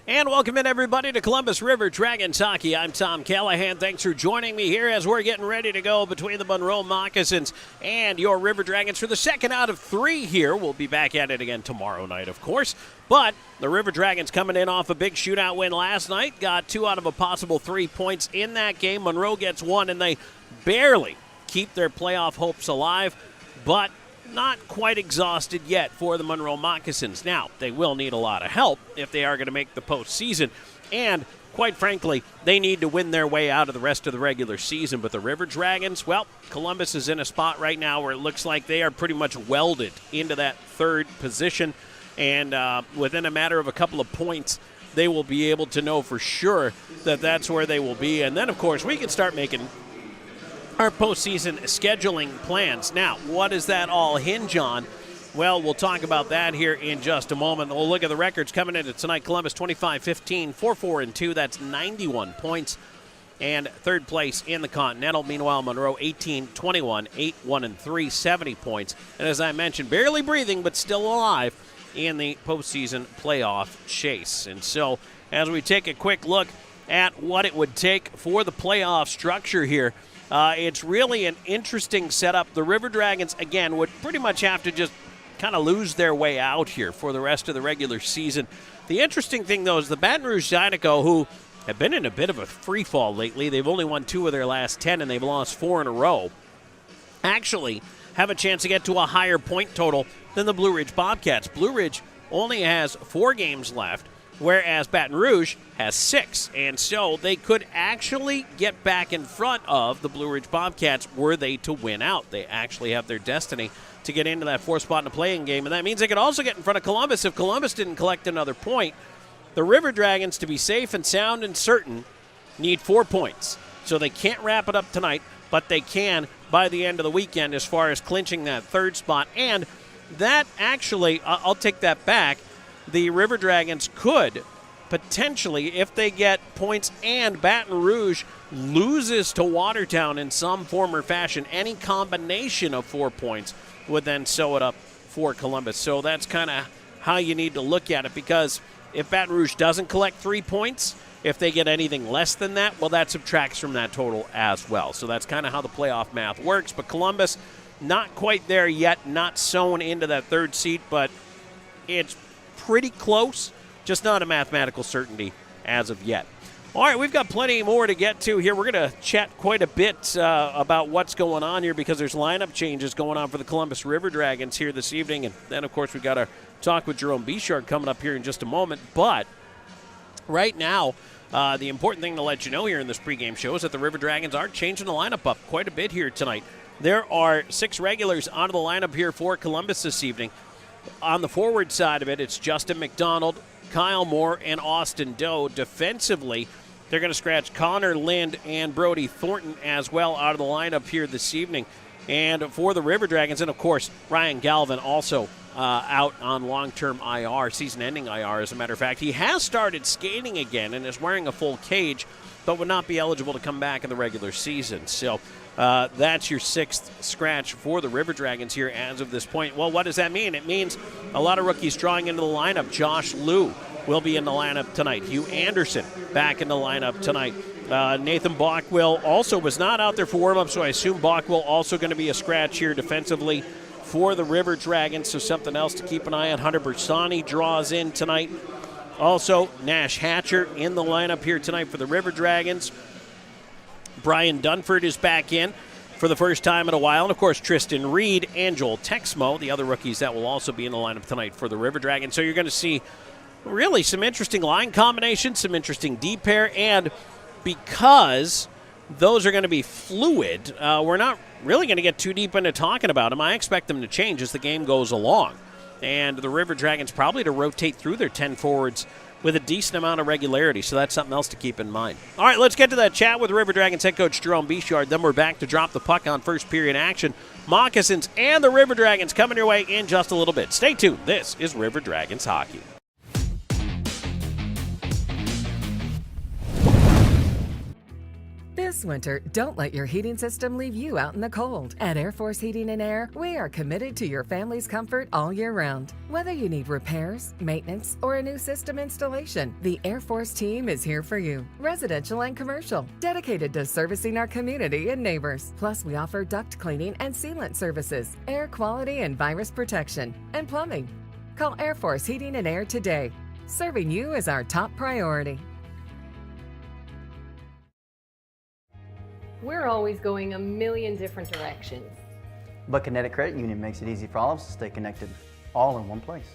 And welcome in, everybody, to Columbus River Dragons Hockey. I'm Tom Callahan. Thanks for joining me here as we're getting ready to go between the Monroe Moccasins and your River Dragons for the second out of three here. We'll be back at it again tomorrow night, of course. But the River Dragons coming in off a big shootout win last night. Got 2 out of a possible 3 points in that game. Monroe gets 1, and they barely keep their playoff hopes alive. But not quite exhausted yet for the Monroe Moccasins. Now, they will need a lot of help if they are going to make the postseason. And, quite frankly, they need to win their way out of the rest of the regular season. But the River Dragons, well, Columbus is in a spot right now where it looks like they are pretty much welded into that third position. And within a matter of a couple of points, they will be able to know for sure that that's where they will be. And then, of course, we can start making our postseason scheduling plans. Now, what does that all hinge on? Well, we'll talk about that here in just a moment. We'll look at the records coming into tonight. Columbus 25-15, 4-4-2. That's 91 points. And third place in the Continental. Meanwhile, Monroe 18-21, 8-1-3, 70 points. And as I mentioned, barely breathing but still alive in the postseason playoff chase. And so as we take a quick look at what it would take for the playoff structure here, it's really an interesting setup. The River Dragons, again, would pretty much have to just kind of lose their way out here for the rest of the regular season. The interesting thing, though, is the Baton Rouge Zydeco, who have been in a bit of a free fall lately. They've only won 2 of their last 10, and they've lost 4 in a row. Actually have a chance to get to a higher point total than the Blue Ridge Bobcats. Blue Ridge only has 4 games left, whereas Baton Rouge has 6. And so they could actually get back in front of the Blue Ridge Bobcats were they to win out. They actually have their destiny to get into that 4th spot in the play-in game. And that means they could also get in front of Columbus if Columbus didn't collect another point. The River Dragons, to be safe and sound and certain, need 4 points. So they can't wrap it up tonight, but they can by the end of the weekend as far as clinching that 3rd spot. And that actually, I'll take that back, the River Dragons could potentially, if they get points and Baton Rouge loses to Watertown in some form or fashion, any combination of 4 points would then sew it up for Columbus. So that's kind of how you need to look at it, because if Baton Rouge doesn't collect 3 points, if they get anything less than that, well, that subtracts from that total as well. So that's kind of how the playoff math works. But Columbus, not quite there yet, not sewn into that 3rd seat, but it's pretty close, just not a mathematical certainty as of yet. All right, we've got plenty more to get to here. We're going to chat quite a bit about what's going on here, because there's lineup changes going on for the Columbus River Dragons here this evening. And then, of course, we've got our talk with Coach Bashard coming up here in just a moment. But right now, the important thing to let you know here in this pregame show is that the River Dragons are changing the lineup up quite a bit here tonight. There are 6 regulars out of the lineup here for Columbus this evening. On the forward side of it, it's Justin McDonald, Kyle Moore, and Austin Doe. Defensively, they're going to scratch Connor Lind and Brody Thornton as well out of the lineup here this evening. And for the River Dragons, and of course, Ryan Galvin also out on long-term IR, season-ending IR, as a matter of fact. He has started skating again and is wearing a full cage, but would not be eligible to come back in the regular season. So that's your 6th scratch for the River Dragons here as of this point. Well, what does that mean? It means a lot of rookies drawing into the lineup. Josh Liu will be in the lineup tonight. Hugh Anderson back in the lineup tonight. Nathan Bockwell also was not out there for warm-up, so I assume Bockwell also going to be a scratch here defensively for the River Dragons, so something else to keep an eye on. Hunter Bersani draws in tonight. Also, Nash Hatcher in the lineup here tonight for the River Dragons. Brian Dunford is back in for the first time in a while. And, of course, Tristan Reed and Joel Texmo, the other rookies that will also be in the lineup tonight for the River Dragons. So you're going to see really some interesting line combinations, some interesting D pair, and because those are going to be fluid, we're not really going to get too deep into talking about them. I expect them to change as the game goes along. And the River Dragons probably to rotate through their 10 forwards with a decent amount of regularity, so that's something else to keep in mind. All right, let's get to that chat with River Dragons head coach Coach Bashard. Then we're back to drop the puck on first period action. Moccasins and the River Dragons coming your way in just a little bit. Stay tuned. This is River Dragons Hockey. This winter, don't let your heating system leave you out in the cold. At Air Force Heating and Air, we are committed to your family's comfort all year round. Whether you need repairs, maintenance, or a new system installation, the Air Force team is here for you. Residential and commercial, dedicated to servicing our community and neighbors. Plus, we offer duct cleaning and sealant services, air quality and virus protection, and plumbing. Call Air Force Heating and Air today. Serving you is our top priority. We're always going a million different directions. But Kinetic Credit Union makes it easy for all of us to stay connected, all in one place.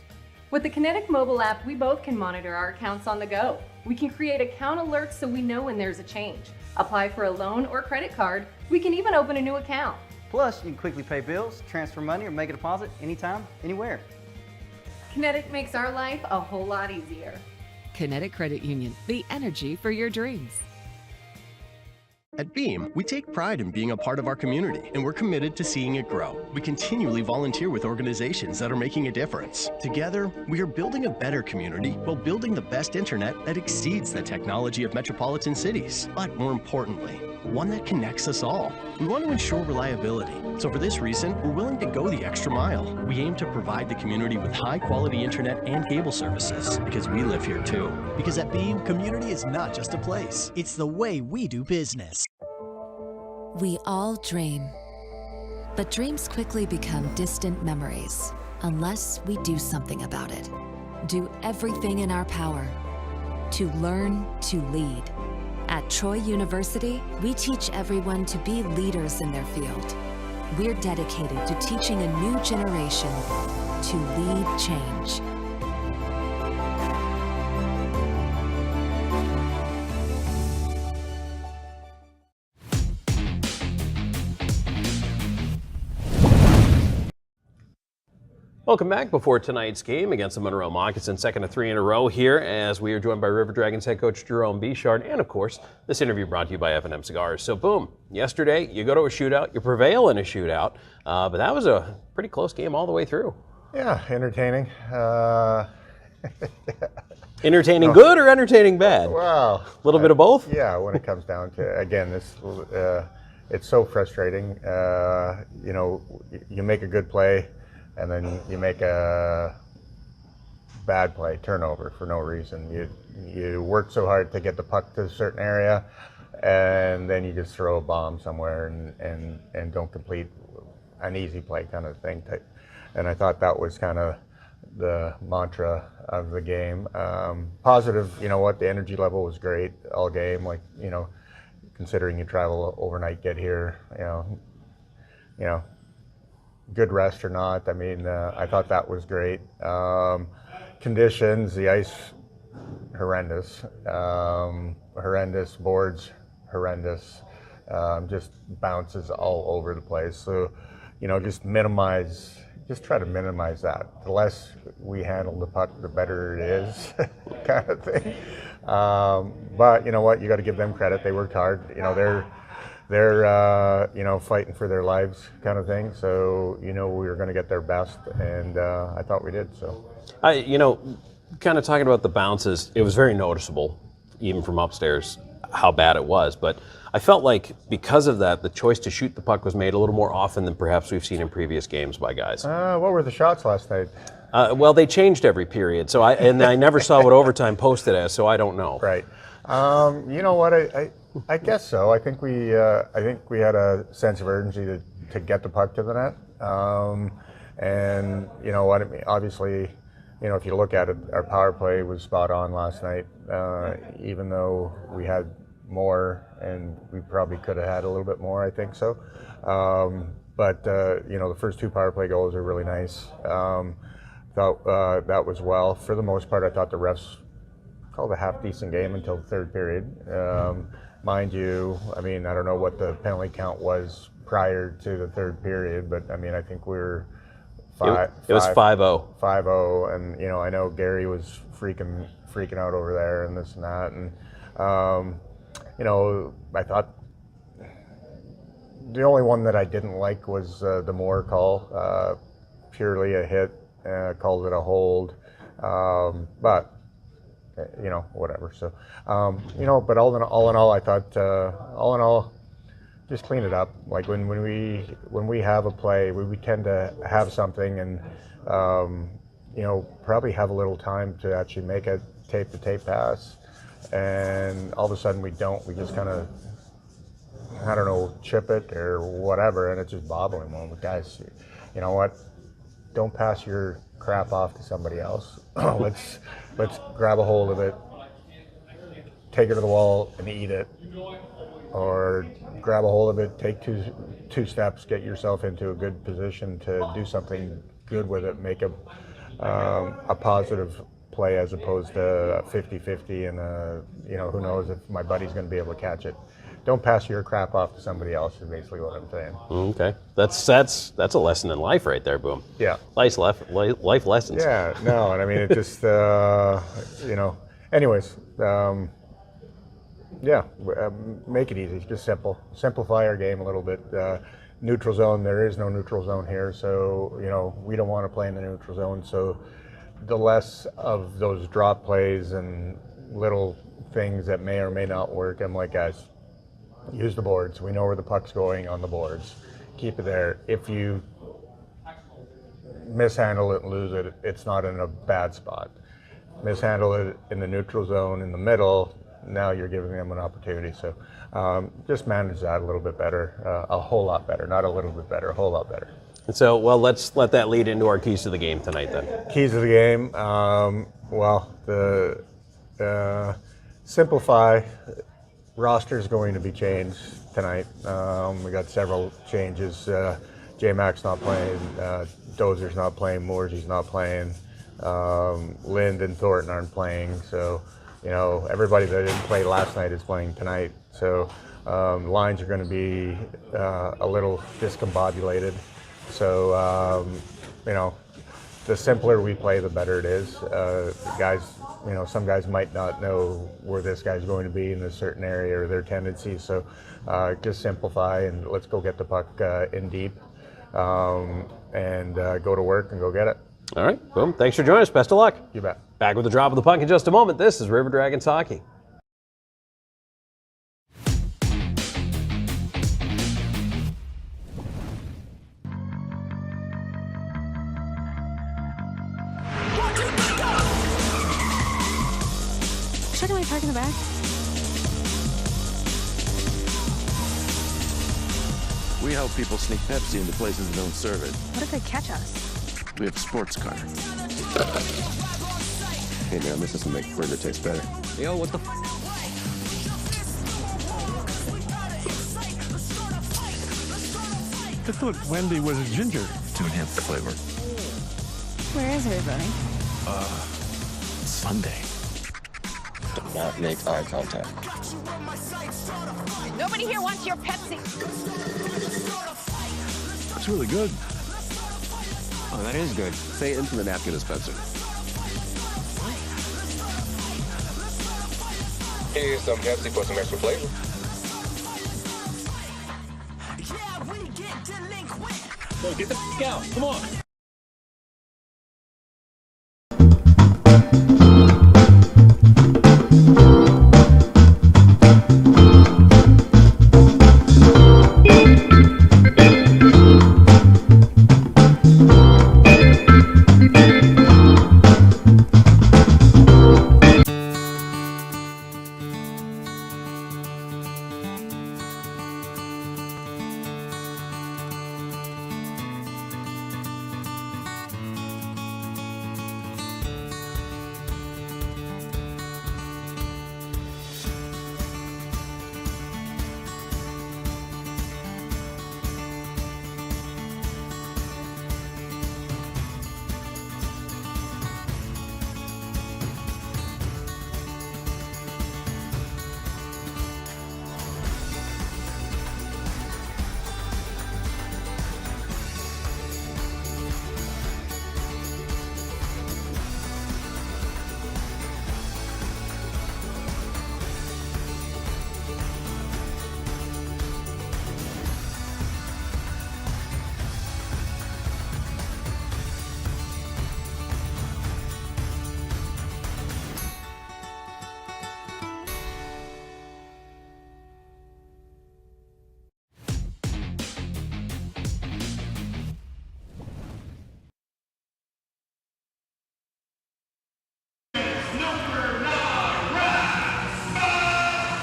With the Kinetic mobile app, we both can monitor our accounts on the go. We can create account alerts so we know when there's a change. Apply for a loan or credit card. We can even open a new account. Plus, you can quickly pay bills, transfer money, or make a deposit anytime, anywhere. Kinetic makes our life a whole lot easier. Kinetic Credit Union, the energy for your dreams. At Beam, we take pride in being a part of our community, and we're committed to seeing it grow. We continually volunteer with organizations that are making a difference. Together, we are building a better community while building the best internet that exceeds the technology of metropolitan cities, but more importantly, one that connects us all. We want to ensure reliability, so for this reason, we're willing to go the extra mile. We aim to provide the community with high-quality internet and cable services, because we live here too. Because at Beam, community is not just a place, it's the way we do business. We all dream, but dreams quickly become distant memories unless we do something about it. Do everything in our power to learn to lead. At Troy University, we teach everyone to be leaders in their field. We're dedicated to teaching a new generation to lead change. Welcome back before tonight's game against the Monroe Moccasins, second of 3 in a row here as we are joined by River Dragons head coach Coach Bashard, and of course, this interview brought to you by F&M Cigars. So boom, yesterday you go to a shootout, you prevail in a shootout, but that was a pretty close game all the way through. Yeah, entertaining. Entertaining good or entertaining bad? Well, a little bit of both? Yeah, when it comes down to, again, this, it's so frustrating. You know, you make a good play, and then you make a bad play, turnover for no reason. You work so hard to get the puck to a certain area, and then you just throw a bomb somewhere and don't complete an easy play kind of thing. And I thought that was kind of the mantra of the game. Positive, you know what, the energy level was great all game. Like, you know, considering you travel overnight, get here, you know, good rest or not. I mean, I thought that was great. Conditions, the ice, horrendous. Horrendous, boards, horrendous. Just bounces all over the place. So, you know, just try to minimize that. The less we handle the puck, the better it is, kind of thing. But you know what, you got to give them credit. They worked hard. You know, they're you know, fighting for their lives kind of thing. So, you know, we were going to get their best, and I thought we did. So, you know, kind of talking about the bounces, it was very noticeable, even from upstairs, how bad it was. But I felt like because of that, the choice to shoot the puck was made a little more often than perhaps we've seen in previous games by guys. What were the shots last night? Well, they changed every period, so I never saw what overtime posted as, so I don't know. Right. You know what? I guess so. I think we had a sense of urgency to get the puck to the net. And you know what? I mean, obviously, you know, if you look at it, our power play was spot on last night. Even though we had more, and we probably could have had a little bit more. I think so. But you know, the first 2 power play goals are really nice. Thought that was well. For the most part, I thought the refs called a half decent game until the 3rd period. Mind you, I mean, I don't know what the penalty count was prior to the 3rd period, but I mean, I think we were it was 5-0. 5-0, and you know, I know Gary was freaking out over there and this and that, and you know, I thought the only one that I didn't like was the Moore call, purely a hit, called it a hold, but you know, whatever. So, you know, but all in all, I thought, all in all, just clean it up. Like when we have a play, we tend to have something and, you know, probably have a little time to actually make a tape-to-tape pass, and all of a sudden we don't. We just kind of, I don't know, chip it or whatever, and it's just bobbling. Well, guys, you know what? Don't pass your crap off to somebody else. let's grab a hold of it, take it to the wall, and eat it, or grab a hold of it, take two steps, get yourself into a good position to do something good with it, make a positive play as opposed to 50-50 and you know, who knows if my buddy's going to be able to catch it. Don't pass your crap off to somebody else is basically what I'm saying. Okay, that's a lesson in life right there, Boom. Yeah. Life lessons. Yeah, no, and I mean, it just, you know, anyways, yeah, make it easy, just simplify our game a little bit. Neutral zone, there is no neutral zone here, so, you know, we don't want to play in the neutral zone, so the less of those drop plays and little things that may or may not work, I'm like, guys, use the boards. We know where the puck's going on the boards. Keep it there. If you mishandle it and lose it, it's not in a bad spot. Mishandle it in the neutral zone in the middle, now you're giving them an opportunity. So just manage that a little bit better, a whole lot better. Not a little bit better, a whole lot better. And so, well, let's let that lead into our keys to the game tonight then. Keys to the game, well, the simplify. Roster is going to be changed tonight. We got several changes. J-Mac's not playing, Dozer's not playing, Mooresy's not playing, Lind and Thornton aren't playing. So, you know, everybody that didn't play last night is playing tonight. So lines are going to be a little discombobulated. So, you know, the simpler we play, the better it is. Guys, you know, some guys might not know where this guy's going to be in a certain area or their tendencies. So just simplify and let's go get the puck in deep and go to work and go get it. All right, Boom. Thanks for joining us. Best of luck. You bet. Back with the drop of the puck in just a moment. This is River Dragons Hockey. Should I park in the back? We help people sneak Pepsi into places that don't serve it. What if they catch us? We have a sports car. Hey man, this doesn't make burger taste better. Yo, what the I thought Wendy was a ginger. To enhance the flavor. Where is everybody? Sunday. Do not make eye contact. Nobody here wants your Pepsi. It's really good. Oh, that is good. Say into the napkin dispenser. Here's some Pepsi for some extra flavor. So get the f*** out. Come on.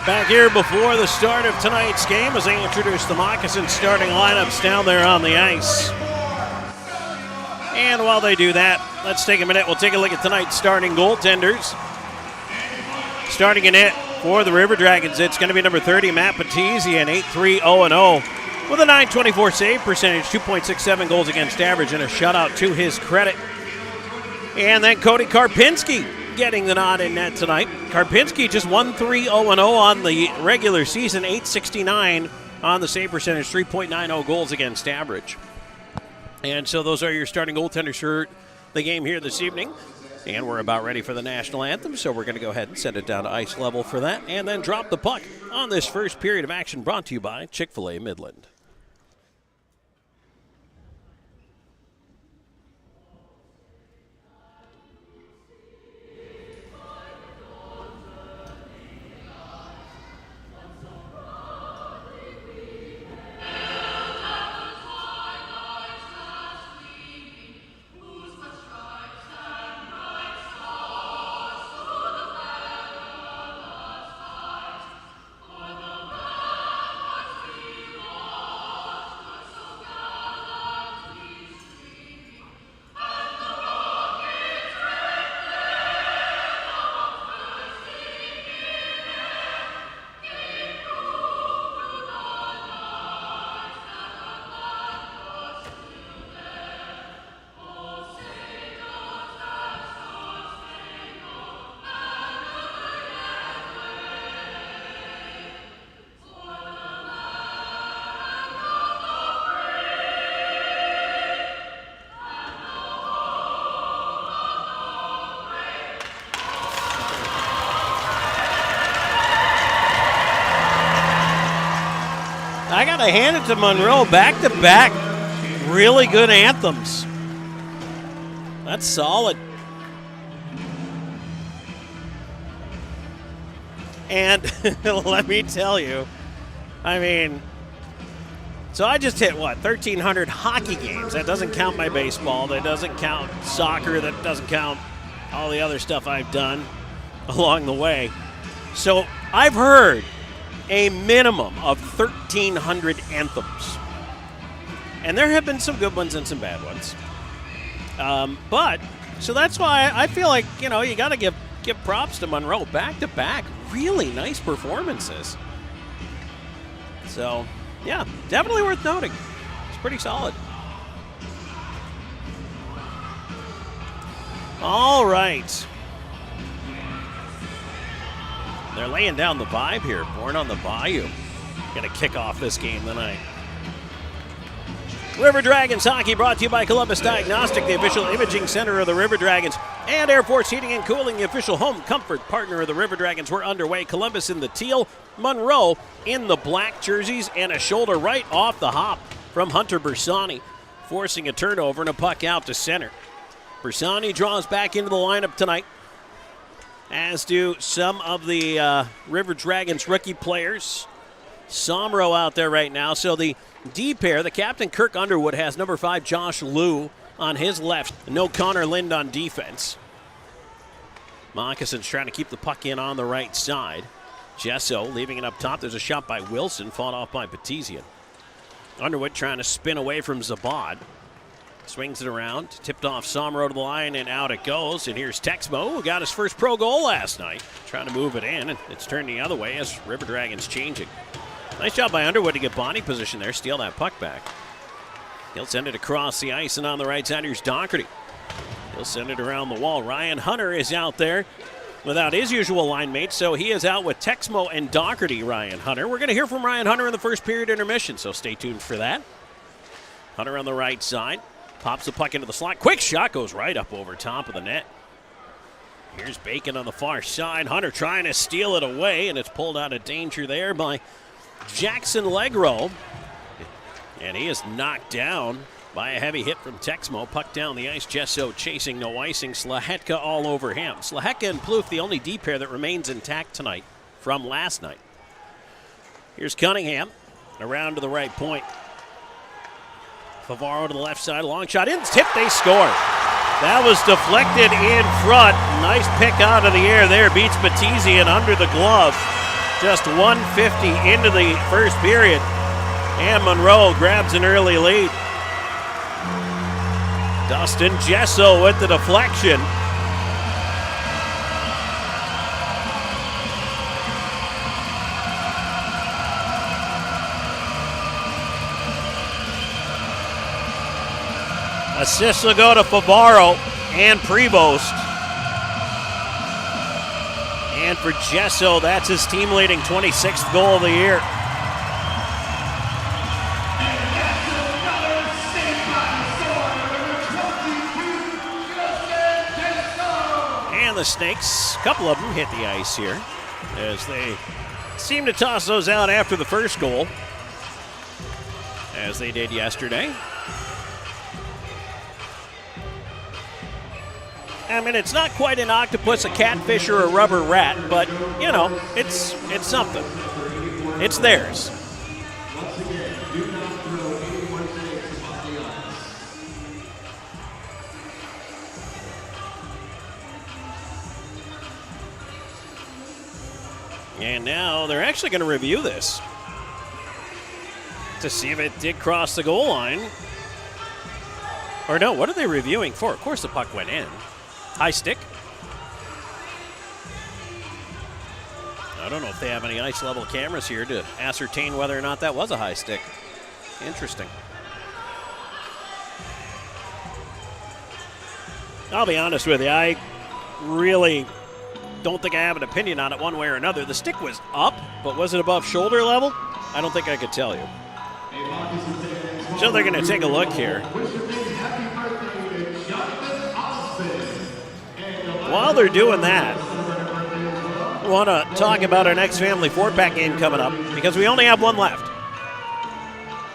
Back here before the start of tonight's game as they introduce the Moccasins starting lineups down there on the ice. And while they do that, let's take a minute. We'll take a look at tonight's starting goaltenders. Starting in net for the River Dragons, it's going to be number 30, Matt Patisian, 8-3-0-0 with a .924 save percentage, 2.67 goals against average, and a shutout to his credit. And then Cody Karpinski getting the nod in net tonight. Karpinski just 1-3-0-0 on the regular season, 869 on the save percentage, 3.90 goals against average. And so those are your starting goaltenders for the game here this evening. And we're about ready for the national anthem, so we're going to go ahead and send it down to ice level for that and then drop the puck on this first period of action brought to you by Chick-fil-A Midland. I got to hand it to Monroe. Back-to-back really good anthems. That's solid. And let me tell you, I mean, so I just hit, 1,300 hockey games. That doesn't count my baseball. That doesn't count soccer. That doesn't count all the other stuff I've done along the way. So I've heard a minimum of 1,300 anthems. And there have been some good ones and some bad ones. But, so that's why I feel like, you got to give props to Monroe. Back-to-back, really nice performances. So, yeah, definitely worth noting. It's pretty solid. All right. They're laying down the vibe here. Born on the Bayou. Going to kick off this game tonight. River Dragons hockey brought to you by Columbus Diagnostic, the official imaging center of the River Dragons, and Air Force Heating and Cooling, the official home comfort partner of the River Dragons. We're underway. Columbus in the teal, Monroe in the black jerseys, and a shoulder right off the hop from Hunter Bersani, forcing a turnover and a puck out to center. Bersani draws back into the lineup tonight, as do some of the River Dragons rookie players. Somro out there right now. So the D pair, the captain Kirk Underwood has number 5 Josh Liu on his left. No Connor Lind on defense. Moccasins trying to keep the puck in on the right side. Jesso leaving it up top. There's a shot by Wilson, fought off by Patisian. Underwood trying to spin away from Zabad. Swings it around, tipped off Somro to the line, and out it goes. And here's Texmo, who got his first pro goal last night. Trying to move it in, and it's turned the other way as River Dragons changing. Nice job by Underwood to get body position there, steal that puck back. He'll send it across the ice, and on the right side, here's Doherty. He'll send it around the wall. Ryan Hunter is out there without his usual line mate, so he is out with Texmo and Doherty, Ryan Hunter. We're going to hear from Ryan Hunter in the first period intermission, so stay tuned for that. Hunter on the right side. Pops the puck into the slot. Quick shot goes right up over top of the net. Here's Bacon on the far side. Hunter trying to steal it away, and it's pulled out of danger there by Jackson Legro. And he is knocked down by a heavy hit from Texmo. Puck down the ice. Jesso chasing, no icing. Slahetka all over him. Slahetka and Plouffe, the only D pair that remains intact tonight from last night. Here's Cunningham around to the right point. Favaro to the left side, long shot in, tip, they score. That was deflected in front. Nice pick out of the air there. Beats Batizian under the glove. Just 150 into the first period. And Monroe grabs an early lead. Dustin Gesso with the deflection. Assists will go to Favaro and Prevost. And for Gesso, that's his team-leading 26th goal of the year. And the Snakes, a couple of them hit the ice here as they seem to toss those out after the first goal, as they did yesterday. I mean, it's not quite an octopus, a catfish, or a rubber rat, but, you know, it's something. It's theirs. And now they're actually going to review this to see if it did cross the goal line. Or no, what are they reviewing for? Of course the puck went in. High stick. I don't know if they have any ice level cameras here to ascertain whether or not that was a high stick. Interesting. I'll be honest with you, I really don't think I have an opinion on it one way or another. The stick was up, but was it above shoulder level? I don't think I could tell you. So they're going to take a look here. While they're doing that, I want to talk about our next family 4-pack game coming up because we only have one left.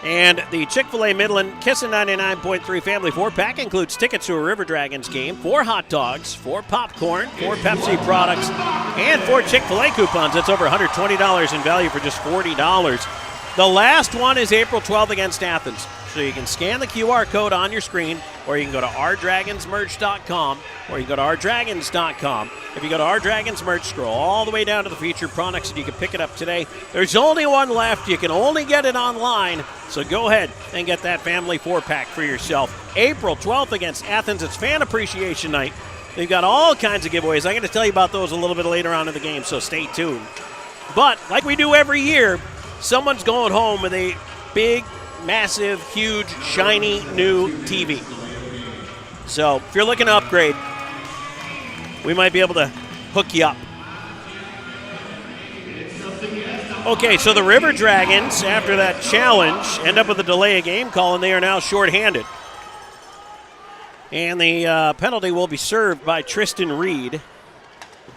And the Chick-fil-A Midland Kissin' 99.3 family 4-pack includes tickets to a River Dragons game, 4 hot dogs, 4 popcorn, 4 Pepsi products, and 4 Chick-fil-A coupons. That's over $120 in value for just $40. The last one is April 12th against Athens. So you can scan the QR code on your screen, or you can go to ourdragonsmerch.com, or you can go to ourdragons.com. If you go to Our Dragons Merch, scroll all the way down to the featured products, and you can pick it up today. There's only one left. You can only get it online, so go ahead and get that family 4-pack for yourself. April 12th against Athens. It's Fan Appreciation Night. They've got all kinds of giveaways. I'm going to tell you about those a little bit later on in the game, so stay tuned. But like we do every year, someone's going home with a big, massive, huge, shiny new TV. So if you're looking to upgrade, we might be able to hook you up. Okay, so the River Dragons, after that challenge, end up with a delay of game call, and they are now shorthanded. And the penalty will be served by Tristan Reed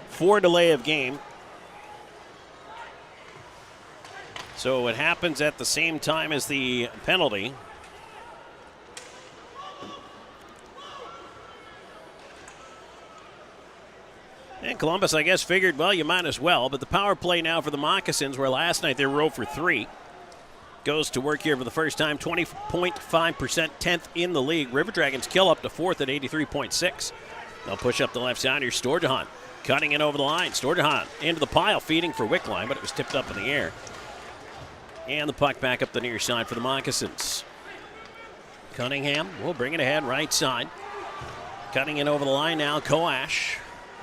for delay of game. So it happens at the same time as the penalty. And Columbus, I guess, figured, well, you might as well. But the power play now for the Moccasins, where last night they were 0 for 3, goes to work here for the first time. 20.5%, 10th in the league. River Dragons kill up to 4th at 83.6. They'll push up the left side here. Storjahan cutting it over the line. Storjahan into the pile, feeding for Wickline, but it was tipped up in the air. And the puck back up the near side for the Moccasins. Cunningham will bring it ahead right side. Cutting it over the line now, Coash.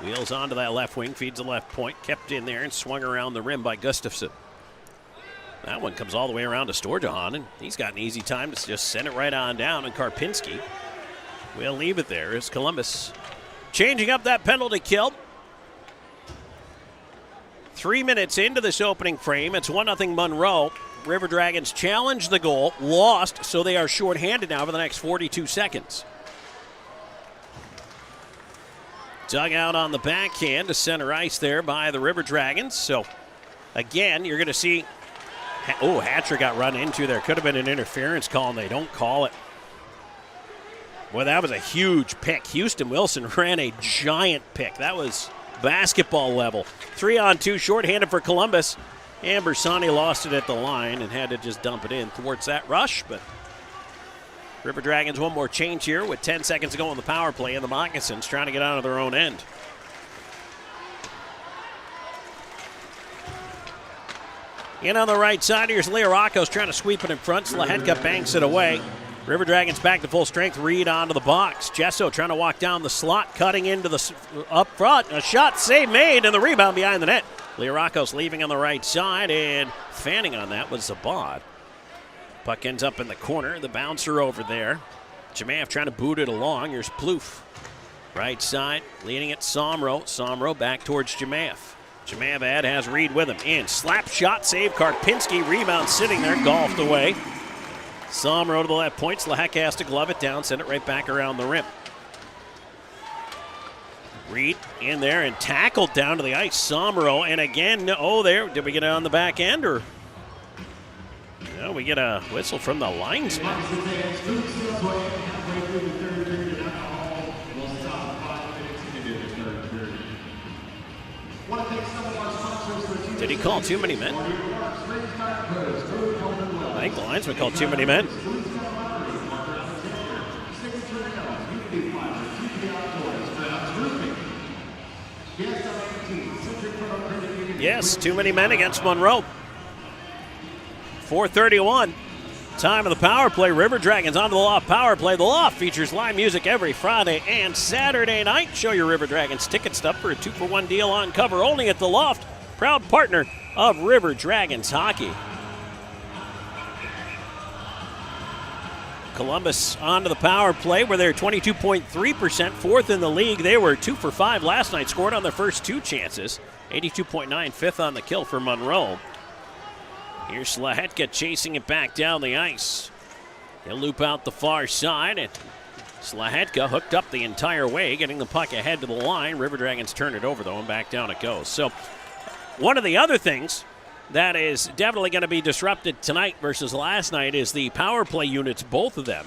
Wheels onto that left wing, feeds the left point. Kept in there and swung around the rim by Gustafson. That one comes all the way around to Storjahan, and he's got an easy time to just send it right on down. And Karpinski will leave it there as Columbus changing up that penalty kill. 3 minutes into this opening frame, it's 1-0 Monroe. River Dragons challenged the goal, lost, so they are shorthanded now for the next 42 seconds. Dug out on the backhand to center ice there by the River Dragons. So, again, you're going to see, Hatcher got run into there. Could have been an interference call, and they don't call it. Boy, that was a huge pick. Houston Wilson ran a giant pick. That was basketball level. 3-on-2, shorthanded for Columbus. And Bersani lost it at the line and had to just dump it in towards that rush, but River Dragons one more change here with 10 seconds to go on the power play, and the Moccasins trying to get out of their own end. In on the right side, here's Leah Rocco's trying to sweep it in front. Slahetka banks it away. River Dragons back to full strength. Reed onto the box. Jesso trying to walk down the slot, cutting into the up front. A shot save made, and the rebound behind the net. Leah Rocco's leaving on the right side, and fanning on that was Zabad. Puck ends up in the corner. The bouncer over there. Jemayev trying to boot it along. Here's Plouffe. Right side, leading it Somro. Somro back towards Jemayev. Jemayev has Reed with him. In, slap shot, save Karpinski. Rebound sitting there, golfed away. Somro to the left point. Slahetka has to glove it down, send it right back around the rim. Reed in there and tackled down to the ice. Somro, and again, oh, there. Did we get it on the back end, or? No, we get a whistle from the linesman. Did he call too many men? I think the linesman called too many men. Yes, too many men against Monroe. 4:31. Time of the power play. River Dragons onto the Loft power play. The Loft features live music every Friday and Saturday night. Show your River Dragons ticket stub for a 2-for-1 deal on cover only at the Loft. Proud partner of River Dragons hockey. Columbus onto the power play where they're 22.3%, fourth in the league. They were 2 for 5 last night, scored on their first 2 chances. 82.9, fifth on the kill for Monroe. Here's Slahetka chasing it back down the ice. He'll loop out the far side, and Slahetka hooked up the entire way, getting the puck ahead to the line. River Dragons turn it over, though, and back down it goes. So one of the other things that is definitely going to be disrupted tonight versus last night is the power play units, both of them,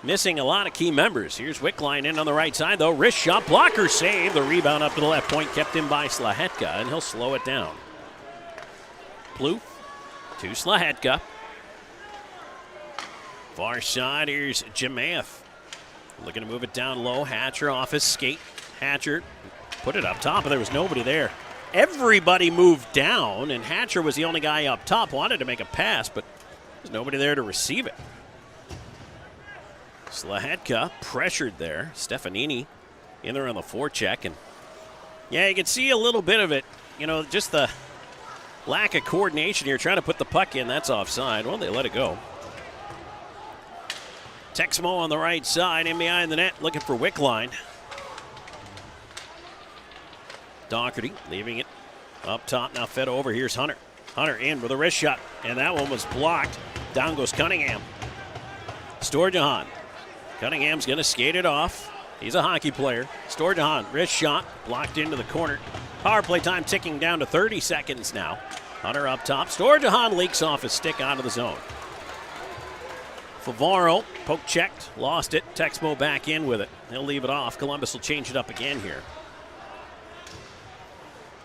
missing a lot of key members. Here's Wickline in on the right side, though. Wrist shot, blocker save. The rebound up to the left point, kept in by Slahetka, and he'll slow it down. Plouffe to Slahetka. Far side, here's Jemayev. Looking to move it down low. Hatcher off his skate. Hatcher put it up top, and there was nobody there. Everybody moved down, and Hatcher was the only guy up top. Wanted to make a pass, but there's nobody there to receive it. Slahetka pressured there. Stefanini in there on the forecheck, and yeah, you can see a little bit of it. You know, just the lack of coordination here, trying to put the puck in. That's offside. Well, they let it go. Texmo on the right side, in behind the net, looking for Wickline. Doherty leaving it up top, now fed over. Here's Hunter. Hunter in with a wrist shot, and that one was blocked. Down goes Cunningham. Storjahan. Cunningham's going to skate it off. He's a hockey player. Storjahan, wrist shot, blocked into the corner. Power play time ticking down to 30 seconds now. Hunter up top. Storjahan leaks off his stick out of the zone. Favaro, poke checked, lost it. Texmo back in with it. He'll leave it off. Columbus will change it up again here.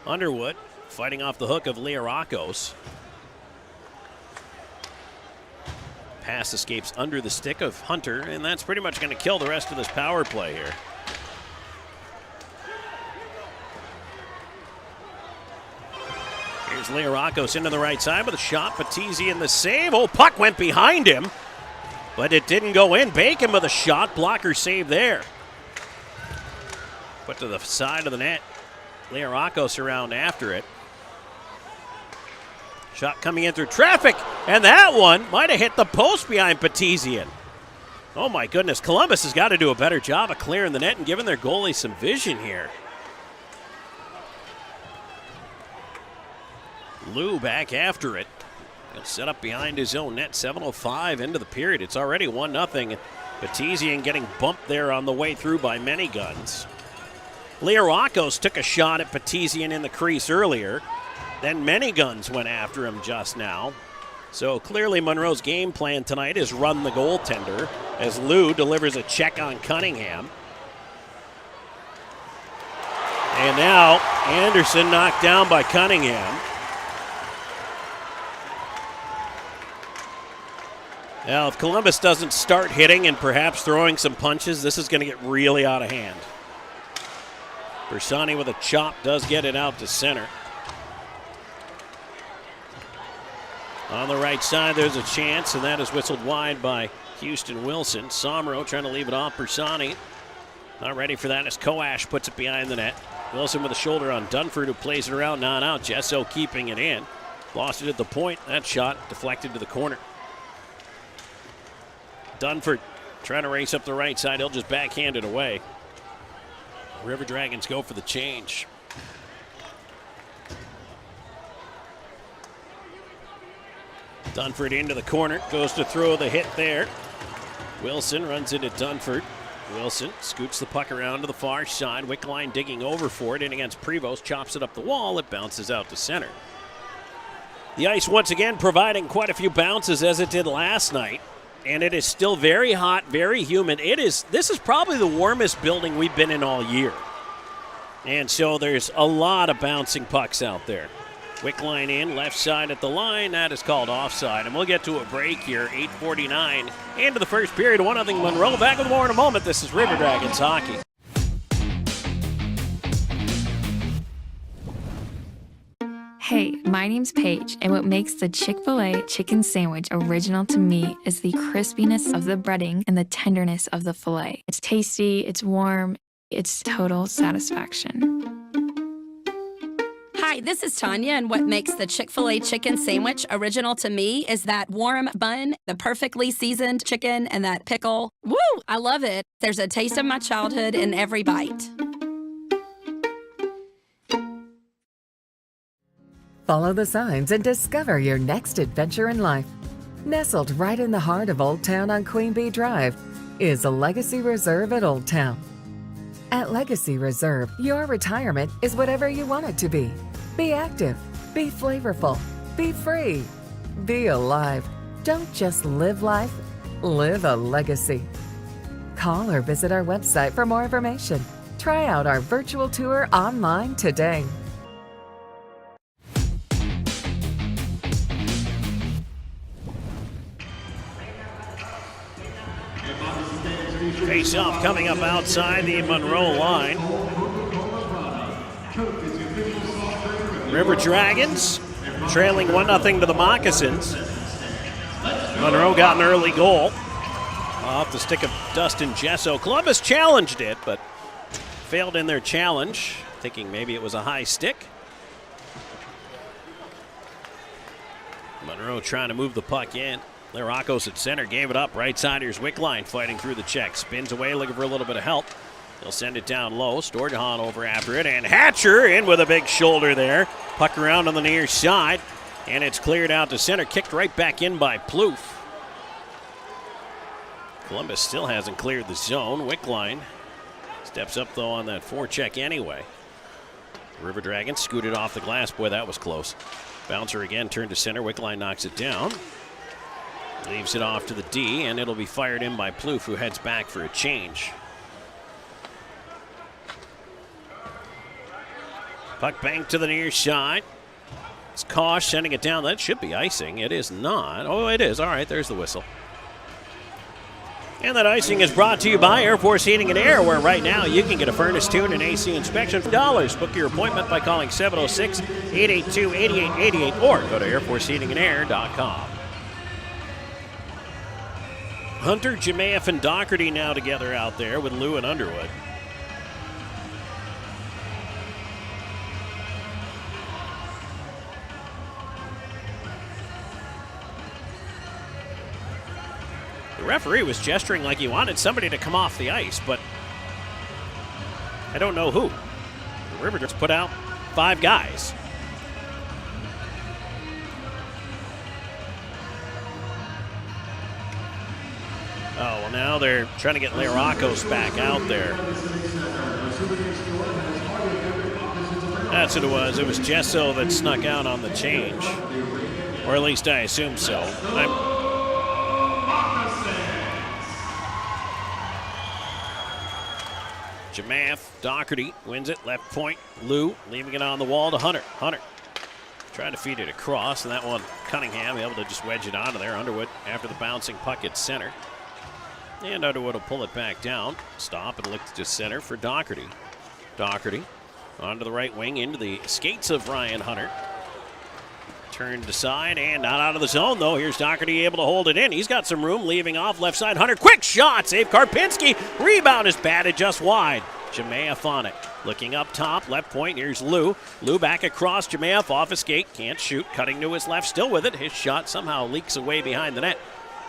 Underwood fighting off the hook of Leah Rocco's. Pass escapes under the stick of Hunter, and that's pretty much going to kill the rest of this power play here. Here's Leah Rocco's into the right side with a shot. Patizzi in the save. Oh, puck went behind him, but it didn't go in. Bacon with a shot. Blocker save there. Put to the side of the net. Leah Rocco's around after it. Shot coming in through traffic, and that one might have hit the post behind Patizian. Oh my goodness, Columbus has got to do a better job of clearing the net and giving their goalie some vision here. Lou back after it. He'll set up behind his own net. 7:05 into the period. It's already 1-0. Patizian getting bumped there on the way through by many guns. Leah Rocco's took a shot at Patizian in the crease earlier. Then many guns went after him just now. So clearly Monroe's game plan tonight is run the goaltender as Lou delivers a check on Cunningham. And now Anderson knocked down by Cunningham. Now, if Columbus doesn't start hitting and perhaps throwing some punches, this is going to get really out of hand. Bersani with a chop does get it out to center. On the right side, there's a chance, and that is whistled wide by Houston Wilson. Somro trying to leave it off Bersani. Not ready for that as Coash puts it behind the net. Wilson with a shoulder on Dunford, who plays it around, not out. Jesso keeping it in. Lost it at the point. That shot deflected to the corner. Dunford trying to race up the right side. He'll just backhand it away. River Dragons go for the change. Dunford into the corner. Goes to throw the hit there. Wilson runs into Dunford. Wilson scoots the puck around to the far side. Wickline digging over for it. In against Prevost. Chops it up the wall. It bounces out to center. The ice once again providing quite a few bounces as it did last night. And it is still very hot, very humid. This is probably the warmest building we've been in all year. And so there's a lot of bouncing pucks out there. Wickline in, left side at the line. That is called offside. And we'll get to a break here. 8:49 into the first period. 1-0 Monroe. Back with more in a moment. This is River Dragons hockey. Hey, my name's Paige, and what makes the Chick-fil-A chicken sandwich original to me is the crispiness of the breading and the tenderness of the filet. It's tasty, it's warm, it's total satisfaction. Hi, this is Tanya, and what makes the Chick-fil-A chicken sandwich original to me is that warm bun, the perfectly seasoned chicken, and that pickle. Woo! I love it. There's a taste of my childhood in every bite. Follow the signs and discover your next adventure in life. Nestled right in the heart of Old Town on Queen Bee Drive is a Legacy Reserve at Old Town. At Legacy Reserve, your retirement is whatever you want it to be. Be active, be flavorful, be free, be alive. Don't just live life, live a legacy. Call or visit our website for more information. Try out our virtual tour online today. Face-off coming up outside the Monroe line. River Dragons trailing 1-0 to the Moccasins. Monroe got an early goal off the stick of Dustin Jesso. Columbus challenged it, but failed in their challenge, thinking maybe it was a high stick. Monroe trying to move the puck in. Larakos at center, gave it up. Right side, here's Wickline fighting through the check. Spins away, looking for a little bit of help. He'll send it down low. Storjahan over after it, and Hatcher in with a big shoulder there. Puck around on the near side, and it's cleared out to center. Kicked right back in by Plouffe. Columbus still hasn't cleared the zone. Wickline steps up, though, on that forecheck anyway. River Dragons scooted off the glass. Boy, that was close. Bouncer again, turned to center. Wickline knocks it down. Leaves it off to the D, and it'll be fired in by Plouffe, who heads back for a change. Puck banked to the near side. It's Kosh sending it down. That should be icing. It is not. Oh, it is. All right, there's the whistle. And that icing is brought to you by Air Force Heating and Air, where right now you can get a furnace tune and AC inspection for $. Book your appointment by calling 706-882-8888 or go to airforceheatingandair.com. Hunter, Jemaeff, and Doherty now together out there with Lou and Underwood. The referee was gesturing like he wanted somebody to come off the ice, but I don't know who. The River just put out 5 guys. Oh, well, now they're trying to get Larakos back out there. That's what it was. It was Jesso that snuck out on the change. Or at least I assume so. Jemaeff, Doherty wins it, left point. Lou leaving it on the wall to Hunter. Hunter Trying to feed it across, and that one, Cunningham able to just wedge it onto there. Underwood after the bouncing puck at center. And Underwood will pull it back down. Stop and look to center for Doherty. Doherty onto the right wing into the skates of Ryan Hunter. Turned aside and not out of the zone, though. Here's Doherty able to hold it in. He's got some room, leaving off left side. Hunter, quick shot, save Karpinski. Rebound is batted just wide. Jemayeff on it. Looking up top, left point, here's Lou. Lou back across, Jemayeff off his skate, can't shoot, cutting to his left, still with it. His shot somehow leaks away behind the net.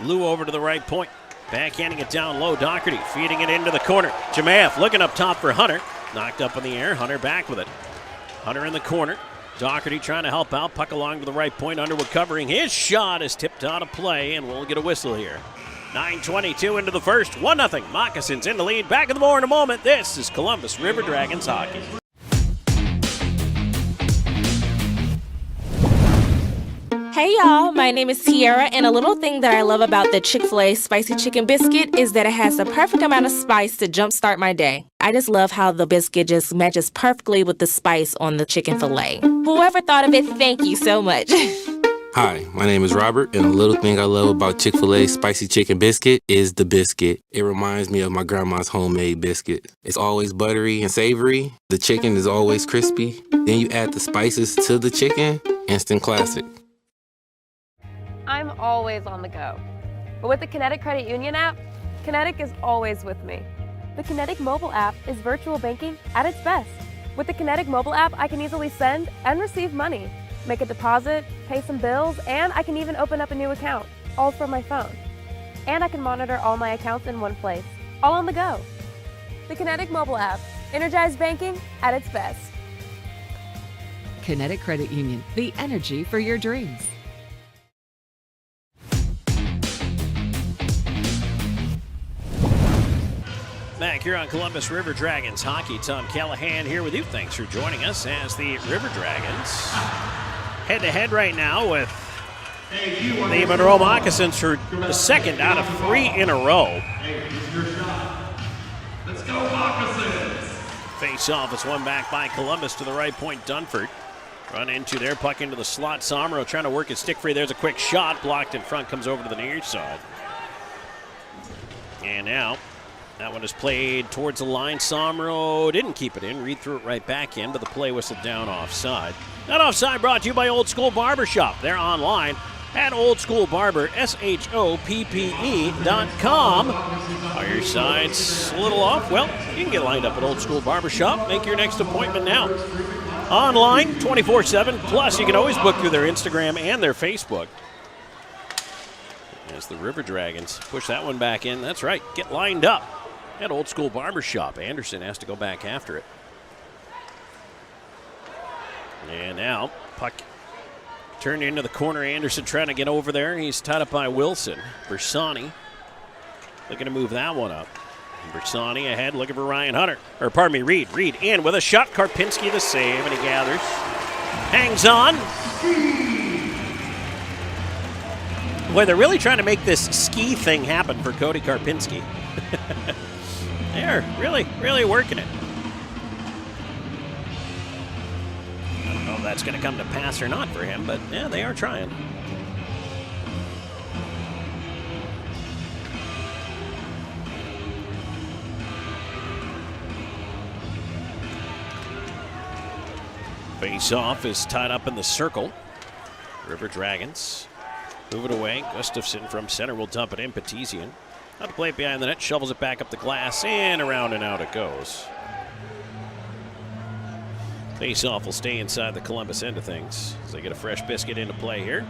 Lou over to the right point, backhanding it down low, Doherty feeding it into the corner. Jemayeff looking up top for Hunter. Knocked up in the air, Hunter back with it. Hunter in the corner. Doherty trying to help out, puck along to the right point, Underwood covering. His shot is tipped out of play, and we'll get a whistle here. 9:22 into the first, 1-0. Moccasins in the lead. Back in the more in a moment. This is Columbus River Dragons hockey. Hey y'all, my name is Tiara, and a little thing that I love about the Chick-fil-A spicy chicken biscuit is that it has the perfect amount of spice to jumpstart my day. I just love how the biscuit just matches perfectly with the spice on the chicken fillet. Whoever thought of it, thank you so much. Hi, my name is Robert, and a little thing I love about Chick-fil-A spicy chicken biscuit is the biscuit. It reminds me of my grandma's homemade biscuit. It's always buttery and savory. The chicken is always crispy. Then you add the spices to the chicken, instant classic. I'm always on the go. But with the Kinetic Credit Union app, Kinetic is always with me. The Kinetic mobile app is virtual banking at its best. With the Kinetic mobile app, I can easily send and receive money, make a deposit, pay some bills, and I can even open up a new account, all from my phone. And I can monitor all my accounts in one place, all on the go. The Kinetic mobile app, energized banking at its best. Kinetic Credit Union, the energy for your dreams. Back here on Columbus River Dragons hockey, Tom Callahan here with you. Thanks for joining us as the River Dragons head-to-head right now with the Monroe Moccasins for the second out of 3 in a row. Let's go Moccasins! Face-off is won back by Columbus to the right point. Dunford run into their puck into the slot. Somro trying to work his stick free. There's a quick shot, blocked in front, comes over to the near side. And now that one is played towards the line. Somro didn't keep it in. Reed threw it right back in, but the play whistled down offside. That offside brought to you by Old School Barbershop. They're online at oldschoolbarber.com. Are your sides a little off? Well, you can get lined up at Old School Barbershop. Make your next appointment now. Online, 24/7. Plus, you can always book through their Instagram and their Facebook. As the River Dragons push that one back in. That's right. Get lined up at Old School Barbershop. Anderson has to go back after it. And now, puck turned into the corner. Anderson trying to get over there. He's tied up by Wilson. Bersani looking to move that one up. Bersani ahead, looking for Ryan Hunter. Or pardon me, Reed. Reed in with a shot. Karpinski the save, and he gathers. Hangs on. Boy, they're really trying to make this ski thing happen for Cody Karpinski. They're really working it. I don't know if that's going to come to pass or not for him, but yeah, they are trying. Face-off is tied up in the circle. River Dragons move it away. Gustafson from center will dump it in. Petizian out to play it behind the net, shovels it back up the glass, and around and out it goes. Face-off will stay inside the Columbus end of things as they get a fresh biscuit into play here.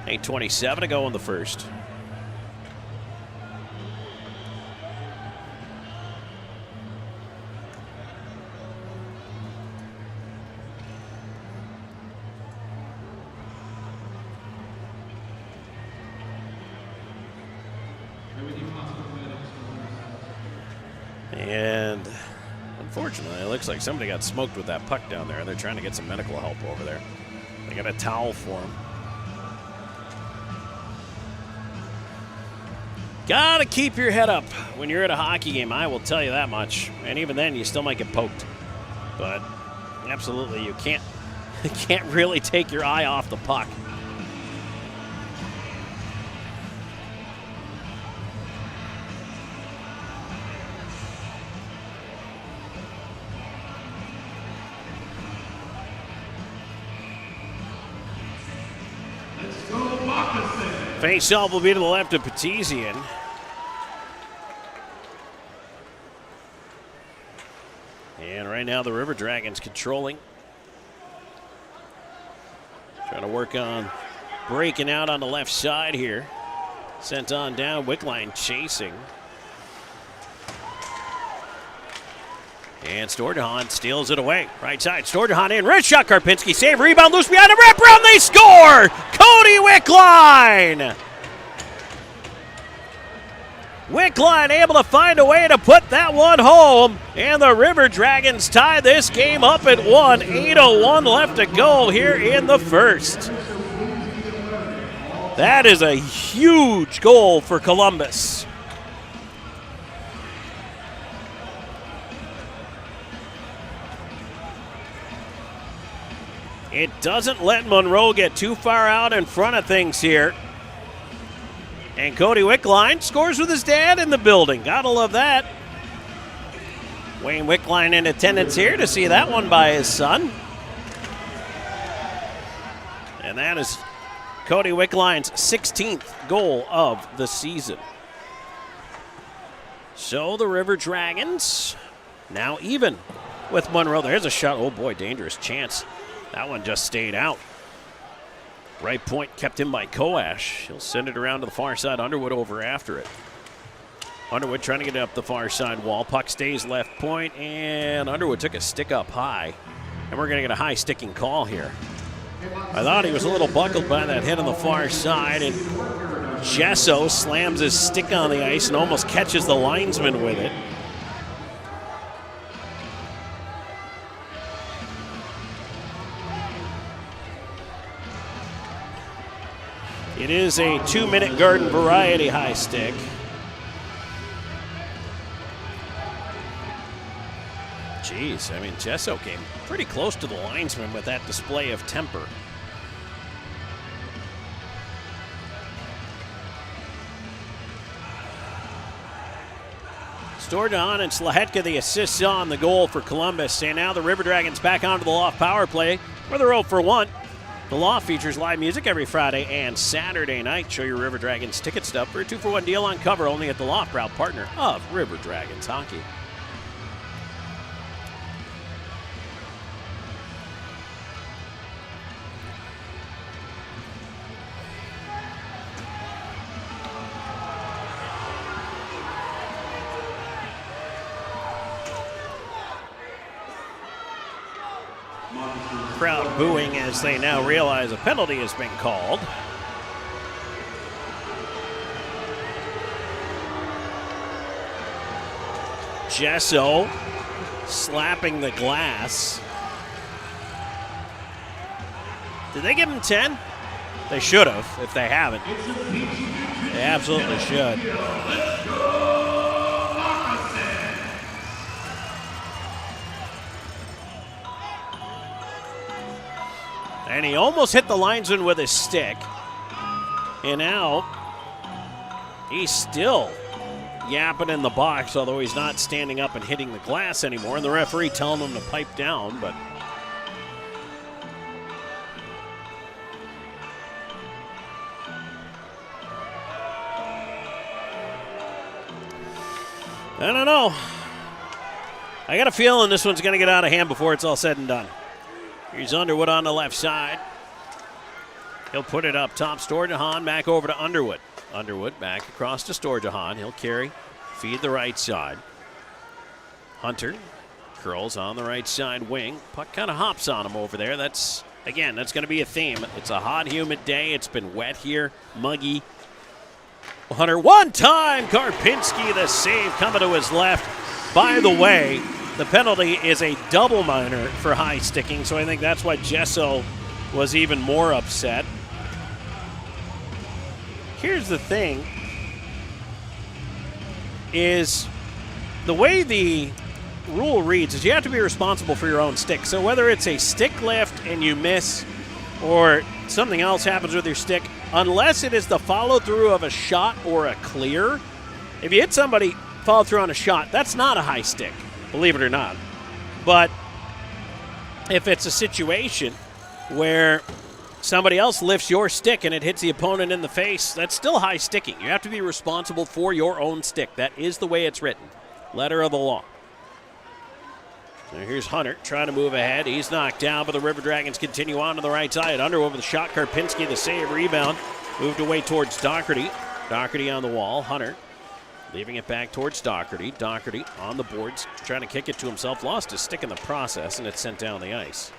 8:27 to go in the first. And unfortunately, it looks like somebody got smoked with that puck down there. They're trying to get some medical help over there. They got a towel for him. Gotta keep your head up when you're at a hockey game, I will tell you that much. And even then, you still might get poked. But absolutely, you can't You can't really take your eye off the puck. Face-off will be to the left of Petesian. And right now the River Dragons controlling. Trying to work on breaking out on the left side here. Sent on down, Wickline chasing. And Storjahan steals it away. Right side, Storjahan in, wrist shot, Karpinski save, rebound, loose behind a wraparound, they score! Cody Wickline! Wickline able to find a way to put that one home, and the River Dragons tie this game up at 1. 8:01 left to go here in the first. That is a huge goal for Columbus. It doesn't let Monroe get too far out in front of things here. And Cody Wickline scores with his dad in the building. Gotta love that. Wayne Wickline in attendance here to see that one by his son. And that is Cody Wickline's 16th goal of the season. So the River Dragons now even with Monroe. There's a shot. Oh boy, dangerous chance. That one just stayed out. Right point kept in by Koash. He'll send it around to the far side. Underwood over after it. Underwood trying to get up the far side wall. Puck stays left point, and Underwood took a stick up high. And we're going to get a high sticking call here. I thought he was a little buckled by that hit on the far side, and Gesso slams his stick on the ice and almost catches the linesman with it. It is a 2-minute Garden Variety high stick. Jeez, I mean, Gesso came pretty close to the linesman with that display of temper. Storjahan and Slahetka the assists on the goal for Columbus. And now the River Dragons back onto the Loft power play where they're 0 for 1. The Loft features live music every Friday and Saturday night. Show your River Dragons ticket stub for a 2-for-1 deal on cover only at the Loft, proud partner of River Dragons Hockey. Crowd booing as they now realize a penalty has been called. Gesso slapping the glass. Did they give him 10? They should have, if they haven't. They absolutely should. And he almost hit the linesman with his stick. And now he's still yapping in the box, although he's not standing up and hitting the glass anymore. And the referee telling him to pipe down, but I don't know. I got a feeling this one's going to get out of hand before it's all said and done. Here's Underwood on the left side. He'll put it up top. Storjahan back over to Underwood. Underwood back across to Storjahan. He'll carry, feed the right side. Hunter curls on the right side wing. Puck kind of hops on him over there. That's going to be a theme. It's a hot, humid day. It's been wet here, muggy. Hunter, one time. Karpinski, the save coming to his left. By the way, the penalty is a double minor for high sticking, so I think that's why Gesso was even more upset. Here's the thing, is the way the rule reads is you have to be responsible for your own stick. So whether it's a stick lift and you miss or something else happens with your stick, unless it is the follow-through of a shot or a clear, if you hit somebody, follow through on a shot, that's not a high stick, believe it or not. But if it's a situation where somebody else lifts your stick and it hits the opponent in the face, that's still high sticking. You have to be responsible for your own stick. That is the way it's written. Letter of the law. Now here's Hunter trying to move ahead. He's knocked down, but the River Dragons continue on to the right side. Underwood with the shot. Karpinski, the save, rebound. Moved away towards Doherty. Doherty on the wall. Hunter leaving it back towards Doherty. Doherty on the boards, trying to kick it to himself. Lost his stick in the process, and it's sent down the ice.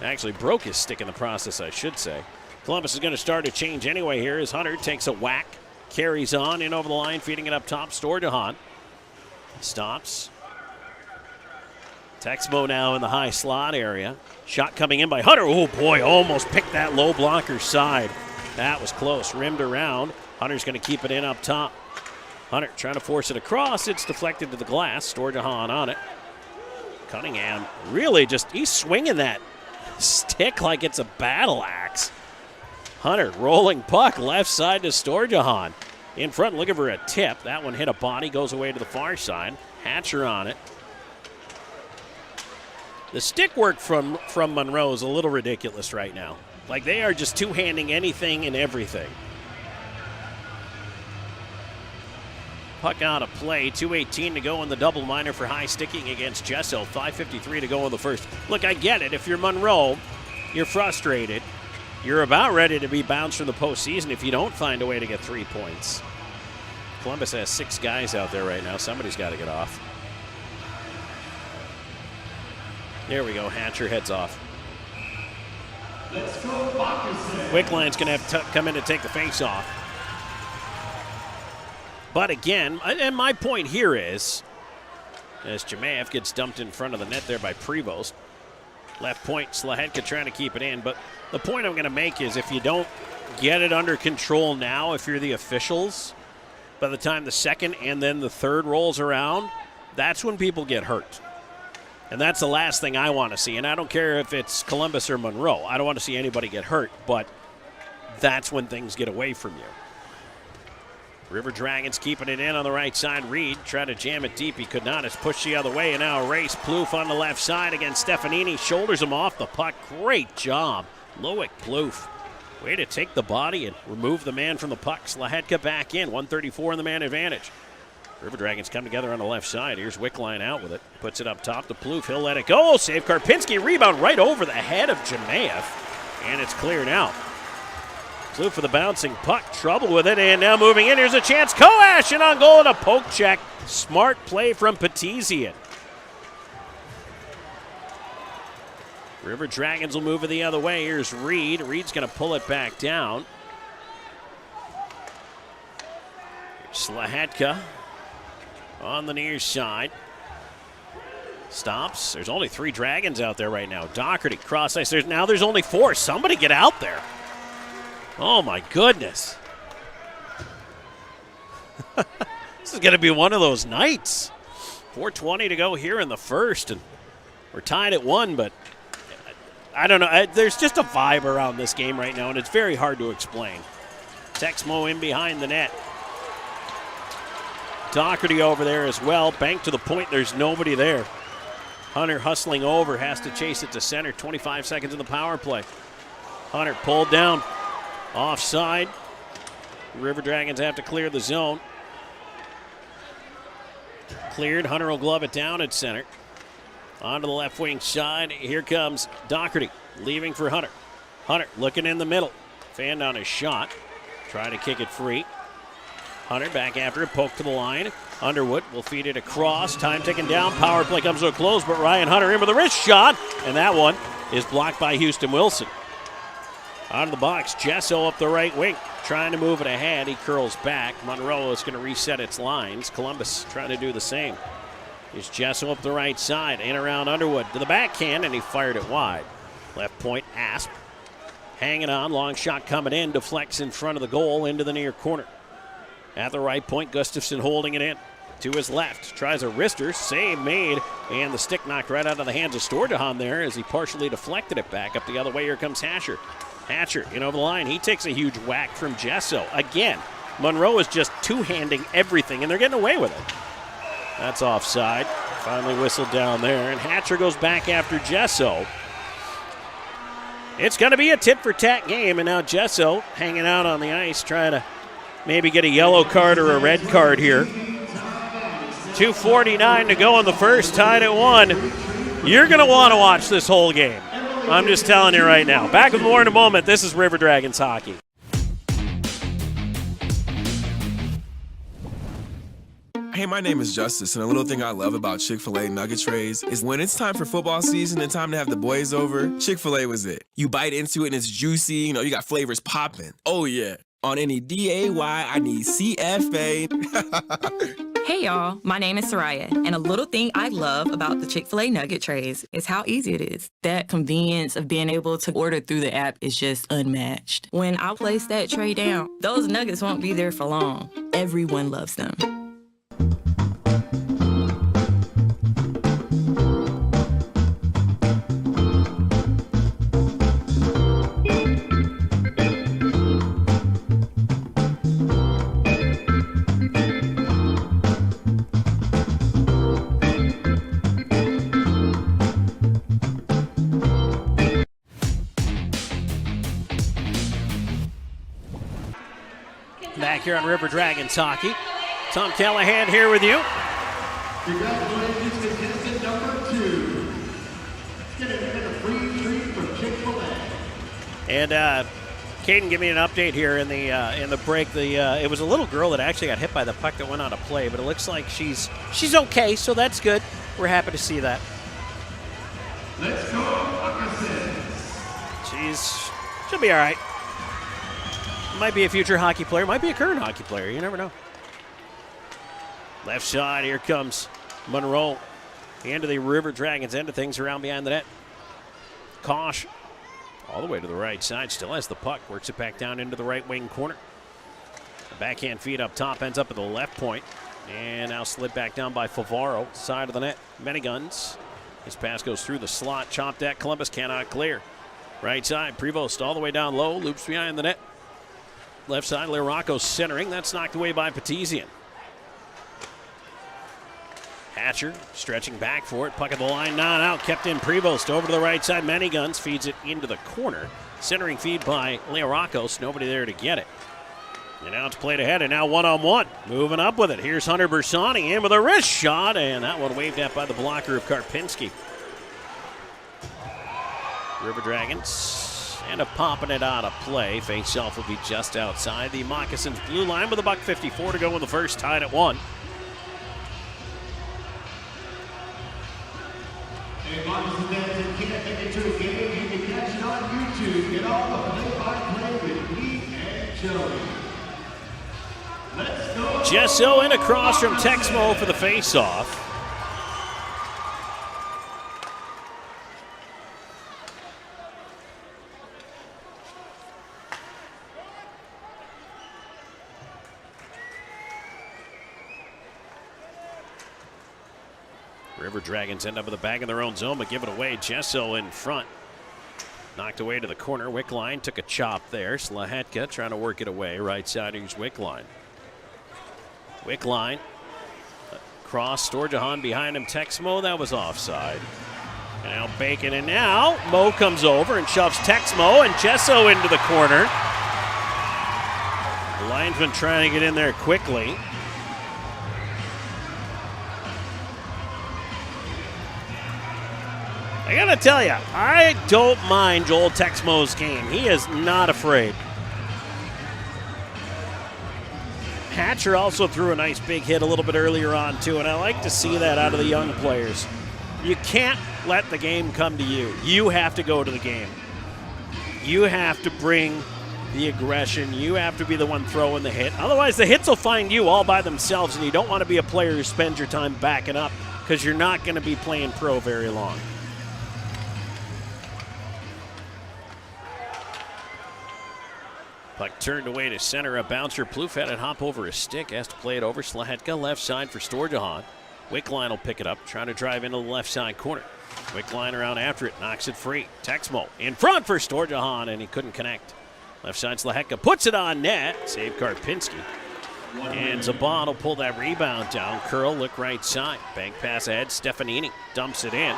Actually broke his stick in the process, I should say. Columbus is going to start a change anyway here as Hunter takes a whack. Carries on, in over the line, feeding it up top. Storjahan stops. Texmo now in the high slot area. Shot coming in by Hunter. Oh, boy, almost picked that low blocker's side. That was close. Rimmed around. Hunter's going to keep it in up top. Hunter trying to force it across. It's deflected to the glass. Storjahan on it. Cunningham really just, he's swinging that stick like it's a battle axe. Hunter rolling puck left side to Storjahan. In front looking for a tip. That one hit a body, goes away to the far side. Hatcher on it. The stick work from Monroe is a little ridiculous right now. Like they are just two-handing anything and everything. Puck out of play. 2:18 to go in the double minor for high sticking against Jesso. 5:53 to go in the first. Look, I get it. If you're Monroe, you're frustrated. You're about ready to be bounced from the postseason if you don't find a way to get 3 points. Columbus has 6 guys out there right now. Somebody's got to get off. There we go. Hatcher heads off. Let's go, Moccasins. Wickline's going to have to come in to take the face off. But again, and my point here is, as Jemayev gets dumped in front of the net there by Prevost. Left point, Slahetka trying to keep it in. But the point I'm going to make is if you don't get it under control now, if you're the officials, by the time the second and then the third rolls around, that's when people get hurt. And that's the last thing I want to see. And I don't care if it's Columbus or Monroe. I don't want to see anybody get hurt, but that's when things get away from you. River Dragons keeping it in on the right side. Reed tried to jam it deep. He could not. It's pushed the other way. And now a race. Plouffe on the left side against Stefanini. Shoulders him off the puck. Great job. Loic Plouffe. Way to take the body and remove the man from the puck. Slahetka back in. 134 in the man advantage. River Dragons come together on the left side. Here's Wickline out with it. Puts it up top to Plouffe. He'll let it go. Save Karpinski. Rebound right over the head of Jemayev. And it's cleared out. Plouffe for the bouncing puck. Trouble with it. And now moving in. Here's a chance. Koashin on goal and a poke check. Smart play from Petizian. River Dragons will move it the other way. Here's Reed. Reed's going to pull it back down. Slahetka on the near side. Stops. There's only 3 Dragons out there right now. Doherty, cross ice. There's only 4. Somebody get out there. Oh, my goodness. This is going to be one of those nights. 4:20 to go here in the first, and we're tied at 1, but I don't know. There's just a vibe around this game right now, and it's very hard to explain. Texmo in behind the net. Doherty over there as well. Bank to the point. There's nobody there. Hunter hustling over. Has to chase it to center. 25 seconds in the power play. Hunter pulled down. Offside. River Dragons have to clear the zone. Cleared. Hunter will glove it down at center. Onto the left wing side. Here comes Doherty. Leaving for Hunter. Hunter looking in the middle. Fanned on his shot. Trying to kick it free. Hunter back after it. Poke to the line. Underwood will feed it across. Time ticking down. Power play comes to a close, but Ryan Hunter in with a wrist shot. And that one is blocked by Houston Wilson. Out of the box, Jesso up the right wing, trying to move it ahead. He curls back. Monroe is going to reset its lines. Columbus trying to do the same. Here's Jesso up the right side, in around Underwood to the backhand, and he fired it wide. Left point, Asp hanging on. Long shot coming in, deflects in front of the goal into the near corner. At the right point, Gustafson holding it in. to his left. Tries a wrister, save made, and the stick knocked right out of the hands of Storjahan there as he partially deflected it back up the other way. Here comes Hatcher. Hatcher in over the line. He takes a huge whack from Gesso. Again, Monroe is just two-handing everything, and they're getting away with it. That's offside. Finally whistled down there, and Hatcher goes back after Gesso. It's going to be a tit-for-tat game, and now Gesso hanging out on the ice trying to maybe get a yellow card or a red card here. 2:49 to go in the first, tied at 1. You're going to want to watch this whole game. I'm just telling you right now. Back with more in a moment. This is River Dragons hockey. Hey, my name is Justice, and a little thing I love about Chick-fil-A nugget trays is when it's time for football season and time to have the boys over, Chick-fil-A was it. You bite into it and it's juicy, you got flavors popping. Oh yeah, on any D-A-Y, I need C-F-A. Hey y'all, my name is Soraya, and a little thing I love about the Chick-fil-A nugget trays is how easy it is. That convenience of being able to order through the app is just unmatched. When I place that tray down, those nuggets won't be there for long. Everyone loves them. Back here on River Dragons hockey. Tom Callahan here with you. Congratulations, contestant number 2. Getting a free treat from Chick-fil-A. And Caden, give me an update here in the break. It was a little girl that actually got hit by the puck that went out of play, but it looks like she's okay, so that's good. We're happy to see that. Let's go, Moccasins. She'll be all right. Might be a future hockey player, might be a current hockey player. You never know. Left side, here comes Monroe. Into the River Dragons end of things around behind the net. Kosh all the way to the right side, still has the puck, works it back down into the right wing corner. The backhand feed up top ends up at the left point, and now slid back down by Favaro, side of the net. Many guns. His pass goes through the slot, chopped at. Columbus cannot clear. Right side, Prevost all the way down low, loops behind the net. Left side, Liracco centering. That's knocked away by Petizian. Hatcher stretching back for it. Puck at the line, not out. Kept in Prevost over to the right side. Many guns feeds it into the corner. Centering feed by Liracco. Nobody there to get it. And now it's played ahead, and now one-on-one. Moving up with it. Here's Hunter Bersani in with a wrist shot, and that one waved at by the blocker of Karpinski. River Dragons end up popping it out of play. Face-off will be just outside the Moccasins' blue line with $1:54 to go in the first, tied at 1. Hey, Moccasins fans, if you can't make it to a game, you can catch it on YouTube. Get all the play-by-play with me and Joey. Let's go. Gesso in across from Texmo for the face-off. River Dragons end up with a bag in their own zone, but give it away. Gesso in front. Knocked away to the corner. Wickline took a chop there. Slahetka trying to work it away. Right side, here's Wickline. Wickline. Cross, Storjahan behind him. Texmo, that was offside. And now Bacon, and now Mo comes over and shoves Texmo and Gesso into the corner. The linesman trying to get in there quickly. I gotta tell you, I don't mind Joel Texmo's game. He is not afraid. Hatcher also threw a nice big hit a little bit earlier on too, and I like to see that out of the young players. You can't let the game come to you. You have to go to the game. You have to bring the aggression. You have to be the one throwing the hit. Otherwise, the hits will find you all by themselves, and you don't want to be a player who spends your time backing up because you're not going to be playing pro very long. Puck turned away to center. A bouncer. Plouffe had it hop over his stick. Has to play it over. Slahetka left side for Storjahan. Wickline will pick it up. Trying to drive into the left side corner. Wickline around after it. Knocks it free. Texmo in front for Storjahan, and he couldn't connect. Left side Slahetka puts it on net. Save Karpinski. And Zaban will pull that rebound down. Curl, look right side. Bank pass ahead. Stefanini dumps it in.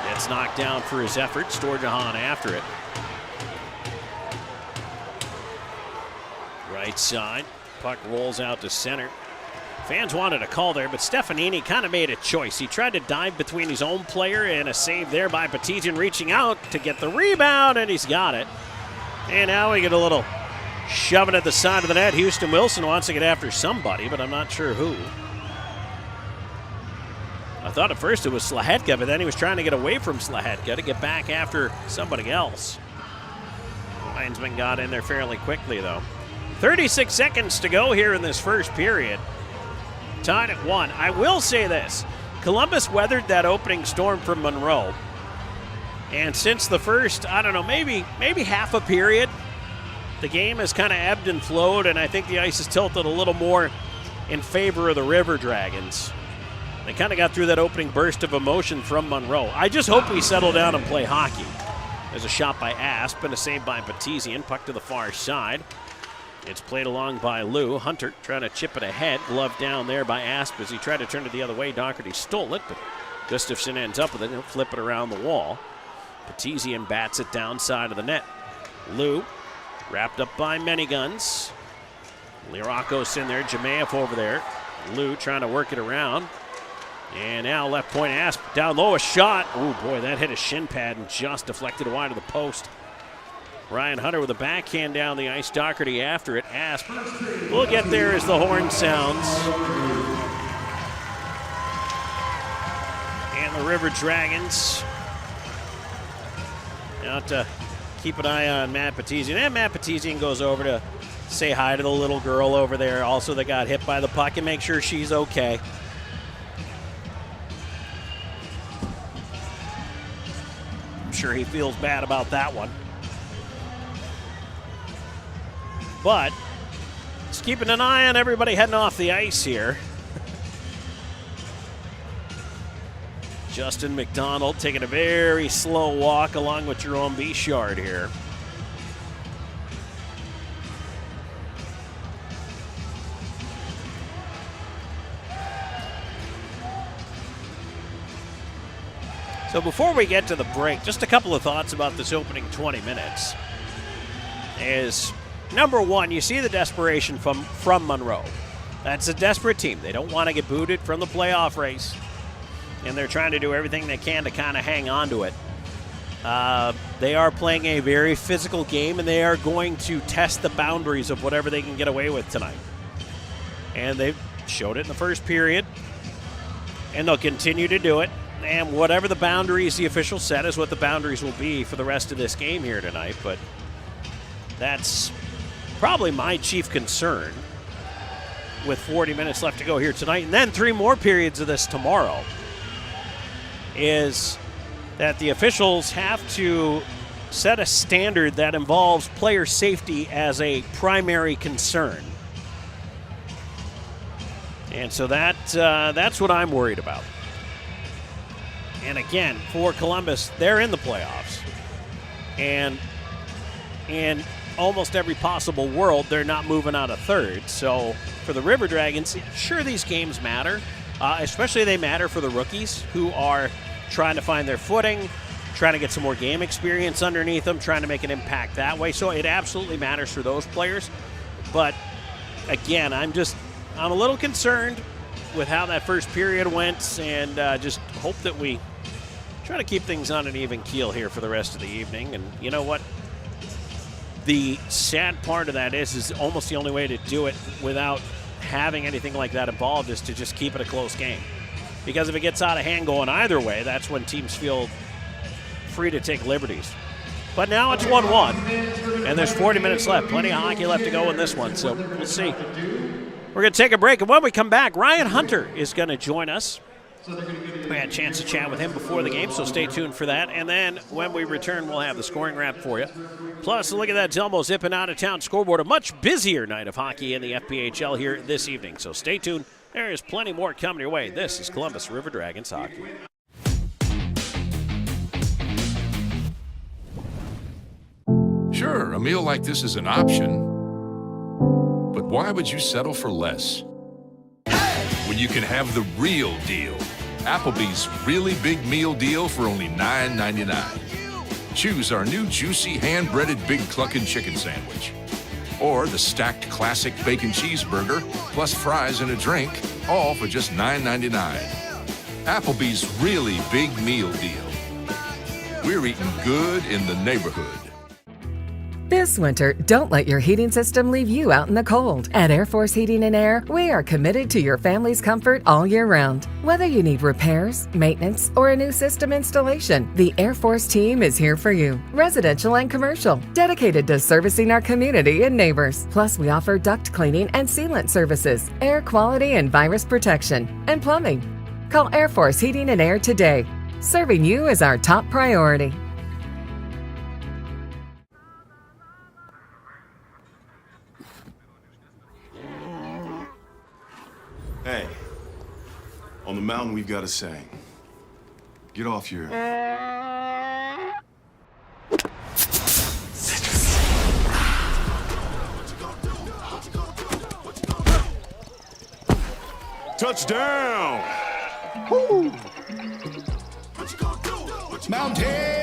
Gets knocked down for his effort. Storjahan after it. Right side. Puck rolls out to center. Fans wanted a call there, but Stefanini kind of made a choice. He tried to dive between his own player and a save there by Petizian reaching out to get the rebound, and he's got it. And now we get a little shoving at the side of the net. Houston Wilson wants to get after somebody, but I'm not sure who. I thought at first it was Slahetka, but then he was trying to get away from Slahetka to get back after somebody else. Linesman got in there fairly quickly, though. 36 seconds to go here in this first period. Tied at 1. I will say this. Columbus weathered that opening storm from Monroe. And since the first, I don't know, maybe half a period, the game has kind of ebbed and flowed, and I think the ice is tilted a little more in favor of the River Dragons. They kind of got through that opening burst of emotion from Monroe. I just hope we settle down and play hockey. There's a shot by Asp and a save by Petizian. Puck to the far side. It's played along by Lou. Hunter trying to chip it ahead. Glove down there by Asp as he tried to turn it the other way. Doherty stole it, but Gustafson ends up with it. He'll flip it around the wall. Petizian bats it down side of the net. Lou wrapped up by many guns. Lirakos in there. Jamaev over there. Lou trying to work it around. And now left point Asp down low. A shot. Oh boy, that hit a shin pad and just deflected wide of the post. Ryan Hunter with a backhand down the ice. Doherty after it. Asp will get there as the horn sounds. And the River Dragons out to keep an eye on Matt Petizian. And Matt Petizian goes over to say hi to the little girl over there also that got hit by the puck and make sure she's okay. I'm sure he feels bad about that one. But just keeping an eye on everybody heading off the ice here. Justin McDonald taking a very slow walk along with Jerome Bashard here. So before we get to the break, just a couple of thoughts about this opening 20 minutes. Is number one, you see the desperation from Monroe. That's a desperate team. They don't want to get booted from the playoff race, and they're trying to do everything they can to kind of hang on to it. They are playing a very physical game, and they are going to test the boundaries of whatever they can get away with tonight. And they've showed it in the first period, and they'll continue to do it. And whatever the boundaries the officials set is what the boundaries will be for the rest of this game here tonight. But that's probably my chief concern with 40 minutes left to go here tonight, and then 3 more periods of this tomorrow, is that the officials have to set a standard that involves player safety as a primary concern. And so that's what I'm worried about. And again, for Columbus, they're in the playoffs. And in almost every possible world, they're not moving out of third. So for the River Dragons, sure, these games matter. Especially they matter for the rookies who are trying to find their footing, trying to get some more game experience underneath them, trying to make an impact that way. So it absolutely matters for those players. But again, I'm a little concerned with how that first period went, and just hope that we try to keep things on an even keel here for the rest of the evening. And you know what? The sad part of that is almost the only way to do it without having anything like that involved is to just keep it a close game. Because if it gets out of hand going either way, that's when teams feel free to take liberties. But now it's 1-1, and there's 40 minutes left. Plenty of hockey left to go in this one, so we'll see. We're going to take a break, and when we come back, Ryan Hunter is going to join us. We had a chance to chat with him before the game, so stay tuned for that. And then when we return, we'll have the scoring wrap for you. Plus, look at that Delmo zipping out of town scoreboard. A much busier night of hockey in the FPHL here this evening. So stay tuned. There is plenty more coming your way. This is Columbus River Dragons hockey. Sure, a meal like this is an option, but why would you settle for less? When you can have the real deal. Applebee's really big meal deal for only $9.99. Choose our new juicy hand-breaded Big Cluckin' chicken sandwich. Or the stacked classic bacon cheeseburger, plus fries and a drink, all for just $9.99. Applebee's really big meal deal. We're eating good in the neighborhood. This winter, don't let your heating system leave you out in the cold. At Air Force Heating and Air, we are committed to your family's comfort all year round. Whether you need repairs, maintenance, or a new system installation, the Air Force team is here for you. Residential and commercial, dedicated to servicing our community and neighbors. Plus, we offer duct cleaning and sealant services, air quality and virus protection, and plumbing. Call Air Force Heating and Air today. Serving you is our top priority. Hey, on the mountain we've got a saying. Get off your... Touchdown! Woo! Mountain Dew!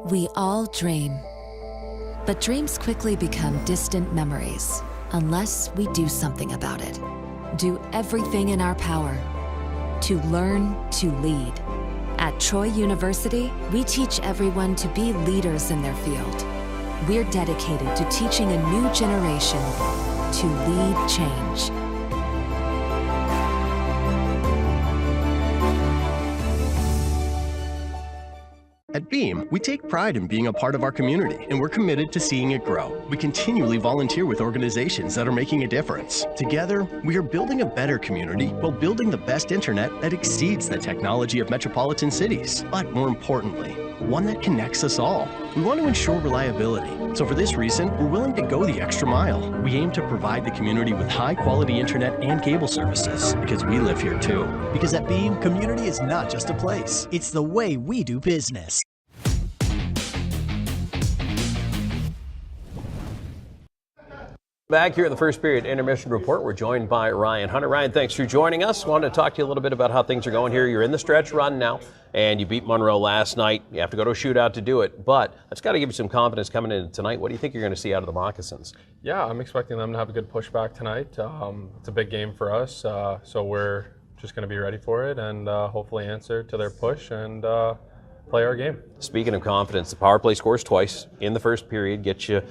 We all dream, but dreams quickly become distant memories unless we do something about it. Do everything in our power to learn to lead. At Troy University, we teach everyone to be leaders in their field. We're dedicated to teaching a new generation to lead change. At Beam, we take pride in being a part of our community, and we're committed to seeing it grow. We continually volunteer with organizations that are making a difference. Together, we are building a better community while building the best internet that exceeds the technology of metropolitan cities. But more importantly, one that connects us all. We want to ensure reliability. So for this reason, we're willing to go the extra mile. We aim to provide the community with high-quality internet and cable services, because we live here too. Because at Beam, community is not just a place. It's the way we do business. Back here in the first period intermission report, we're joined by Ryan Hunter. Ryan, thanks for joining us. Wanted to talk to you a little bit about how things are going here. You're in the stretch run now, and you beat Monroe last night. You have to go to a shootout to do it, but that's got to give you some confidence coming in tonight. What do you think you're going to see out of the Moccasins? Yeah, I'm expecting them to have a good pushback tonight. It's a big game for us, so we're just going to be ready for it and hopefully answer to their push and play our game. Speaking of confidence, the power play scores twice in the first period, gets you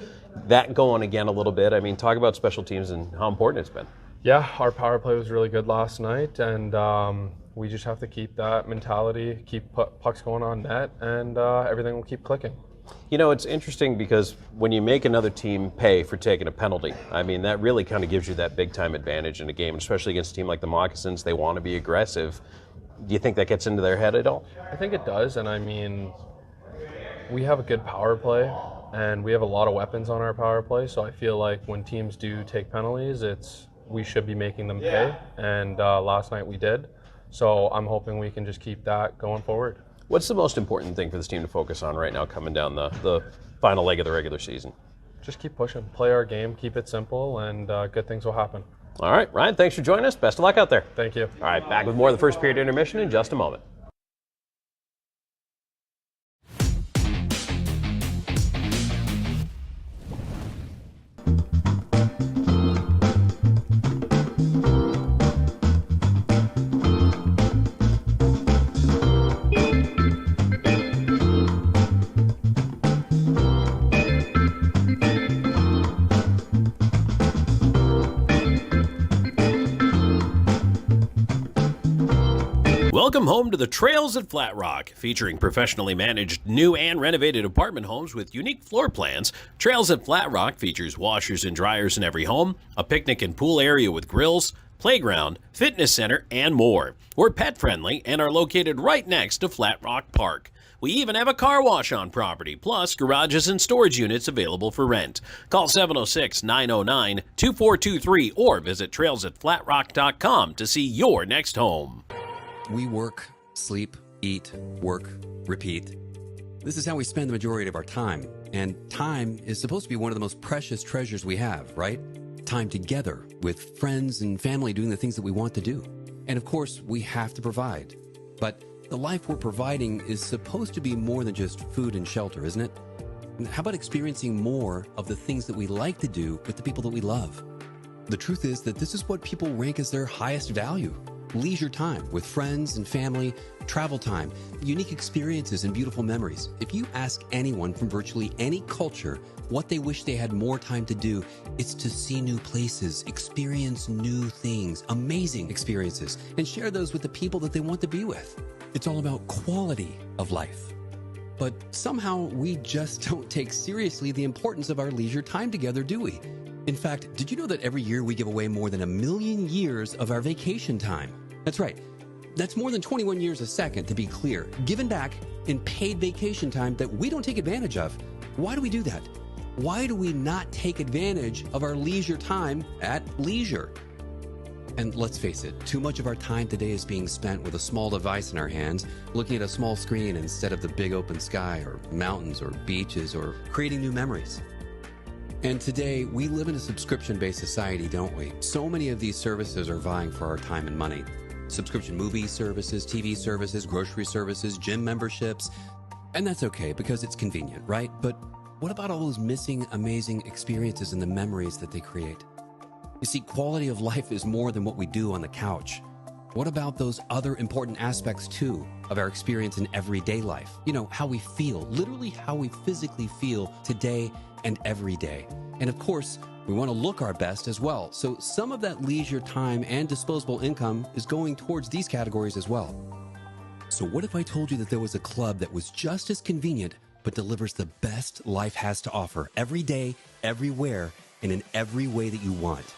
that going again a little bit. I mean, talk about special teams and how important it's been. Yeah, our power play was really good last night, and we just have to keep that mentality, keep pucks going on net, and everything will keep clicking. You know, it's interesting because when you make another team pay for taking a penalty, I mean, that really kind of gives you that big-time advantage in a game, especially against a team like the Moccasins. They want to be aggressive. Do you think that gets into their head at all? I think it does, and I mean, we have a good power play. and we have a lot of weapons on our power play, so I feel like when teams do take penalties, we should be making them pay, and last night we did. So I'm hoping we can just keep that going forward. What's the most important thing for this team to focus on right now coming down the final leg of the regular season? Just keep pushing, play our game, keep it simple, and good things will happen. All right, Ryan, thanks for joining us. Best of luck out there. Thank you. All right, back with more of the first period intermission in just a moment. Welcome home to the Trails at Flat Rock, featuring professionally managed new and renovated apartment homes with unique floor plans. Trails at Flat Rock features washers and dryers in every home, a picnic and pool area with grills, playground, fitness center, and more. We're pet-friendly and are located right next to Flat Rock Park. We even have a car wash on property, plus garages and storage units available for rent. Call 706-909-2423 or visit trailsatflatrock.com to see your next home. We work, sleep, eat, work, repeat. This is how we spend the majority of our time. And time is supposed to be one of the most precious treasures we have, right? Time together with friends and family doing the things that we want to do. And of course, we have to provide. But the life we're providing is supposed to be more than just food and shelter, isn't it? And how about experiencing more of the things that we like to do with the people that we love? The truth is that this is what people rank as their highest value. Leisure time with friends and family, travel time, unique experiences and beautiful memories. If you ask anyone from virtually any culture what they wish they had more time to do, it's to see new places, experience new things, amazing experiences, and share those with the people that they want to be with. It's all about quality of life. But somehow we just don't take seriously the importance of our leisure time together, do we? In fact, did you know that every year we give away more than 1 million years of our vacation time? That's right. That's more than 21 years a second, to be clear, given back in paid vacation time that we don't take advantage of. Why do we do that? Why do we not take advantage of our leisure time at leisure? And let's face it, too much of our time today is being spent with a small device in our hands, looking at a small screen instead of the big open sky or mountains or beaches or creating new memories. And today, we live in a subscription-based society, don't we? So many of these services are vying for our time and money. Subscription movie services, TV services, grocery services, gym memberships. And that's okay because it's convenient, right? But what about all those missing amazing experiences and the memories that they create? You see, quality of life is more than what we do on the couch. What about those other important aspects, too, of our experience in everyday life? You know, how we feel, literally how we physically feel today and every day. And of course, we want to look our best as well. So some of that leisure time and disposable income is going towards these categories as well. So what if I told you that there was a club that was just as convenient, but delivers the best life has to offer every day, everywhere, and in every way that you want?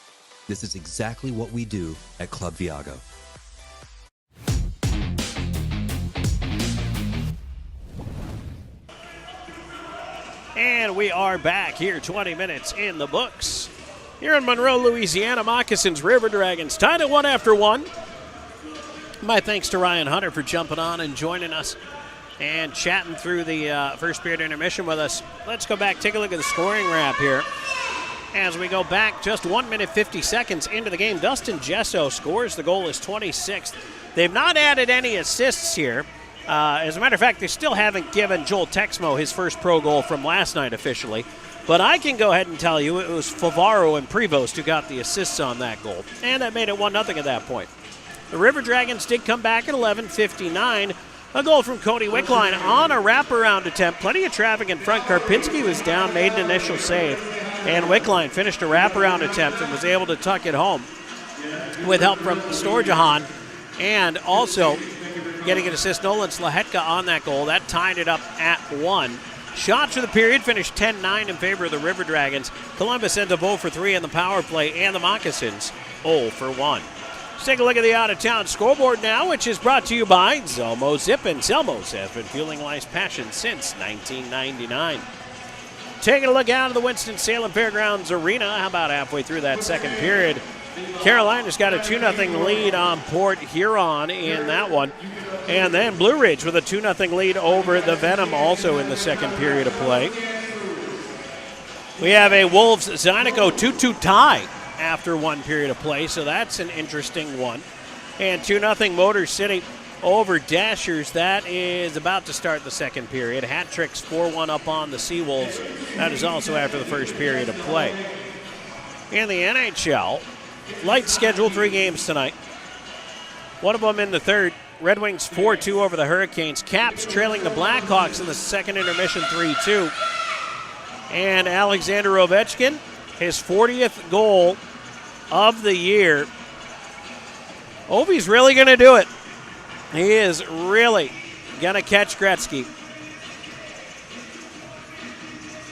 This is exactly what we do at Club Viago. And we are back here, 20 minutes in the books. Here in Monroe, Louisiana, Moccasins River Dragons tied at 1 after 1. My thanks to Ryan Hunter for jumping on and joining us and chatting through the first period intermission with us. Let's go back, take a look at the scoring wrap here. As we go back just 1 minute 50 seconds into the game, Dustin Gesso scores. The goal is 26th. They've not added any assists here. As a matter of fact, they still haven't given Joel Texmo his first pro goal from last night officially. But I can go ahead and tell you it was Favaro and Prevost who got the assists on that goal. And that made it 1-0 at that point. The River Dragons did come back at 11:59. A goal from Cody Wickline on a wraparound attempt. Plenty of traffic in front. Karpinski was down, made an initial save. And Wickline finished a wraparound attempt and was able to tuck it home with help from Storjahan. And also getting an assist, Nolan Slahetka on that goal. That tied it up at 1. Shots for the period finished 10-9 in favor of the River Dragons. Columbus ends up 0 for 3 in the power play, and the Moccasins 0 for 1. Let's take a look at the out-of-town scoreboard now, which is brought to you by Zelmo Zip. And Zelmo's has been fueling life's passion since 1999. Taking a look out of the Winston-Salem Fairgrounds Arena. How about halfway through that second period? Carolina's got a 2-0 lead on Port Huron in that one. And then Blue Ridge with a 2-0 lead over the Venom also in the second period of play. We have a Wolves-Zydeco 2-2 tie after one period of play, so that's an interesting one. And 2-0 Motor City over Dashers. That is about to start the second period. Hat Tricks 4-1 up on the Seawolves. That is also after the first period of play. In the NHL, light schedule, 3 games tonight. One of them in the third. Red Wings 4-2 over the Hurricanes. Caps trailing the Blackhawks in the second intermission 3-2. And Alexander Ovechkin, his 40th goal of the year. Ovi's really going to do it. He is really going to catch Gretzky.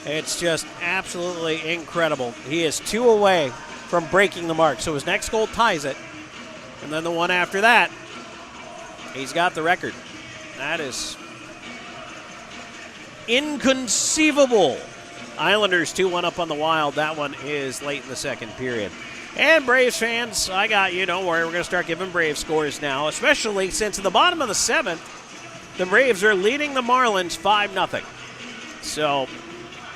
It's just absolutely incredible. He is 2 away from breaking the mark. So his next goal ties it. And then the one after that, he's got the record. That is inconceivable. Islanders 2-1 up on the Wild. That one is late in the second period. And Braves fans, I got you. Don't worry, we're going to start giving Braves scores now, especially since in the bottom of the 7th, the Braves are leading the Marlins 5-0. So,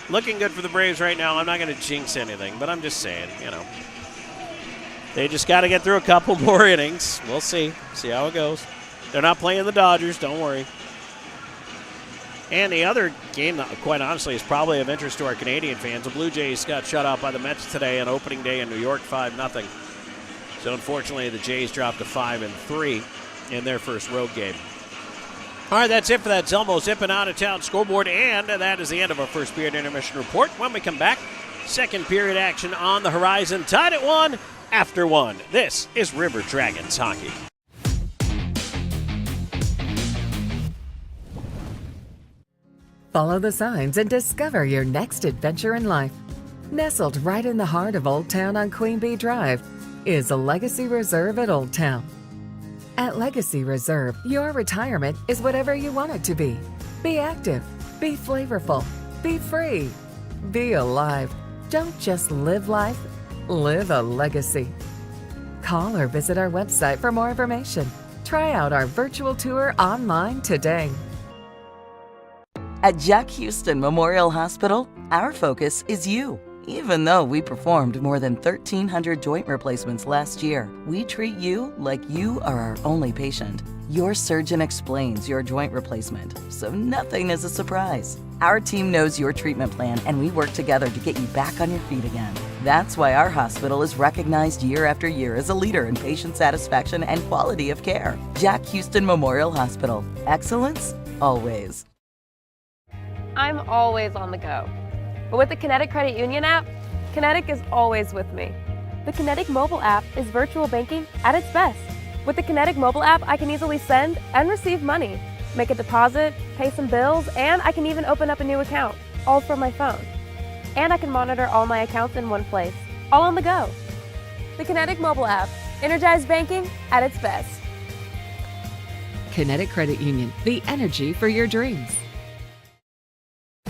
looking good for the Braves right now. I'm not going to jinx anything, but I'm just saying, they just got to get through a couple more innings. We'll see. See how it goes. They're not playing the Dodgers, don't worry. And the other game that, quite honestly, is probably of interest to our Canadian fans. The Blue Jays got shut out by the Mets today on opening day in New York, 5-0. So, unfortunately, the Jays dropped to 5-3 in their first road game. All right, that's it for that Zelmo Zippin' out-of-town scoreboard, and that is the end of our first period intermission report. When we come back, second period action on the horizon. Tied at 1 after 1. This is River Dragons hockey. Follow the signs and discover your next adventure in life. Nestled right in the heart of Old Town on Queen Bee Drive is a Legacy Reserve at Old Town. At Legacy Reserve, your retirement is whatever you want it to be. Be active, be flavorful, be free, be alive. Don't just live life, live a legacy. Call or visit our website for more information. Try out our virtual tour online today. At Jack Houston Memorial Hospital, our focus is you. Even though we performed more than 1,300 joint replacements last year, we treat you like you are our only patient. Your surgeon explains your joint replacement, so nothing is a surprise. Our team knows your treatment plan, and we work together to get you back on your feet again. That's why our hospital is recognized year after year as a leader in patient satisfaction and quality of care. Jack Houston Memorial Hospital. Excellence, always. I'm always on the go. But with the Kinetic Credit Union app, Kinetic is always with me. The Kinetic mobile app is virtual banking at its best. With the Kinetic mobile app, I can easily send and receive money, make a deposit, pay some bills, and I can even open up a new account, all from my phone. And I can monitor all my accounts in one place, all on the go. The Kinetic mobile app, energized banking at its best. Kinetic Credit Union, the energy for your dreams.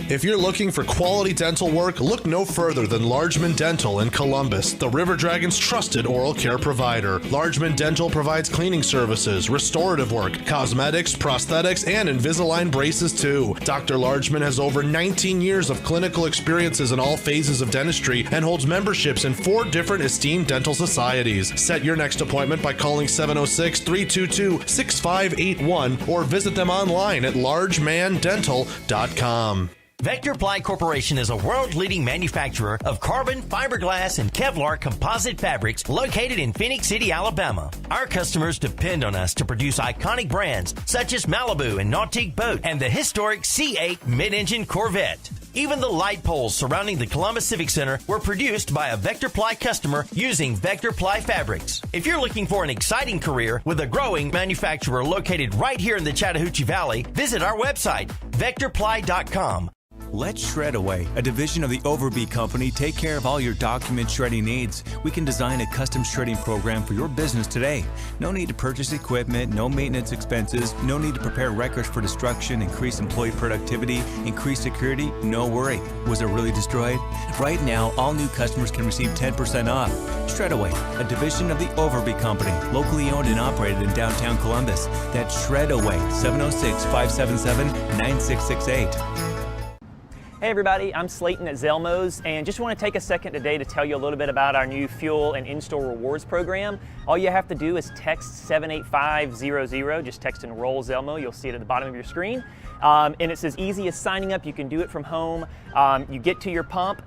If you're looking for quality dental work, look no further than Largeman Dental in Columbus, the River Dragons' trusted oral care provider. Largeman Dental provides cleaning services, restorative work, cosmetics, prosthetics, and Invisalign braces too. Dr. Largeman has over 19 years of clinical experiences in all phases of dentistry and holds memberships in 4 different esteemed dental societies. Set your next appointment by calling 706-322-6581 or visit them online at largemandental.com. Vector Ply Corporation is a world-leading manufacturer of carbon, fiberglass, and Kevlar composite fabrics located in Phoenix City, Alabama. Our customers depend on us to produce iconic brands such as Malibu and Nautique Boat and the historic C8 mid-engine Corvette. Even the light poles surrounding the Columbus Civic Center were produced by a Vector Ply customer using Vector Ply fabrics. If you're looking for an exciting career with a growing manufacturer located right here in the Chattahoochee Valley, visit our website, vectorply.com. Let Shredaway, a division of the Overby Company, take care of all your document shredding needs. We can design a custom shredding program for your business today. No need to purchase equipment, no maintenance expenses, no need to prepare records for destruction, increase employee productivity, increase security, no worry. Was it really destroyed? Right now, all new customers can receive 10% off. Shredaway, a division of the Overby Company, locally owned and operated in downtown Columbus. That's Shredaway, 706-577-9668. Hey everybody, I'm Slayton at Zelmo's, and just want to take a second today to tell you a little bit about our new fuel and in-store rewards program. All you have to do is text 78500, just text enroll Zelmo, you'll see it at the bottom of your screen. And it's as easy as signing up. You can do it from home. You get to your pump,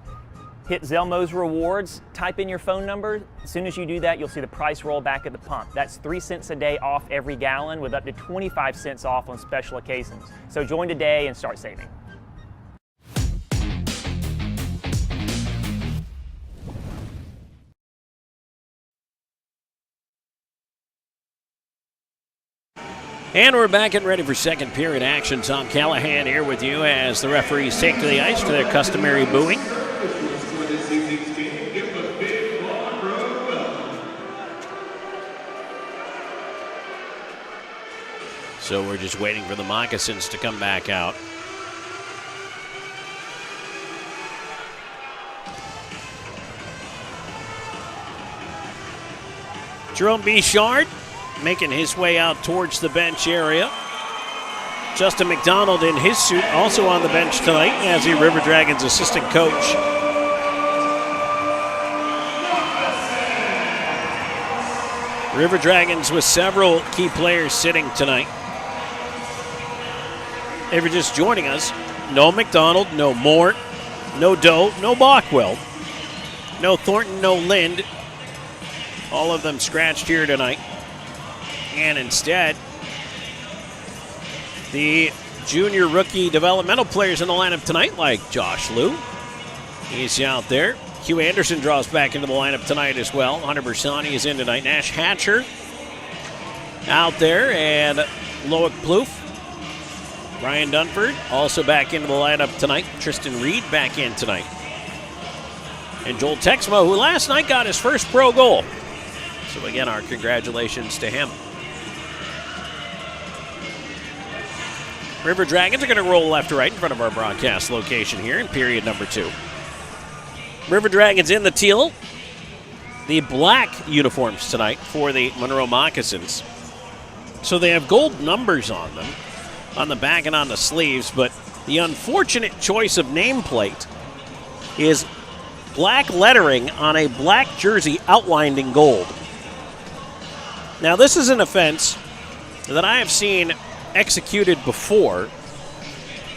hit Zelmo's rewards, type in your phone number. As soon as you do that, you'll see the price roll back at the pump. That's 3 cents a day off every gallon with up to 25 cents off on special occasions. So join today and start saving. And we're back and ready for second period action. Tom Callahan here with you as the referees take to the ice for their customary booing. So we're just waiting for the Moccasins to come back out. Jerome Bashard making his way out towards the bench area. Justin McDonald in his suit also on the bench tonight as the River Dragons assistant coach. River Dragons with several key players sitting tonight. If you're just joining us, no McDonald, no Mort, no Doe, no Bockwell, no Thornton, no Lind. All of them scratched here tonight. And instead, the junior rookie developmental players in the lineup tonight, like Josh Liu. He's out there. Hugh Anderson draws back into the lineup tonight as well. Hunter Bersani is in tonight. Nash Hatcher out there, and Loic Plouffe. Ryan Dunford also back into the lineup tonight. Tristan Reed back in tonight. And Joel Texmo, who last night got his first pro goal. So again, our congratulations to him. River Dragons are going to roll left to right in front of our broadcast location here in period number 2. River Dragons in the teal. The black uniforms tonight for the Monroe Moccasins. So they have gold numbers on them, on the back and on the sleeves, but the unfortunate choice of nameplate is black lettering on a black jersey outlined in gold. Now, this is an offense that I have seen executed before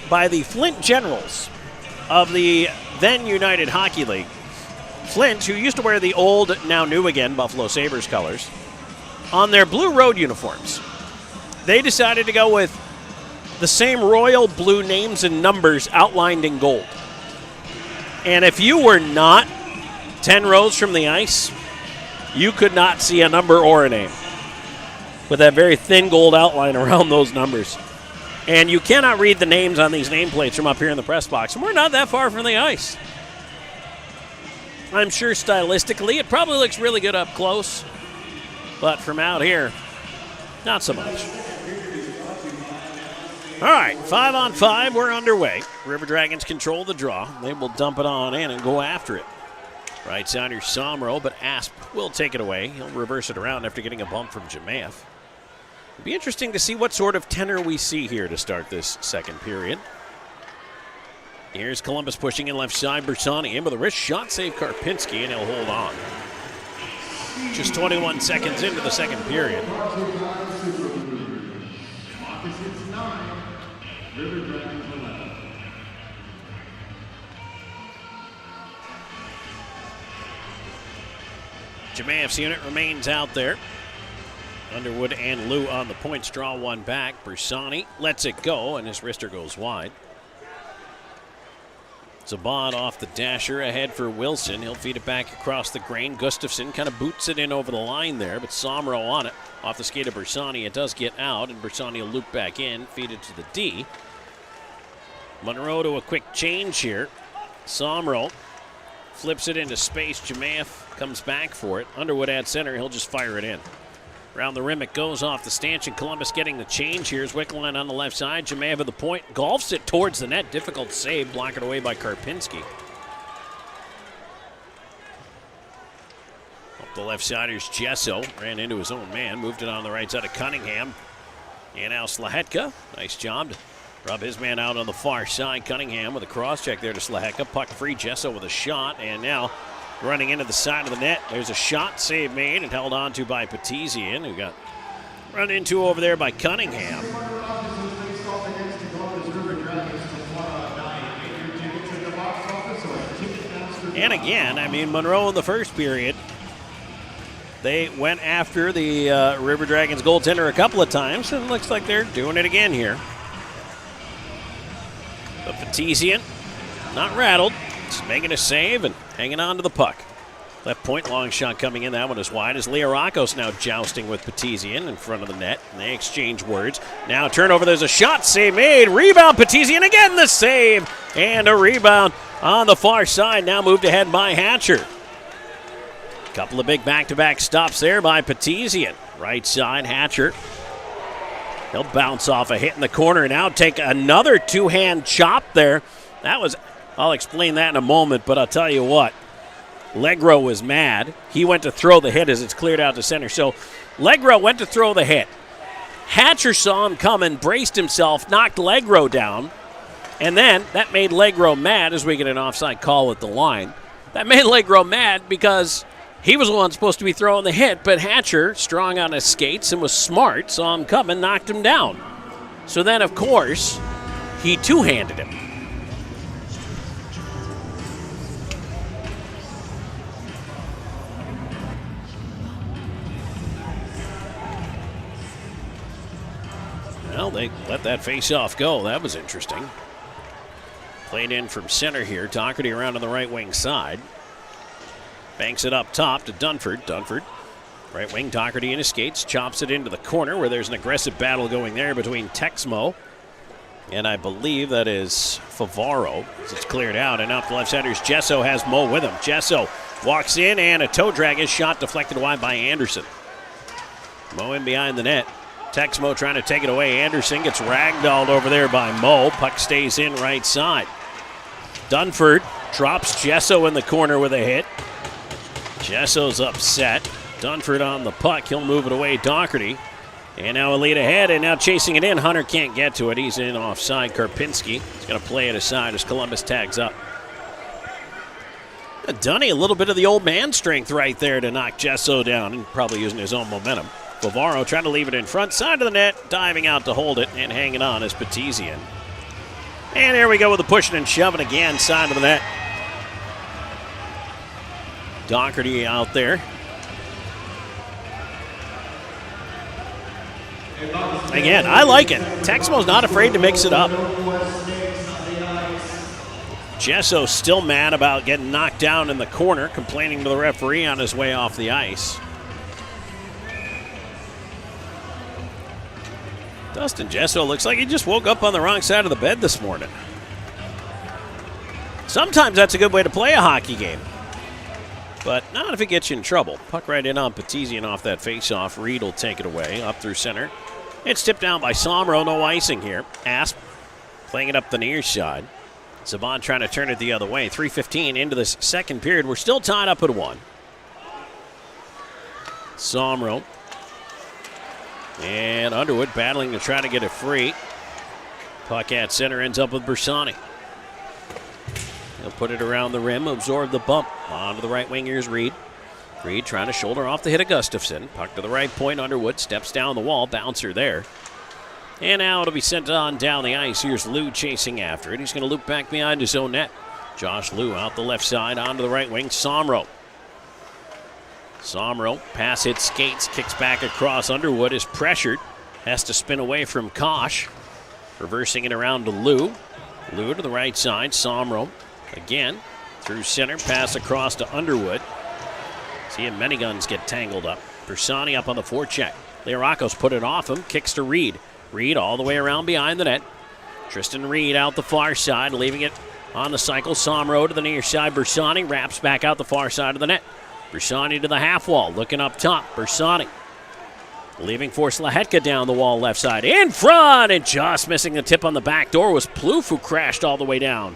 by the Flint Generals of the then United Hockey League. Flint, who used to wear the old, now new again, Buffalo Sabres colors, on their blue road uniforms. They decided to go with the same royal blue names and numbers outlined in gold. And if you were not 10 rows from the ice, you could not see a number or a name with that very thin gold outline around those numbers. And you cannot read the names on these nameplates from up here in the press box. And we're not that far from the ice. I'm sure stylistically it probably looks really good up close, but from out here, not so much. All right, 5-on-5, we're underway. River Dragons control the draw. They will dump it on in and go after it. Right side here, Somro, but Asp will take it away. He'll reverse it around after getting a bump from Jamaev. It'll be interesting to see what sort of tenor we see here to start this second period. Here's Columbus pushing in left side. Bersani in with a wrist shot, save Karpinski, and he'll hold on. Just 21 seconds into the second period. Jamaev's unit remains out there. Underwood and Liu on the points, draw one back. Bersani lets it go, and his wrister goes wide. Zabad off the dasher, ahead for Wilson. He'll feed it back across the grain. Gustafson kind of boots it in over the line there, but Somro on it. Off the skate of Bersani, it does get out, and Bersani will loop back in, feed it to the D. Monroe to a quick change here. Somro flips it into space. Jemaeth comes back for it. Underwood at center. He'll just fire it in. Around the rim it goes off the stanchion. Columbus getting the change here. Wickline on the left side. Jemaeth at the point. Golfs it towards the net. Difficult save. Blocked it away by Karpinski. Up the left side, here's Jesso. Ran into his own man. Moved it on the right side of Cunningham. And now Slahetka. Nice job to rub his man out on the far side. Cunningham with a cross check there to Slahetka. Puck free. Jesso with a shot. And now running into the side of the net. There's a shot save made and held on to by Petizian, who got run into over there by Cunningham. And again, I mean, Monroe in the first period, they went after the River Dragons goaltender a couple of times, and it looks like they're doing it again here. But Petizian, not rattled, just making a save and hanging on to the puck. Left point, long shot coming in. That one is wide as Learakos now jousting with Petizian in front of the net. And they exchange words. Now turnover, there's a shot, save made. Rebound, Petizian again, the save. And a rebound on the far side. Now moved ahead by Hatcher. Couple of big back-to-back stops there by Petizian. Right side, Hatcher. He'll bounce off a hit in the corner and now take another two-hand chop there. That was, I'll explain that in a moment, but I'll tell you what. Legro was mad. He went to throw the hit as it's cleared out to center. So Legro went to throw the hit. Hatcher saw him coming, braced himself, knocked Legro down, and then that made Legro mad as we get an offside call at the line. That made Legro mad because he was the one supposed to be throwing the hit, but Hatcher, strong on his skates and was smart, saw him coming, knocked him down. So then, of course, he two-handed him. Well, they let that face-off go. That was interesting. Played in from center here. Doherty around on the right wing side. Banks it up top to Dunford. Dunford, right wing, Doherty in his skates. Chops it into the corner where there's an aggressive battle going there between Texmo and I believe that is Favaro. As it's cleared out, and up the left side, here's Jesso, has Mo with him. Jesso walks in, and a toe drag. His shot deflected wide by Anderson. Mo in behind the net. Texmo trying to take it away. Anderson gets ragdolled over there by Mo. Puck stays in right side. Dunford drops Jesso in the corner with a hit. Jesso's upset. Dunford on the puck. He'll move it away. Doherty. And now a lead ahead, and now chasing it in. Hunter can't get to it. He's in offside. Karpinski is going to play it aside as Columbus tags up. Dunny, a little bit of the old man strength right there to knock Jesso down, and probably using his own momentum. Favaro trying to leave it in front side of the net, diving out to hold it, and hanging on is Petizian. And here we go with the pushing and shoving again, side of the net. Doherty out there. Again, I like it. Texmo's not afraid to mix it up. Jesso still mad about getting knocked down in the corner, complaining to the referee on his way off the ice. Dustin Jesso looks like he just woke up on the wrong side of the bed this morning. Sometimes that's a good way to play a hockey game, but not if it gets you in trouble. Puck right in on Petizian off that face-off. Reed will take it away, up through center. It's tipped down by Somro, no icing here. Asp playing it up the near side. Saban trying to turn it the other way. 3:15 into this second period. We're still tied up at 1. Somro. And Underwood battling to try to get it free. Puck at center ends up with Bersani. He'll put it around the rim, absorb the bump. Onto the right wing, here's Reed. Reed trying to shoulder off the hit of Gustafson. Puck to the right point, Underwood steps down the wall, bouncer there. And now it'll be sent on down the ice. Here's Lou chasing after it. He's going to loop back behind his own net. Josh Lou out the left side, onto the right wing, Somro. Somro, pass hit, skates, kicks back across. Underwood is pressured. Has to spin away from Kosh. Reversing it around to Lou. Lou to the right side, Somro again. Through center, pass across to Underwood. Seeing many guns get tangled up. Bersani up on the forecheck. Learakos put it off him, kicks to Reed. Reed all the way around behind the net. Tristan Reed out the far side, leaving it on the cycle. Somro to the near side. Bersani wraps back out the far side of the net. Bersani to the half wall, looking up top. Bersani leaving for Slahetka down the wall left side. In front, and just missing the tip on the back door was Plouffe, who crashed all the way down.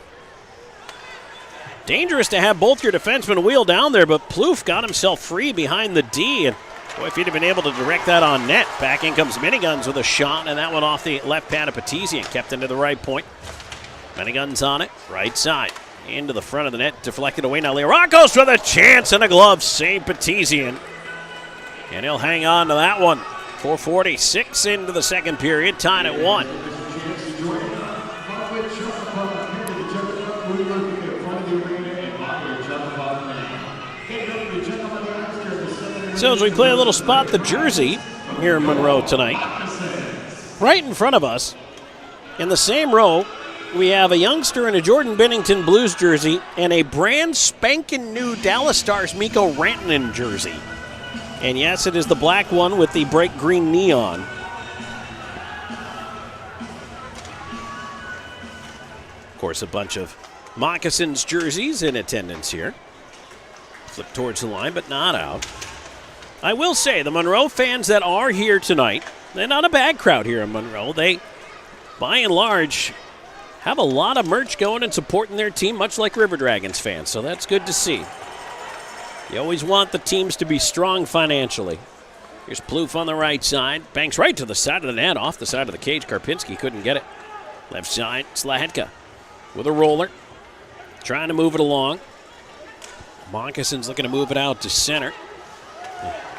Dangerous to have both your defensemen wheel down there, but Plouffe got himself free behind the D. And boy, if he'd have been able to direct that on net, back in comes Miniguns with a shot, and that went off the left pad of Petesian, kept into the right point. Miniguns on it, right side, into the front of the net, deflected away. Now Lirakos with a chance and a glove, save Petesian. And he'll hang on to that one. 4:46 into the second period, tied at 1. So as we play a little spot the jersey here in Monroe tonight, right in front of us, in the same row, we have a youngster in a Jordan Bennington Blues jersey and a brand spanking new Dallas Stars Mikko Rantanen jersey. And yes, it is the black one with the bright green neon. Of course, a bunch of Moccasins jerseys in attendance here. Flip towards the line, but not out. I will say, the Monroe fans that are here tonight, they're not a bad crowd here in Monroe. They, by and large, have a lot of merch going and supporting their team, much like River Dragons fans, so that's good to see. You always want the teams to be strong financially. Here's Plouffe on the right side. Banks right to the side of the net, off the side of the cage. Karpinski couldn't get it. Left side, Slahetka with a roller. Trying to move it along. Moccasins looking to move it out to center.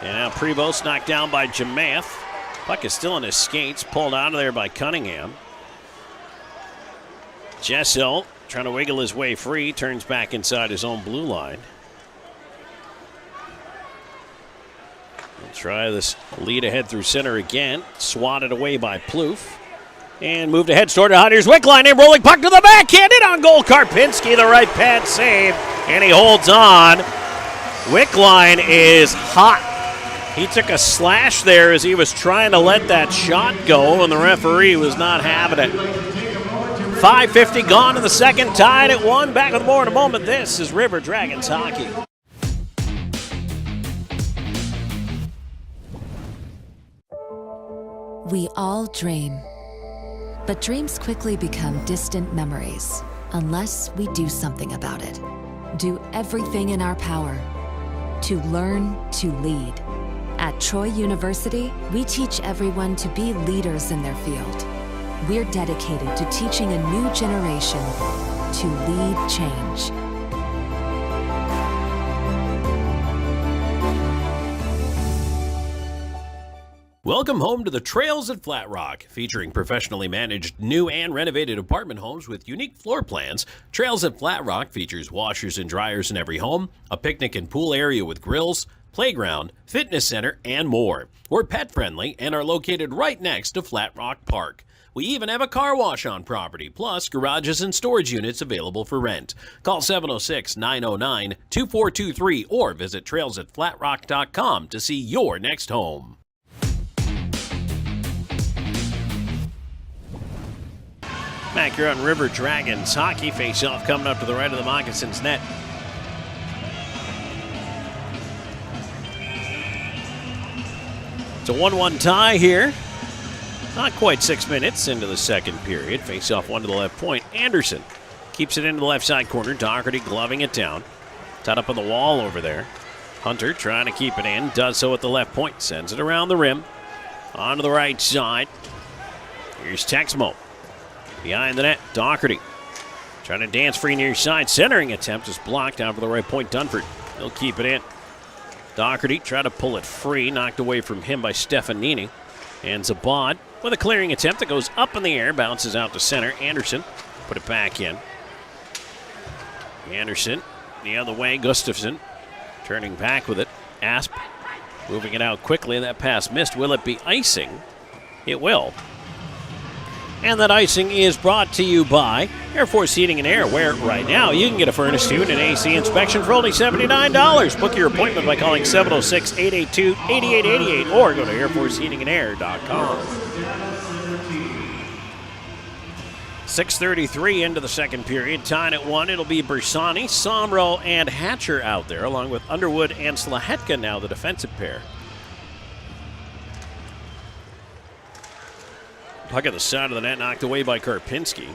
And now Prevost knocked down by Jamath. Puck is still in his skates, pulled out of there by Cunningham. Jessel trying to wiggle his way free, turns back inside his own blue line. We'll try this lead ahead through center again. Swatted away by Plouffe. And moved ahead, started hot. Here's Wickline in, rolling puck to the backhand, in on goal. Karpinski, the right pad save, and he holds on. Wickline is hot. He took a slash there as he was trying to let that shot go, and the referee was not having it. 5:50 gone in the second, tied at 1. Back with more in a moment. This is River Dragons hockey. We all dream, but dreams quickly become distant memories unless we do something about it. Do everything in our power to learn to lead. At Troy University, we teach everyone to be leaders in their field. We're dedicated to teaching a new generation to lead change. Welcome home to the Trails at Flat Rock, featuring professionally managed new and renovated apartment homes with unique floor plans. Trails at Flat Rock features washers and dryers in every home, a picnic and pool area with grills, playground, fitness center, and more. We're pet-friendly and are located right next to Flat Rock Park. We even have a car wash on property, plus garages and storage units available for rent. Call 706-909-2423 or visit trailsatflatrock.com to see your next home. Back here on River Dragons hockey face-off coming up to the right of the Moccasins net. It's a 1-1 tie here. Not quite 6 minutes into the second period. Face-off one to the left point. Anderson keeps it into the left side corner. Doherty gloving it down. Tied up on the wall over there. Hunter trying to keep it in. Does so at the left point. Sends it around the rim. Onto the right side. Here's Texmo. Behind the net, Doherty trying to dance free near side. Centering attempt is blocked out for the right point. Dunford, he'll keep it in. Doherty tried to pull it free, knocked away from him by Stefanini. And Zabad with a clearing attempt that goes up in the air, bounces out to center. Anderson put it back in. Anderson the other way. Gustafson turning back with it. Asp moving it out quickly. That pass missed. Will it be icing? It will. And that icing is brought to you by Air Force Heating and Air, where right now you can get a furnace tune and AC inspection for only $79. Book your appointment by calling 706-882-8888 or go to airforceheatingandair.com. 6:33 into the second period. Tying at 1, it'll be Bersani, Somro, and Hatcher out there, along with Underwood and Slahetka now the defensive pair. Puck at the side of the net, knocked away by Karpinski.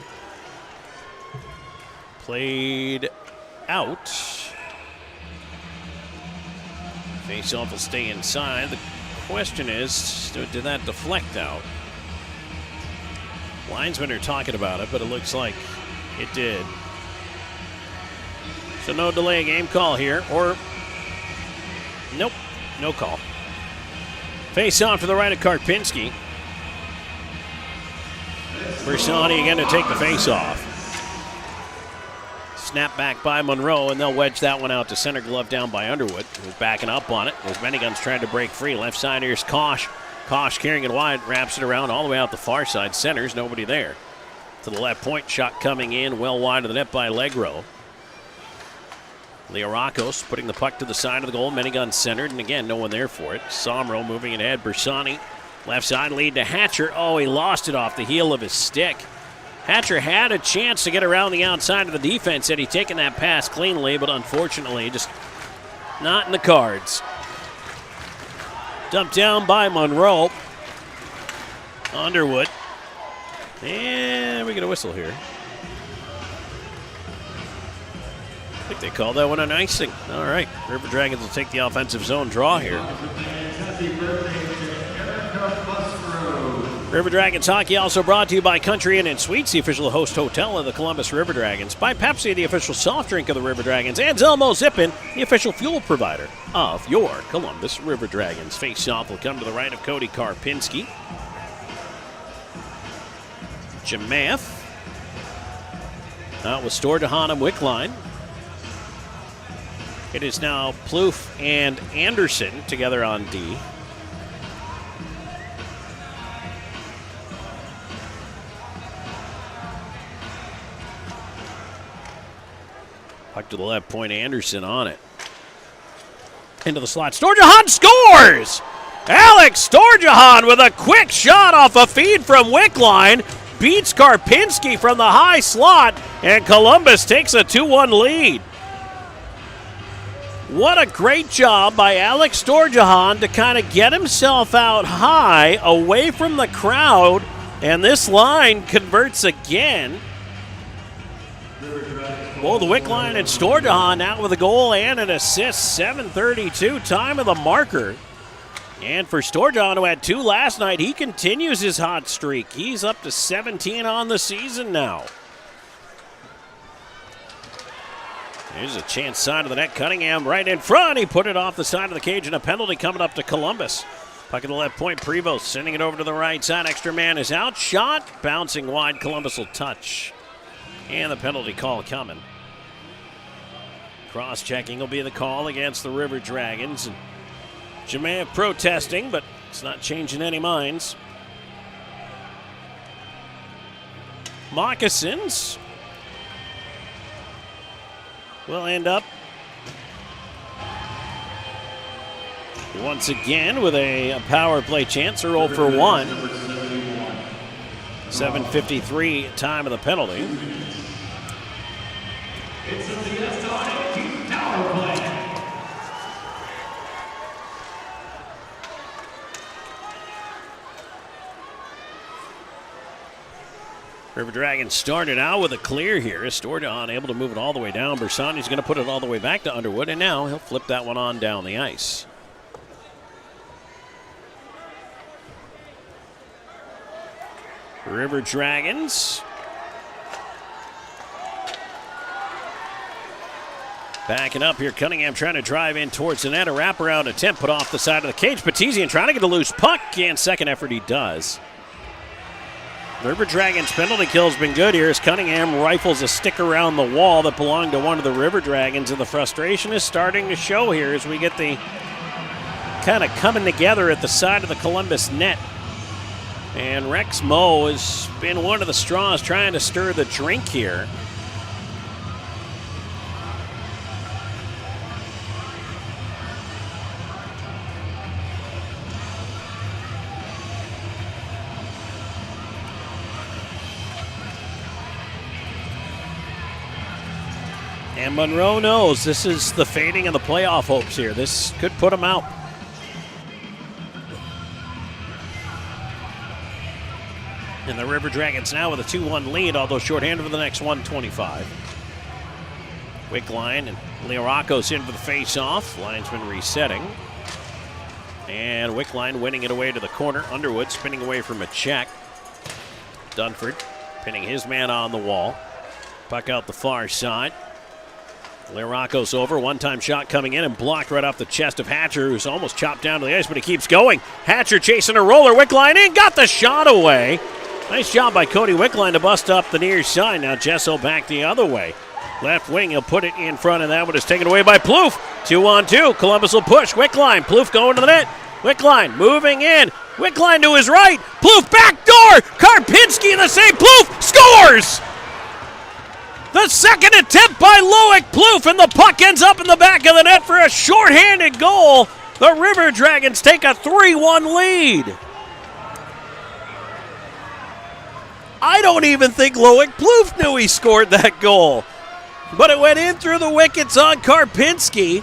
Played out. Faceoff will stay inside. The question is, did that deflect out? Linesmen are talking about it, but it looks like it did. So no delay game call here, or nope, no call. Face on for the right of Karpinski. Bersani again to take the face off. Snap back by Monroe, and they'll wedge that one out to center, glove down by Underwood, who's backing up on it. As Bennigan's trying to break free. Left side, here's Kosh. Kosh carrying it wide, wraps it around all the way out the far side. Centers, nobody there. To the left point, shot coming in, well wide of the net by Allegro. Leorakos putting the puck to the side of the goal. Bennigan centered, and again, no one there for it. Somro moving it ahead. Bersani, left side lead to Hatcher. Oh, he lost it off the heel of his stick. Hatcher had a chance to get around the outside of the defense had he taken that pass cleanly, but unfortunately just not in the cards. Dumped down by Monroe. Underwood. And we get a whistle here. I think they called that one an icing. All right, River Dragons will take the offensive zone draw here. River Dragons hockey also brought to you by Country Inn and Suites, the official host hotel of the Columbus River Dragons, by Pepsi, the official soft drink of the River Dragons, and Zelmo Zippin, the official fuel provider of your Columbus River Dragons. Face-off will come to the right of Cody Karpinski. Jamath out with Storjahan and Wickline. It is now Plouffe and Anderson together on D. Puck to the left point, Anderson on it. Into the slot, Storjahan scores! Alex Storjahan with a quick shot off a feed from Wickline. Beats Karpinski from the high slot, and Columbus takes a 2-1 lead. What a great job by Alex Storjahan to kind of get himself out high, away from the crowd, and this line converts again. Well, the Wickline and Storjahan out with a goal and an assist. 7:32, time of the marker. And for Storjahan, who had 2 last night, he continues his hot streak. He's up to 17 on the season now. There's a chance side of the net. Cunningham right in front. He put it off the side of the cage, and a penalty coming up to Columbus. Puck at the left point, Prevost sending it over to the right side. Extra man is out. Shot bouncing wide. Columbus will touch. And the penalty call coming. Cross-checking will be the call against the River Dragons. And Jamaev protesting, but it's not changing any minds. Moccasins will end up once again with a power play chance. They're 0 for 1. 7:53 time of the penalty. It's a CS power play. River Dragons started out with a clear here. Storjahan able to move it all the way down. Bersani's going to put it all the way back to Underwood, and now he'll flip that one on down the ice. River Dragons backing up here. Cunningham trying to drive in towards the net. A wraparound attempt put off the side of the cage. Petizian trying to get a loose puck, and second effort he does. The River Dragons penalty kill's been good here as Cunningham rifles a stick around the wall that belonged to one of the River Dragons, and the frustration is starting to show here as we get the kind of coming together at the side of the Columbus net. And Rex Moe has been one of the straws trying to stir the drink here. And Monroe knows this is the fading of the playoff hopes here. This could put them out. And the River Dragons now with a 2-1 lead, although shorthanded for the next 1:25. Wickline and Leoracos in for the face-off. Linesman resetting. And Wickline winning it away to the corner. Underwood spinning away from a check. Dunford pinning his man on the wall. Puck out the far side. Leoracos over. One-time shot coming in and blocked right off the chest of Hatcher, who's almost chopped down to the ice, but he keeps going. Hatcher chasing a roller. Wickline in. Got the shot away. Nice job by Cody Wickline to bust up the near side. Now Jesso back the other way. Left wing, he'll put it in front, and that one is taken away by Plouffe. 2-on-2. Columbus will push. Wickline. Plouffe going to the net. Wickline moving in. Wickline to his right. Plouffe back door. Karpinski the save. Plouffe scores! The second attempt by Loic Plouffe, and the puck ends up in the back of the net for a shorthanded goal. The River Dragons take a 3-1 lead. I don't even think Loic Plouffe knew he scored that goal. But it went in through the wickets on Karpinski.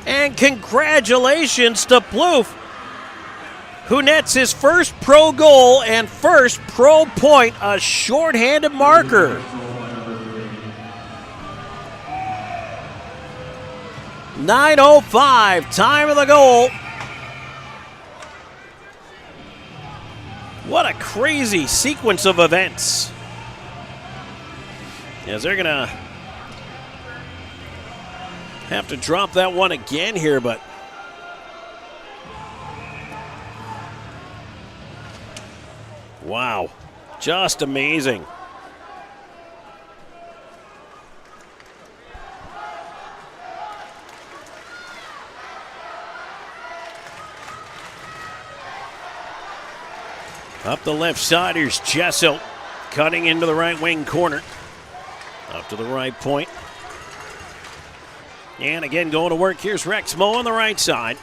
And congratulations to Plouffe, who nets his first pro goal and first pro point, a shorthanded marker. 9:05, time of the goal. What a crazy sequence of events. As they're going to have to drop that one again here, but wow, just amazing. Up the left side, here's Jesso cutting into the right wing corner. Up to the right point. And again going to work, here's Rexmo on the right side.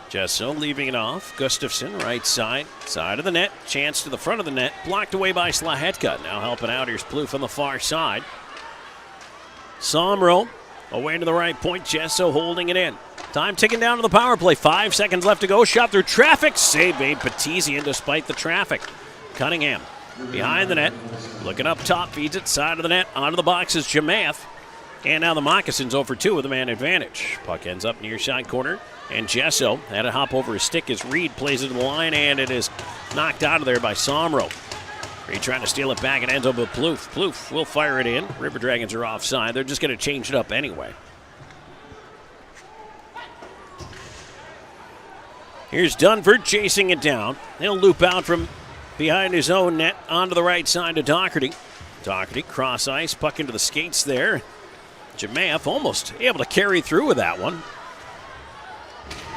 Jesso leaving it off. Gustafson, right side of the net. Chance to the front of the net. Blocked away by Slahetka. Now helping out, here's Plouffe on the far side. Somro away to the right point. Jesso holding it in. Time ticking down to the power play. 5 seconds left to go. Shot through traffic. Save made Petizian despite the traffic. Cunningham behind the net. Looking up top. Feeds it side of the net. Onto the box is Jamath. And now the Moccasins 0-for-2 with a man advantage. Puck ends up near side corner. And Jesso had a hop over his stick as Reed plays it to the line. And it is knocked out of there by Somro. Reed trying to steal it back. It ends up with Plouffe. Plouffe will fire it in. River Dragons are offside. They're just going to change it up anyway. Here's Dunford chasing it down. He'll loop out from behind his own net onto the right side to Doherty. Doherty cross ice, puck into the skates there. Jamath almost able to carry through with that one.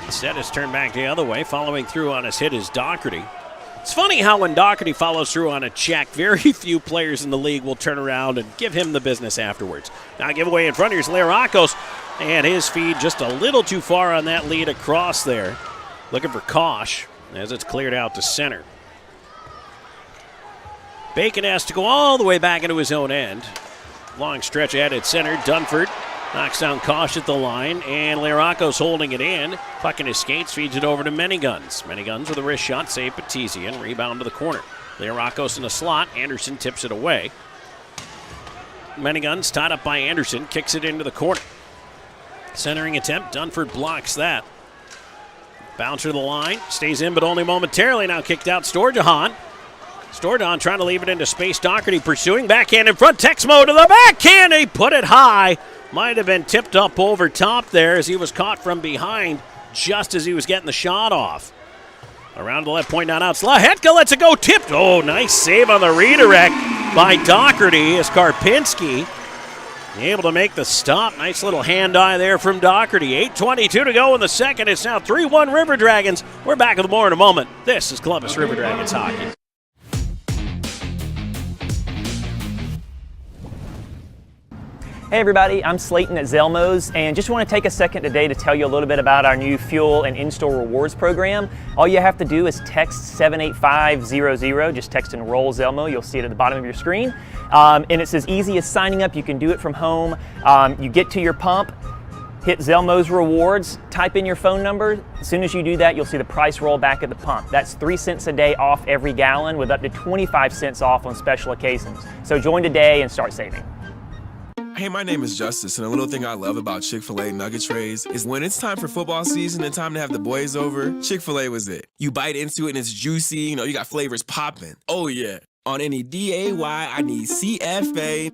Instead, it's turned back the other way. Following through on his hit is Doherty. It's funny how when Doherty follows through on a check, very few players in the league will turn around and give him the business afterwards. Now giveaway in front, here's Leoracos, and his feed just a little too far on that lead across there. Looking for Kosh as it's cleared out to center. Bacon has to go all the way back into his own end. Long stretch ahead at center. Dunford knocks down Kosh at the line, and Leoracos holding it in. Puck in his skates, feeds it over to Manyguns. Manyguns with a wrist shot, save Petizian. Rebound to the corner. Leoracos in the slot. Anderson tips it away. Manyguns tied up by Anderson, kicks it into the corner. Centering attempt. Dunford blocks that. Bouncer to the line, stays in but only momentarily. Now kicked out Storjahan. Storjahan trying to leave it into space. Doherty pursuing, backhand in front. Texmo to the backhand. He put it high. Might have been tipped up over top there as he was caught from behind just as he was getting the shot off. Around the left point, down out. Slahetka lets it go, tipped. Oh, nice save on the redirect by Doherty as Karpinski able to make the stop. Nice little hand-eye there from Doherty. 8:22 to go in the second. It's now 3-1 River Dragons. We're back with more in a moment. This is Columbus River Dragons hockey. Hey everybody, I'm Slayton at Zelmo's, and just want to take a second today to tell you a little bit about our new fuel and in-store rewards program. All you have to do is text 78500, just text enroll Zelmo, you'll see it at the bottom of your screen. And it's as easy as signing up. You can do it from home. You get to your pump, hit Zelmo's rewards, type in your phone number. As soon as you do that, you'll see the price roll back at the pump. That's 3 cents a day off every gallon with up to 25 cents off on special occasions. So join today and start saving. Hey, my name is Justice, and a little thing I love about Chick-fil-A nugget trays is when it's time for football season and time to have the boys over, Chick-fil-A was it. You bite into it and it's juicy, you got flavors popping. Oh yeah, on any D-A-Y, I need CFA.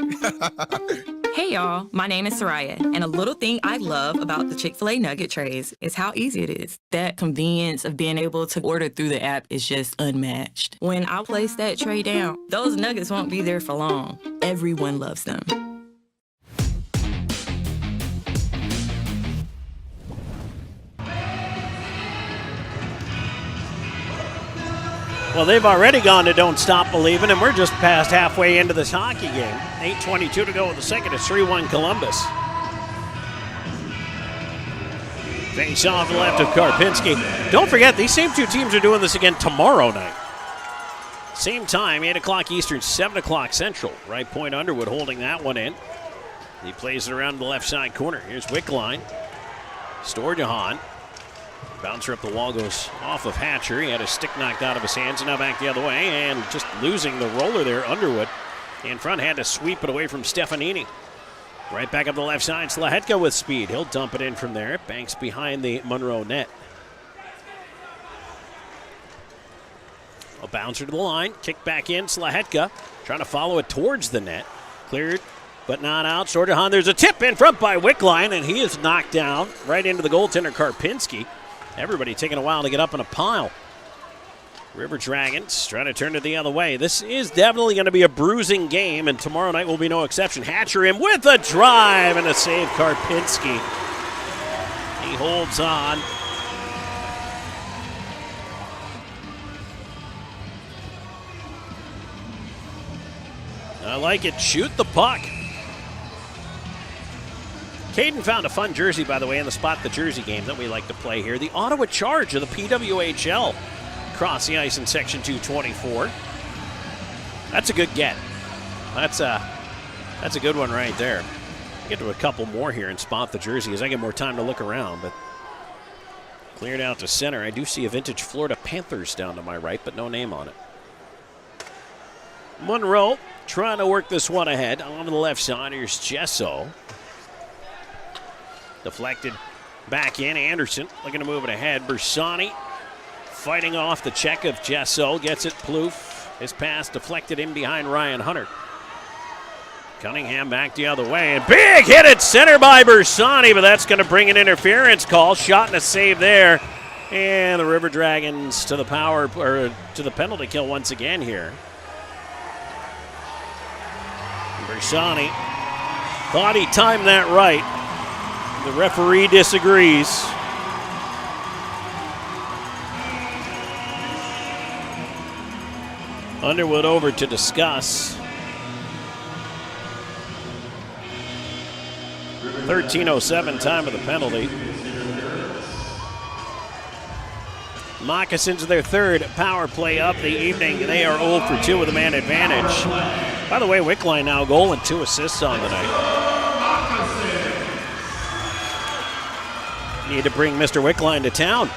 Hey y'all, my name is Soraya, and a little thing I love about the Chick-fil-A nugget trays is how easy it is. That convenience of being able to order through the app is just unmatched. When I place that tray down, those nuggets won't be there for long. Everyone loves them. Well, they've already gone to Don't Stop Believin', and we're just past halfway into this hockey game. 8:22 to go in the second. It's 3-1 Columbus. Face off left of Karpinski. Don't forget, these same two teams are doing this again tomorrow night. Same time, 8 o'clock Eastern, 7 o'clock Central. Right point Underwood holding that one in. He plays it around the left side corner. Here's Wickline. Storjahan. Bouncer up the wall goes off of Hatcher. He had his stick knocked out of his hands and now back the other way. And just losing the roller there, Underwood. In front had to sweep it away from Stefanini. Right back up the left side, Slahetka with speed. He'll dump it in from there. Banks behind the Monroe net. A bouncer to the line. Kick back in, Slahetka trying to follow it towards the net. Cleared, but not out. Storjahan, there's a tip in front by Wickline, and he is knocked down right into the goaltender, Karpinski. Everybody taking a while to get up in a pile. River Dragons trying to turn it the other way. This is definitely going to be a bruising game, and tomorrow night will be no exception. Hatcher in with a drive and a save, Karpinski. He holds on. I like it. Shoot the puck. Caden found a fun jersey, by the way, in the Spot the Jersey game that we like to play here. The Ottawa Charge of the PWHL across the ice in Section 224. That's a good get. That's a good one right there. Get to a couple more here and Spot the Jersey as I get more time to look around. But cleared out to center. I do see a vintage Florida Panthers down to my right, but no name on it. Monroe trying to work this one ahead. On the left side, here's Gesso. Deflected back in. Anderson looking to move it ahead. Bersani fighting off the check of Gesso. Gets it. Plouffe. His pass deflected in behind Ryan Hunter. Cunningham back the other way. And big hit at center by Bersani, but that's going to bring an interference call. Shot and a save there. And the River Dragons to the to the penalty kill once again here. Bersani thought he timed that right. The referee disagrees. Underwood over to discuss. 13:07 time of the penalty. Moccasins their third power play of the evening. They are 0 for 2 with a man advantage. By the way, Wickline now a goal and 2 assists on the night. Need to bring Mr. Wickline to town.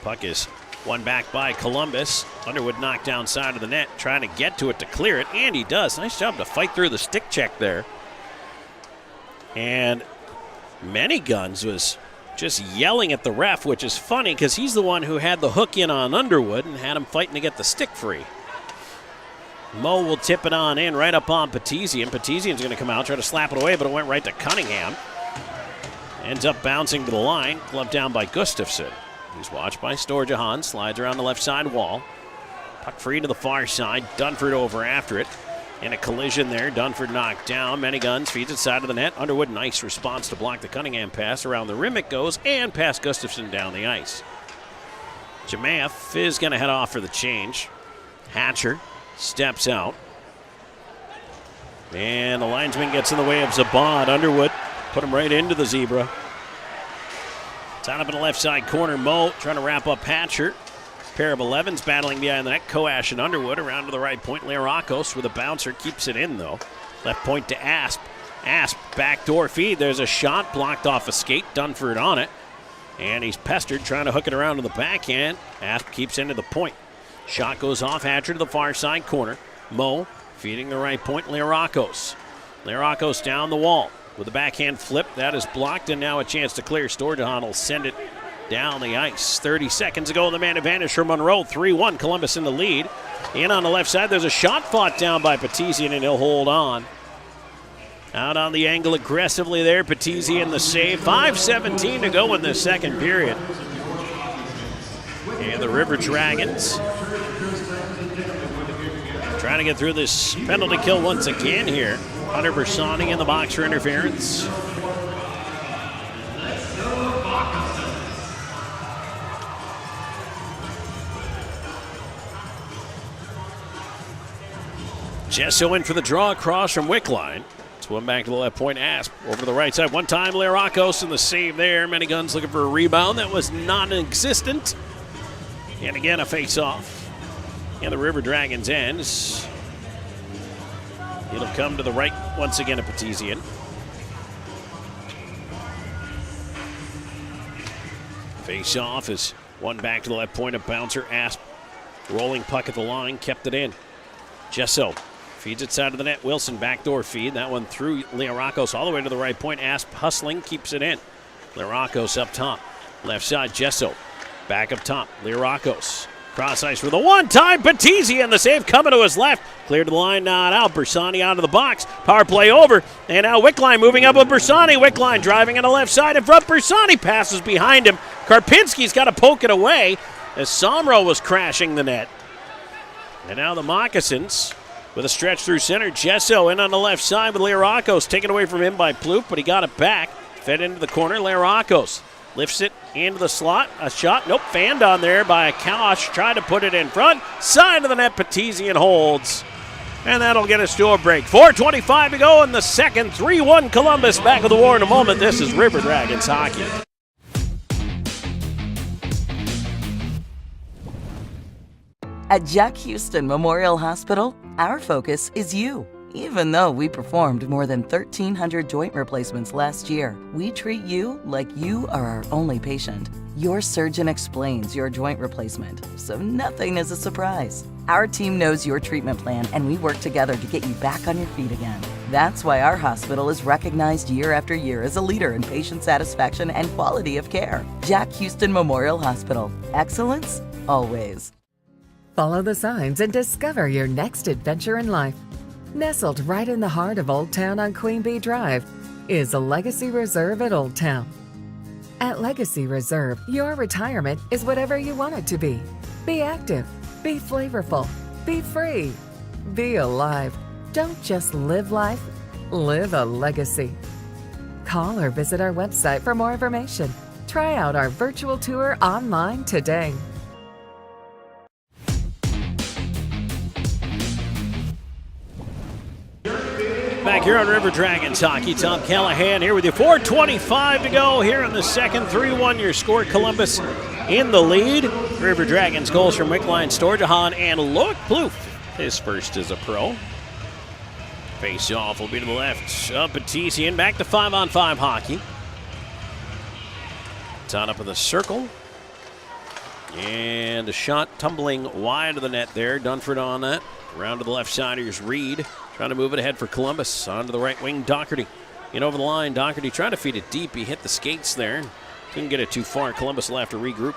Puck is won back by Columbus. Underwood knocked down side of the net, trying to get to it to clear it, and he does. Nice job to fight through the stick check there. And Many Guns was just yelling at the ref, which is funny because he's the one who had the hook in on Underwood and had him fighting to get the stick free. Mo will tip it on in right up on Petizian. Petizian's going to come out, try to slap it away, but it went right to Cunningham. Ends up bouncing to the line, gloved down by Gustafson. He's watched by Storjahan, slides around the left side wall. Puck free to the far side, Dunford over after it. In a collision there, Dunford knocked down. Many Guns feeds it side of the net. Underwood, nice response to block the Cunningham pass. Around the rim it goes, and past Gustafson down the ice. Jemaeff is going to head off for the change. Hatcher steps out. And the linesman gets in the way of Zabad. Underwood put him right into the zebra. Down up in the left side corner, Mo trying to wrap up Hatcher. Pair of 11s battling behind the net. Coash and Underwood around to the right point. Learakos with a bouncer keeps it in, though. Left point to Asp. Asp, backdoor feed. There's a shot blocked off a skate. Dunford on it. And he's pestered, trying to hook it around to the backhand. Asp keeps into the point. Shot goes off. Hatcher to the far side corner. Mo feeding the right point. Learakos. Learakos down the wall with a backhand flip. That is blocked, and now a chance to clear. Storjahan will send it down the ice. 30 seconds ago, the man advantage for Monroe. 3-1, Columbus in the lead. In on the left side, there's a shot fought down by Petizian, and he'll hold on. Out on the angle aggressively there, Petizian the save. 5:17 to go in the second period. And the River Dragons trying to get through this penalty kill once again here. Hunter Bersani in the box for interference. Jesso in for the draw across from Wickline. Swim back to the left point. Asp over to the right side. One time, Learakos in the save there. Many Guns looking for a rebound. That was non-existent. And again, a face-off. And the River Dragons ends. It'll come to the right once again to Petizian. Face-off is one back to the left point. A bouncer. Asp rolling puck at the line. Kept it in. Jesso feeds it side of the net. Wilson backdoor feed. That one through Learakos all the way to the right point. Asp hustling, keeps it in. Learakos up top. Left side, Jesso. Back up top, Learakos. Cross ice with a one-time Petizian. The save coming to his left. Cleared to the line, not out. Bersani out of the box. Power play over. And now Wickline moving up with Bersani. Wickline driving on the left side in front. Bersani passes behind him. Karpinski's got to poke it away as Somro was crashing the net. And now the Moccasins with a stretch through center. Jesso in on the left side with Learakos. Taken away from him by Plouffe, but he got it back. Fed into the corner. Learakos lifts it into the slot. A shot. Nope. Fanned on there by Kallahan. Tried to put it in front. Side of the net. Petizian holds. And that'll get us to a break. 4:25 to go in the second. 3-1 Columbus. Back with the war in a moment. This is River Dragons hockey. At Jack Houston Memorial Hospital, our focus is you. Even though we performed more than 1,300 joint replacements last year, we treat you like you are our only patient. Your surgeon explains your joint replacement, so nothing is a surprise. Our team knows your treatment plan, and we work together to get you back on your feet again. That's why our hospital is recognized year after year as a leader in patient satisfaction and quality of care. Jack Houston Memorial Hospital. Excellence, always. Follow the signs and discover your next adventure in life. Nestled right in the heart of Old Town on Queen Bee Drive is a Legacy Reserve at Old Town. At Legacy Reserve, your retirement is whatever you want it to be. Be active, be flavorful, be free, be alive. Don't just live life, live a legacy. Call or visit our website for more information. Try out our virtual tour online today. Back here on River Dragons hockey, Tom Callahan here with you. 4:25 to go here in the second. 3-1 your score. Columbus in the lead. River Dragons goals from Wickline, Storjahan, and Loic Plouffe. His first as a pro. Face off will be to the left of Petizian. Back to 5-on-5 hockey. Down up in the circle. And a shot tumbling wide of the net there. Dunford on that. Around to the left side, here's Reed. Trying to move it ahead for Columbus. On to the right wing, Doherty. In over the line, Doherty trying to feed it deep. He hit the skates there. Couldn't get it too far. Columbus will have to regroup.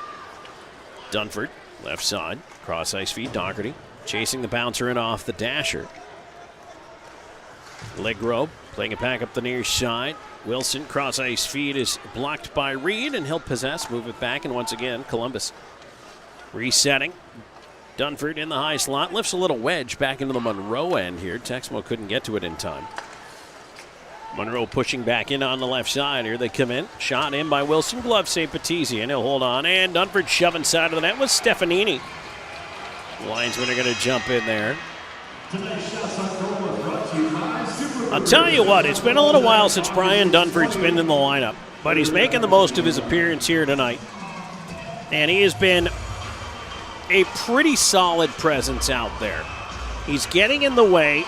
Dunford, left side. Cross ice feed, Doherty. Chasing the bouncer in off the dasher. Legro playing it back up the near side. Wilson, cross ice feed is blocked by Reed, and he'll possess, move it back, and once again, Columbus resetting. Dunford in the high slot, lifts a little wedge back into the Monroe end here. Texmo couldn't get to it in time. Monroe pushing back in on the left side. Here they come in. Shot in by Wilson. Glove save Petizian. He'll hold on. And Dunford shoving side of the net with Stefanini. The linesmen are going to jump in there. Tonight's shots on goal are brought to you by I'll tell you what, it's been a little while since Brian Dunford's been in the lineup, but he's making the most of his appearance here tonight. And he has been a pretty solid presence out there. He's getting in the way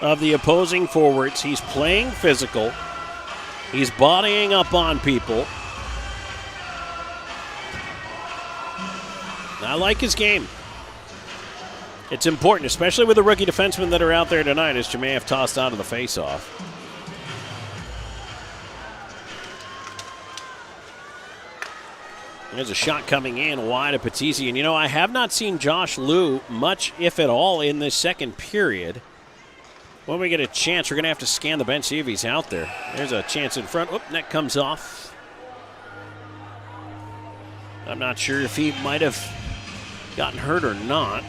of the opposing forwards. He's playing physical. He's bodying up on people. I like his game. It's important, especially with the rookie defensemen that are out there tonight, as Jemayev tossed out of the faceoff. There's a shot coming in wide of Patisi. And, I have not seen Josh Liu much, if at all, in this second period. When we get a chance, we're going to have to scan the bench, see if he's out there. There's a chance in front. Oop, net comes off. I'm not sure if he might have gotten hurt or not.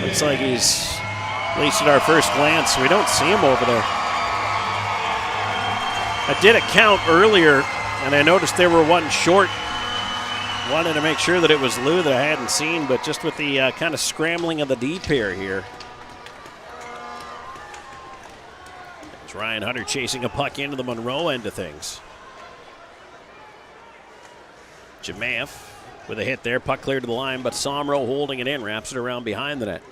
Looks like he's, at least at our first glance, we don't see him over there. I did a count earlier, and I noticed there were one short. Wanted to make sure that it was Liu that I hadn't seen, but just with the kind of scrambling of the D pair here. It's Ryan Hunter chasing a puck into the Monroe end of things. Jemayev with a hit there, puck cleared to the line, but Somro holding it in, wraps it around behind the net.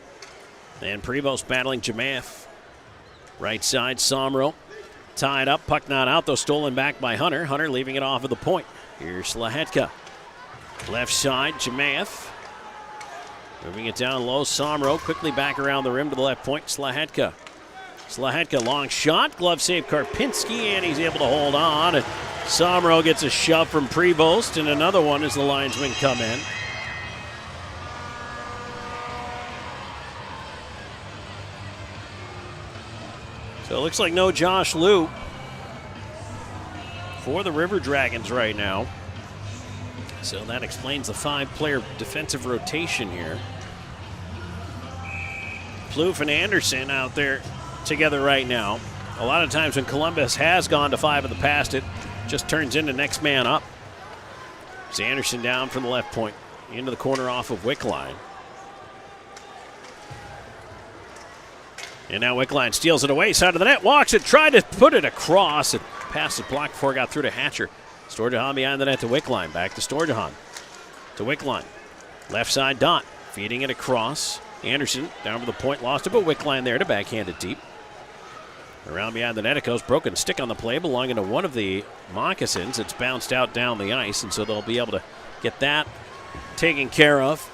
And Prevost battling Jemayev. Right side, Somro tied up, puck not out, though stolen back by Hunter. Hunter leaving it off of the point. Here's Slahetka. Left side, Jemayev. Moving it down low, Somro quickly back around the rim to the left point, Slahetka. Slahetka, long shot, glove save Karpinski, and he's able to hold on. And Somro gets a shove from Prevost, and another one as the linesmen come in. So it looks like no Josh Liu for the River Dragons right now. So that explains the 5-player defensive rotation here. Plouffe and Anderson out there together right now. A lot of times when Columbus has gone to 5 in the past, it just turns into next man up. It's Anderson down from the left point into the corner off of Wickline. And now Wickline steals it away, side of the net, walks it, tried to put it across. It passed the block before it got through to Hatcher. Storjahan behind the net to Wickline, back to Storjahan. To Wickline, left side dot, feeding it across. Anderson down to the point, lost it, but Wickline there to backhand it deep. Around behind the net it goes, broken stick on the play belonging to one of the Moccasins. It's bounced out down the ice, and so they'll be able to get that taken care of.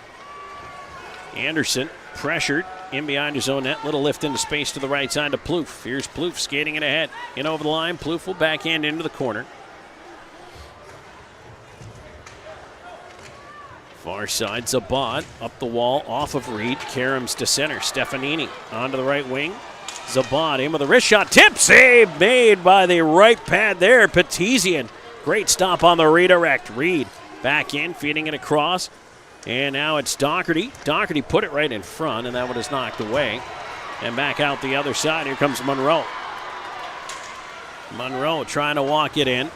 Anderson pressured in behind his own net. Little lift into space to the right side to Plouffe. Here's Plouffe skating it ahead. In over the line, Plouffe will backhand into the corner. Far side, Zabot up the wall, off of Reed. Karams to center. Stefanini onto the right wing. Zabot in with a wrist shot. Tip save made by the right pad there. Petesian. Great stop on the redirect. Reed back in, feeding it across. And now it's Doherty. Doherty put it right in front, and that one is knocked away. And back out the other side. Here comes Monroe. Monroe trying to walk it in.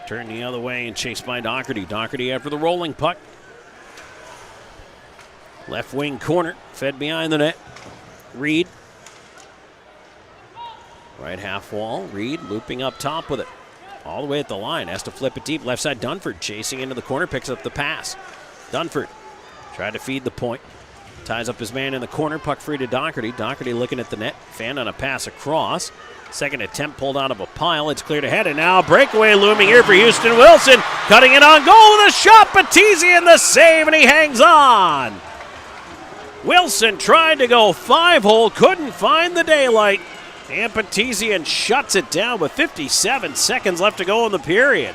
Turn the other way and chased by Doherty. Doherty after the rolling puck. Left wing corner, fed behind the net. Reed. Right half wall, Reed looping up top with it. All the way at the line, has to flip it deep. Left side, Dunford chasing into the corner, picks up the pass. Dunford tried to feed the point. Ties up his man in the corner, puck free to Doherty. Doherty looking at the net, fan on a pass across. Second attempt pulled out of a pile. It's cleared ahead, and now breakaway looming here for Houston Wilson. Cutting it on goal with a shot. Petesian the save, and he hangs on. Wilson tried to go 5-hole, couldn't find the daylight. And Petesian shuts it down with 57 seconds left to go in the period.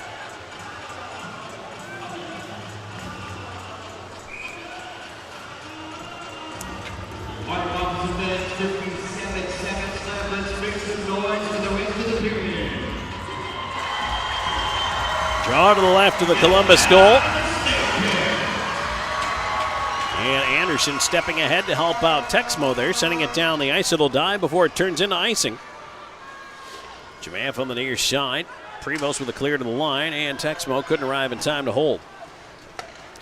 Draw to the left of the Columbus goal. And Anderson stepping ahead to help out Texmo there, sending it down the ice. It'll die before it turns into icing. Jamath on the near side. Prevost with a clear to the line, and Texmo couldn't arrive in time to hold.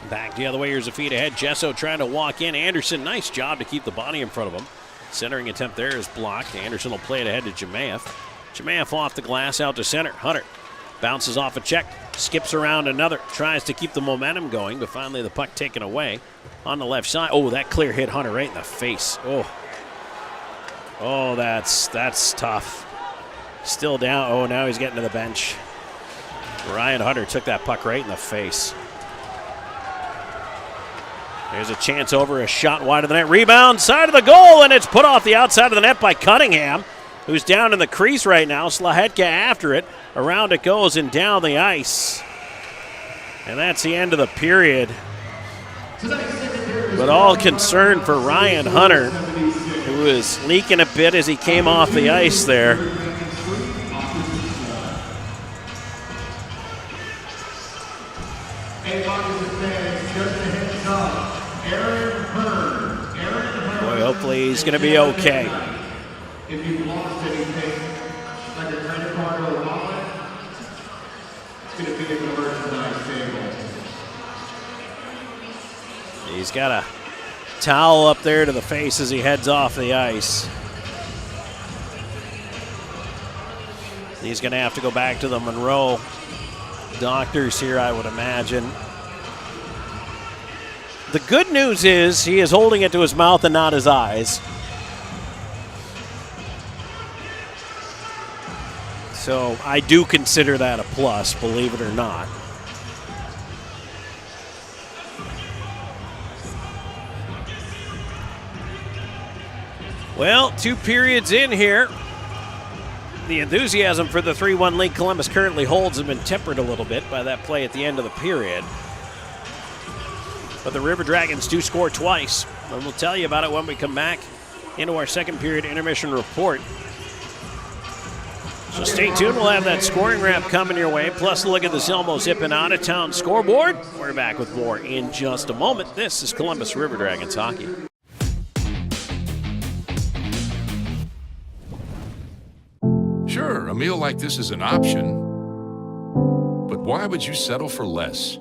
Back the other way, here's a feet ahead. Gesso trying to walk in. Anderson, nice job to keep the body in front of him. Centering attempt there is blocked. Anderson will play it ahead to Jamath. Jamath off the glass out to center. Hunter bounces off a check, skips around another, tries to keep the momentum going, but finally the puck taken away on the left side. Oh, that clear hit Hunter right in the face. Oh, that's tough. Still down. Oh, now he's getting to the bench. Ryan Hunter took that puck right in the face. There's a chance over, a shot wide of the net. Rebound, side of the goal, and it's put off the outside of the net by Cunningham, who's down in the crease right now. Slahetka after it. Around it goes and down the ice. And that's the end of the period. But all concern for Ryan Hunter, who was leaking a bit as he came off the ice there. Boy, hopefully he's going to be okay. If you've lost anything, like a credit card or a wallet, it's going to be in the merchandise table. He's got a towel up there to the face as he heads off the ice. He's going to have to go back to the Monroe doctors here, I would imagine. The good news is he is holding it to his mouth and not his eyes. So I do consider that a plus, believe it or not. Well, 2 periods in here. The enthusiasm for the 3-1 lead Columbus currently holds has been tempered a little bit by that play at the end of the period. But the River Dragons do score twice, and we'll tell you about it when we come back into our second period intermission report. So stay tuned. We'll have that scoring wrap coming your way, plus a look at the Zelmo Zip and Out of Town scoreboard. We're back with more in just a moment. This is Columbus River Dragons hockey. Sure, a meal like this is an option, but why would you settle for less?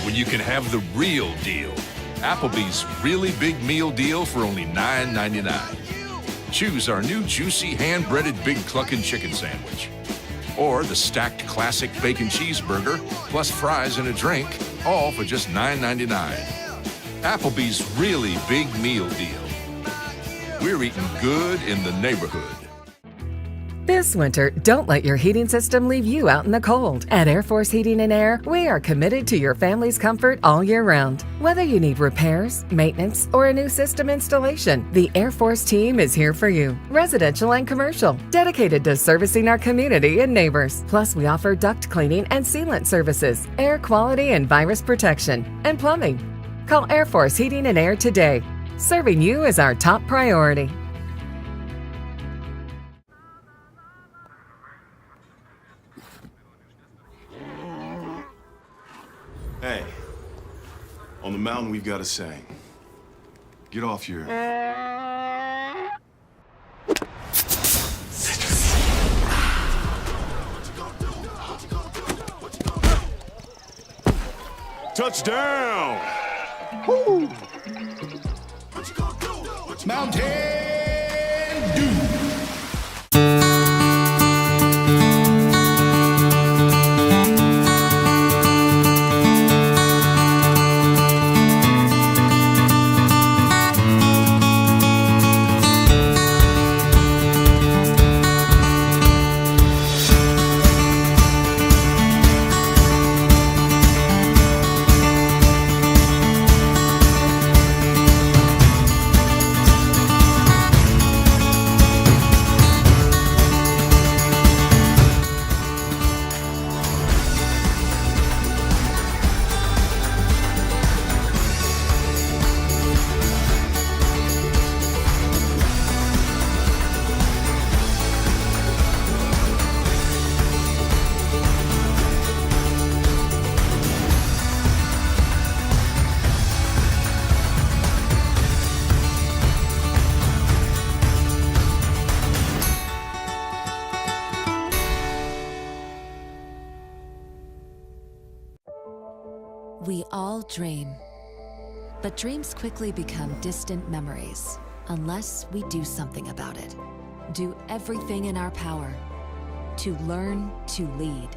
When you can have the real deal. Applebee's really big meal deal for only $9.99. Choose our new juicy hand-breaded Big Cluckin' chicken sandwich. Or the stacked classic bacon cheeseburger, plus fries and a drink, all for just $9.99. Applebee's really big meal deal. We're eating good in the neighborhood. This winter, don't let your heating system leave you out in the cold. At Air Force Heating and Air, we are committed to your family's comfort all year round. Whether you need repairs, maintenance, or a new system installation, the Air Force team is here for you. Residential and commercial, dedicated to servicing our community and neighbors. Plus, we offer duct cleaning and sealant services, air quality and virus protection, and plumbing. Call Air Force Heating and Air today. Serving you is our top priority. Hey, on the mountain we've got a saying. Get off your... Touchdown! Woo! Mountain Dew! all dream. But dreams quickly become distant memories unless we do something about it. Do everything in our power to learn to lead.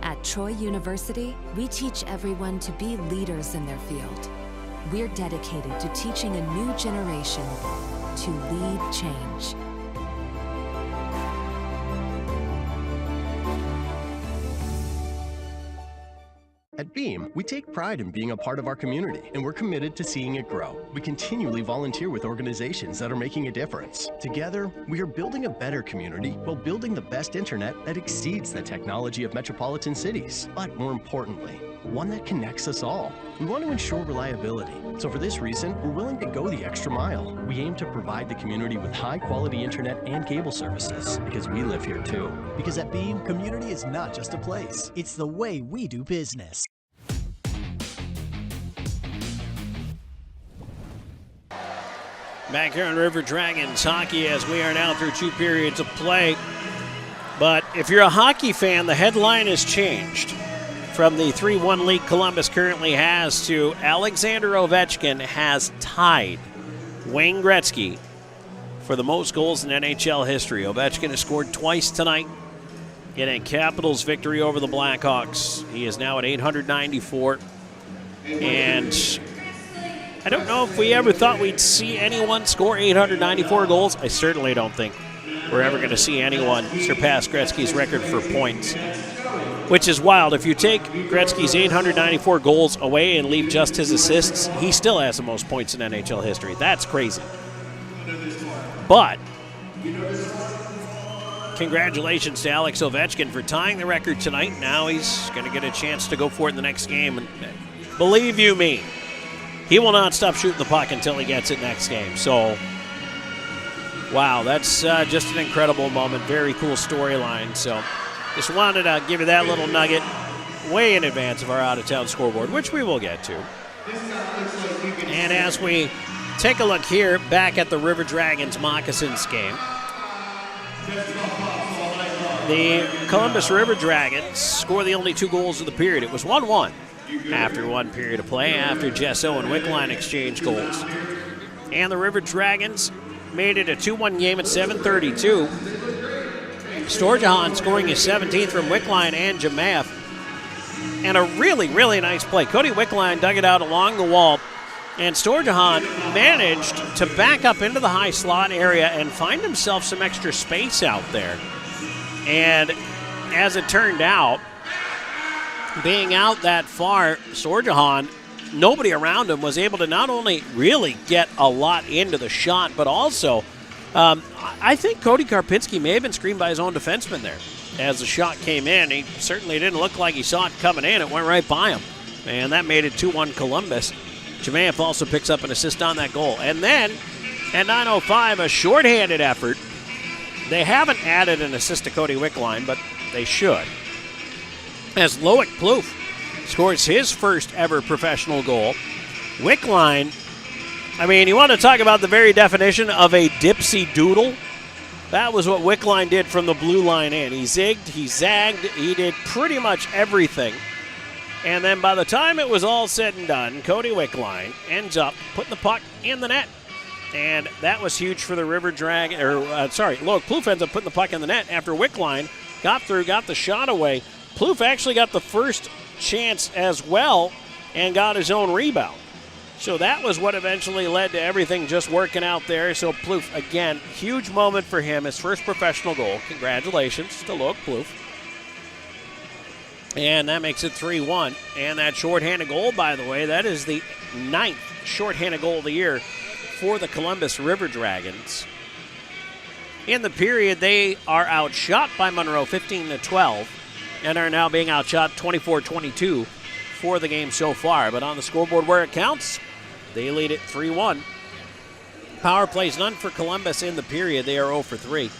At Troy University, we teach everyone to be leaders in their field. We're dedicated to teaching a new generation to lead change. At Beam, we take pride in being a part of our community, and we're committed to seeing it grow. We continually volunteer with organizations that are making a difference. Together, we are building a better community while building the best internet that exceeds the technology of metropolitan cities. But more importantly, one that connects us all. We want to ensure reliability. So for this reason, we're willing to go the extra mile. We aim to provide the community with high-quality internet and cable services, because we live here too. Because at Beam, community is not just a place. It's the way we do business. Back here on River Dragons hockey as we are now through 2 periods of play. But if you're a hockey fan, the headline has changed from the 3-1 lead Columbus currently has to Alexander Ovechkin has tied Wayne Gretzky for the most goals in NHL history. Ovechkin has scored twice tonight in a Capitals victory over the Blackhawks. He is now at 894. And I don't know if we ever thought we'd see anyone score 894 goals. I certainly don't think we're ever going to see anyone surpass Gretzky's record for points, which is wild. If you take Gretzky's 894 goals away and leave just his assists, he still has the most points in NHL history. That's crazy. But congratulations to Alex Ovechkin for tying the record tonight. Now he's going to get a chance to go for it in the next game. And believe you me, he will not stop shooting the puck until he gets it next game. So, wow, that's just an incredible moment. Very cool storyline. So, just wanted to give you that little nugget way in advance of our out-of-town scoreboard, which we will get to. And as we take a look here back at the River Dragons Moccasins game, the Columbus River Dragons score the only 2 goals of the period. It was 1-1 after 1 period of play, after Jesso and Wickline exchanged goals. And the River Dragons made it a 2-1 game at 7:32. Storjahan scoring his 17th from Wickline and Jamath. And a really, really nice play. Cody Wickline dug it out along the wall, and Storjahan managed to back up into the high slot area and find himself some extra space out there. And as it turned out, being out that far, Storjahan, nobody around him, was able to not only really get a lot into the shot, but also I think Cody Karpinski may have been screened by his own defenseman there. As the shot came in, he certainly didn't look like he saw it coming in. It went right by him, and that made it 2-1 Columbus. Jamath also picks up an assist on that goal. And then, at 9:05, a shorthanded effort. They haven't added an assist to Cody Wickline, but they should, as Loic Plouffe scores his first ever professional goal. Wickline, I mean, you want to talk about the very definition of a dipsy doodle? That was what Wickline did from the blue line in. He zigged, he zagged, he did pretty much everything. And then by the time it was all said and done, Cody Wickline ends up putting the puck in the net. And that was huge for the River Dragon, Loic Plouffe ends up putting the puck in the net after Wickline got through, got the shot away. Plouffe actually got the first chance as well and got his own rebound. So that was what eventually led to everything just working out there. So Plouffe, again, huge moment for him, his first professional goal. Congratulations to Loic Plouffe. And that makes it 3-1. And that shorthanded goal, by the way, that is the 9th shorthanded goal of the year for the Columbus River Dragons. In the period, they are outshot by Monroe 15-12 and are now being outshot 24-22 for the game so far. But on the scoreboard where it counts, they lead it 3-1. Power plays none for Columbus in the period. They are 0 for 3.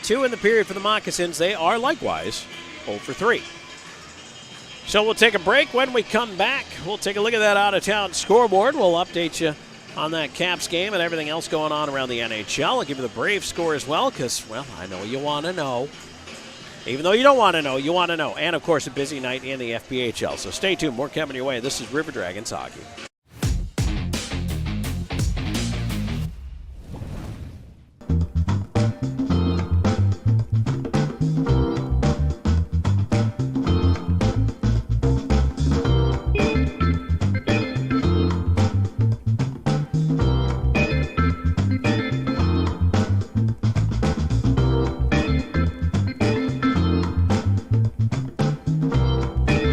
2 in the period for the Moccasins. They are likewise 0 for 3. So we'll take a break. When we come back, we'll take a look at that out-of-town scoreboard. We'll update you on that Caps game and everything else going on around the NHL. I'll give you the Braves score as well because, well, I know you want to know. Even though you don't want to know, you want to know. And, of course, a busy night in the FPHL. So stay tuned. More coming your way. This is River Dragons Hockey.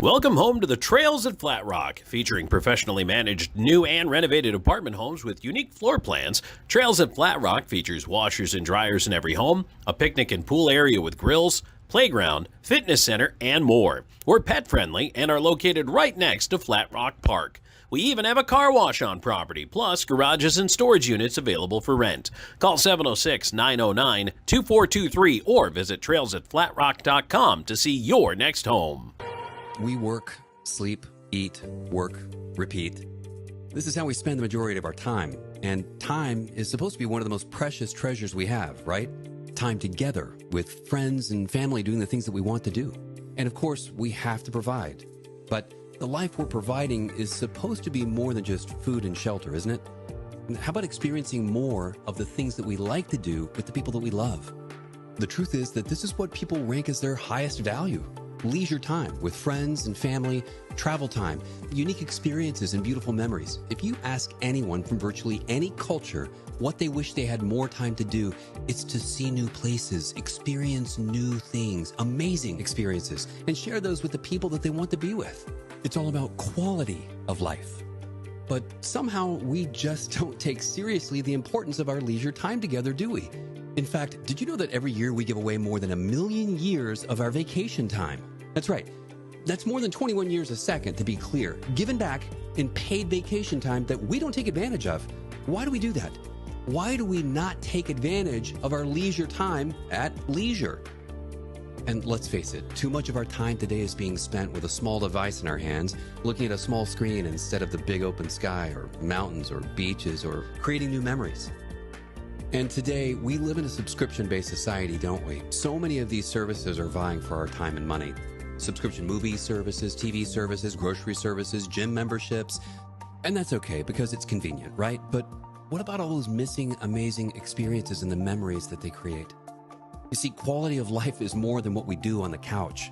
Welcome home to the Trails at Flat Rock, featuring professionally managed new and renovated apartment homes with unique floor plans. Trails at Flat Rock features washers and dryers in every home, a picnic and pool area with grills, playground, fitness center, and more. We're pet-friendly and are located right next to Flat Rock Park. We even have a car wash on property, plus garages and storage units available for rent. Call 706-909-2423 or visit trailsatflatrock.com to see your next home. We work, sleep, eat, work, repeat. This is how we spend the majority of our time. And time is supposed to be one of the most precious treasures we have, right? Time together with friends and family doing the things that we want to do. And of course, we have to provide. But the life we're providing is supposed to be more than just food and shelter, isn't it? And how about experiencing more of the things that we like to do with the people that we love? The truth is that this is what people rank as their highest value. Leisure time with friends and family, travel time, unique experiences and beautiful memories. If you ask anyone from virtually any culture what they wish they had more time to do, it's to see new places, experience new things, amazing experiences, and share those with the people that they want to be with. It's all about quality of life. But somehow we just don't take seriously the importance of our leisure time together, do we? In fact, did you know that every year we give away more than 1 million years of our vacation time? That's right. That's more than 21 years a second, to be clear, given back in paid vacation time that we don't take advantage of. Why do we do that? Why do we not take advantage of our leisure time at leisure? And let's face it, too much of our time today is being spent with a small device in our hands, looking at a small screen instead of the big open sky or mountains or beaches or creating new memories. And today, we live in a subscription-based society, don't we? So many of these services are vying for our time and money. Subscription movie services, TV services, grocery services, gym memberships. And that's okay because it's convenient, right? But what about all those missing amazing experiences and the memories that they create? You see, quality of life is more than what we do on the couch.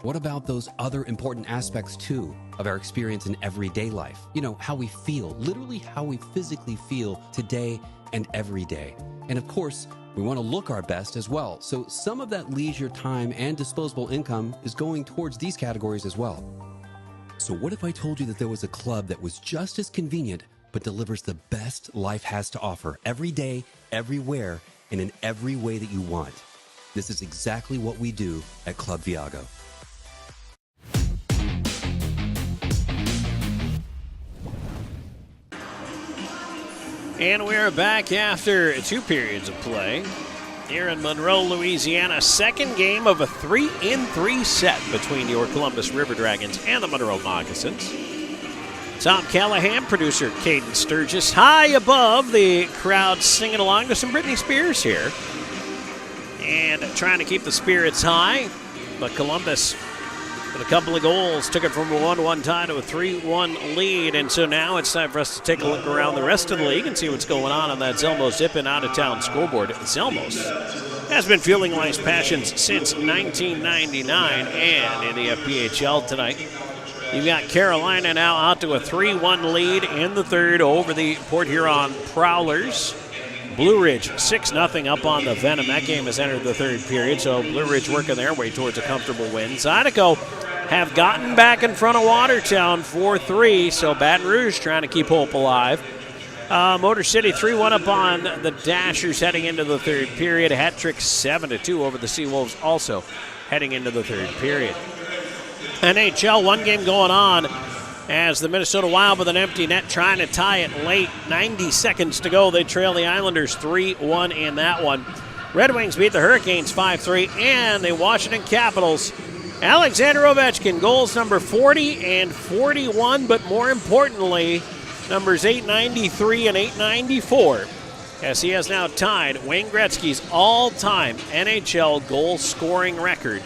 What about those other important aspects, too, of our experience in everyday life? You know, how we feel, literally how we physically feel today and every day. And of course, we want to look our best as well. So some of that leisure time and disposable income is going towards these categories as well. So what if I told you that there was a club that was just as convenient, but delivers the best life has to offer every day, everywhere, and in every way that you want? This is exactly what we do at Club Viago. And we're back after 2 periods of play here in Monroe, Louisiana. Second game of a 3-in-3 set between your Columbus River Dragons and the Monroe Moccasins. Tom Callahan, producer Caden Sturgis, high above the crowd singing along to some Britney Spears here. And trying to keep the spirits high. But Columbus, with a couple of goals, took it from a 1-1 tie to a 3-1 lead. And so now it's time for us to take a look around the rest of the league and see what's going on that Zelmo Zippin out-of-town scoreboard. Zelmos has been fueling life's passions since 1999 and in the FPHL tonight. You've got Carolina now out to a 3-1 lead in the third over the Port Huron Prowlers. Blue Ridge 6-0 up on the Venom. That game has entered the third period, so Blue Ridge working their way towards a comfortable win. Zydeco have gotten back in front of Watertown 4-3, so Baton Rouge trying to keep hope alive. Motor City 3-1 up on the Dashers heading into the third period. A hat trick 7-2 over the Seawolves also heading into the third period. NHL, one game going on as the Minnesota Wild with an empty net trying to tie it late. 90 seconds to go. They trail the Islanders 3-1 in that one. Red Wings beat the Hurricanes 5-3, and the Washington Capitals. Alexander Ovechkin, goals number 40 and 41, but more importantly, numbers 893 and 894, as he has now tied Wayne Gretzky's all-time NHL goal-scoring record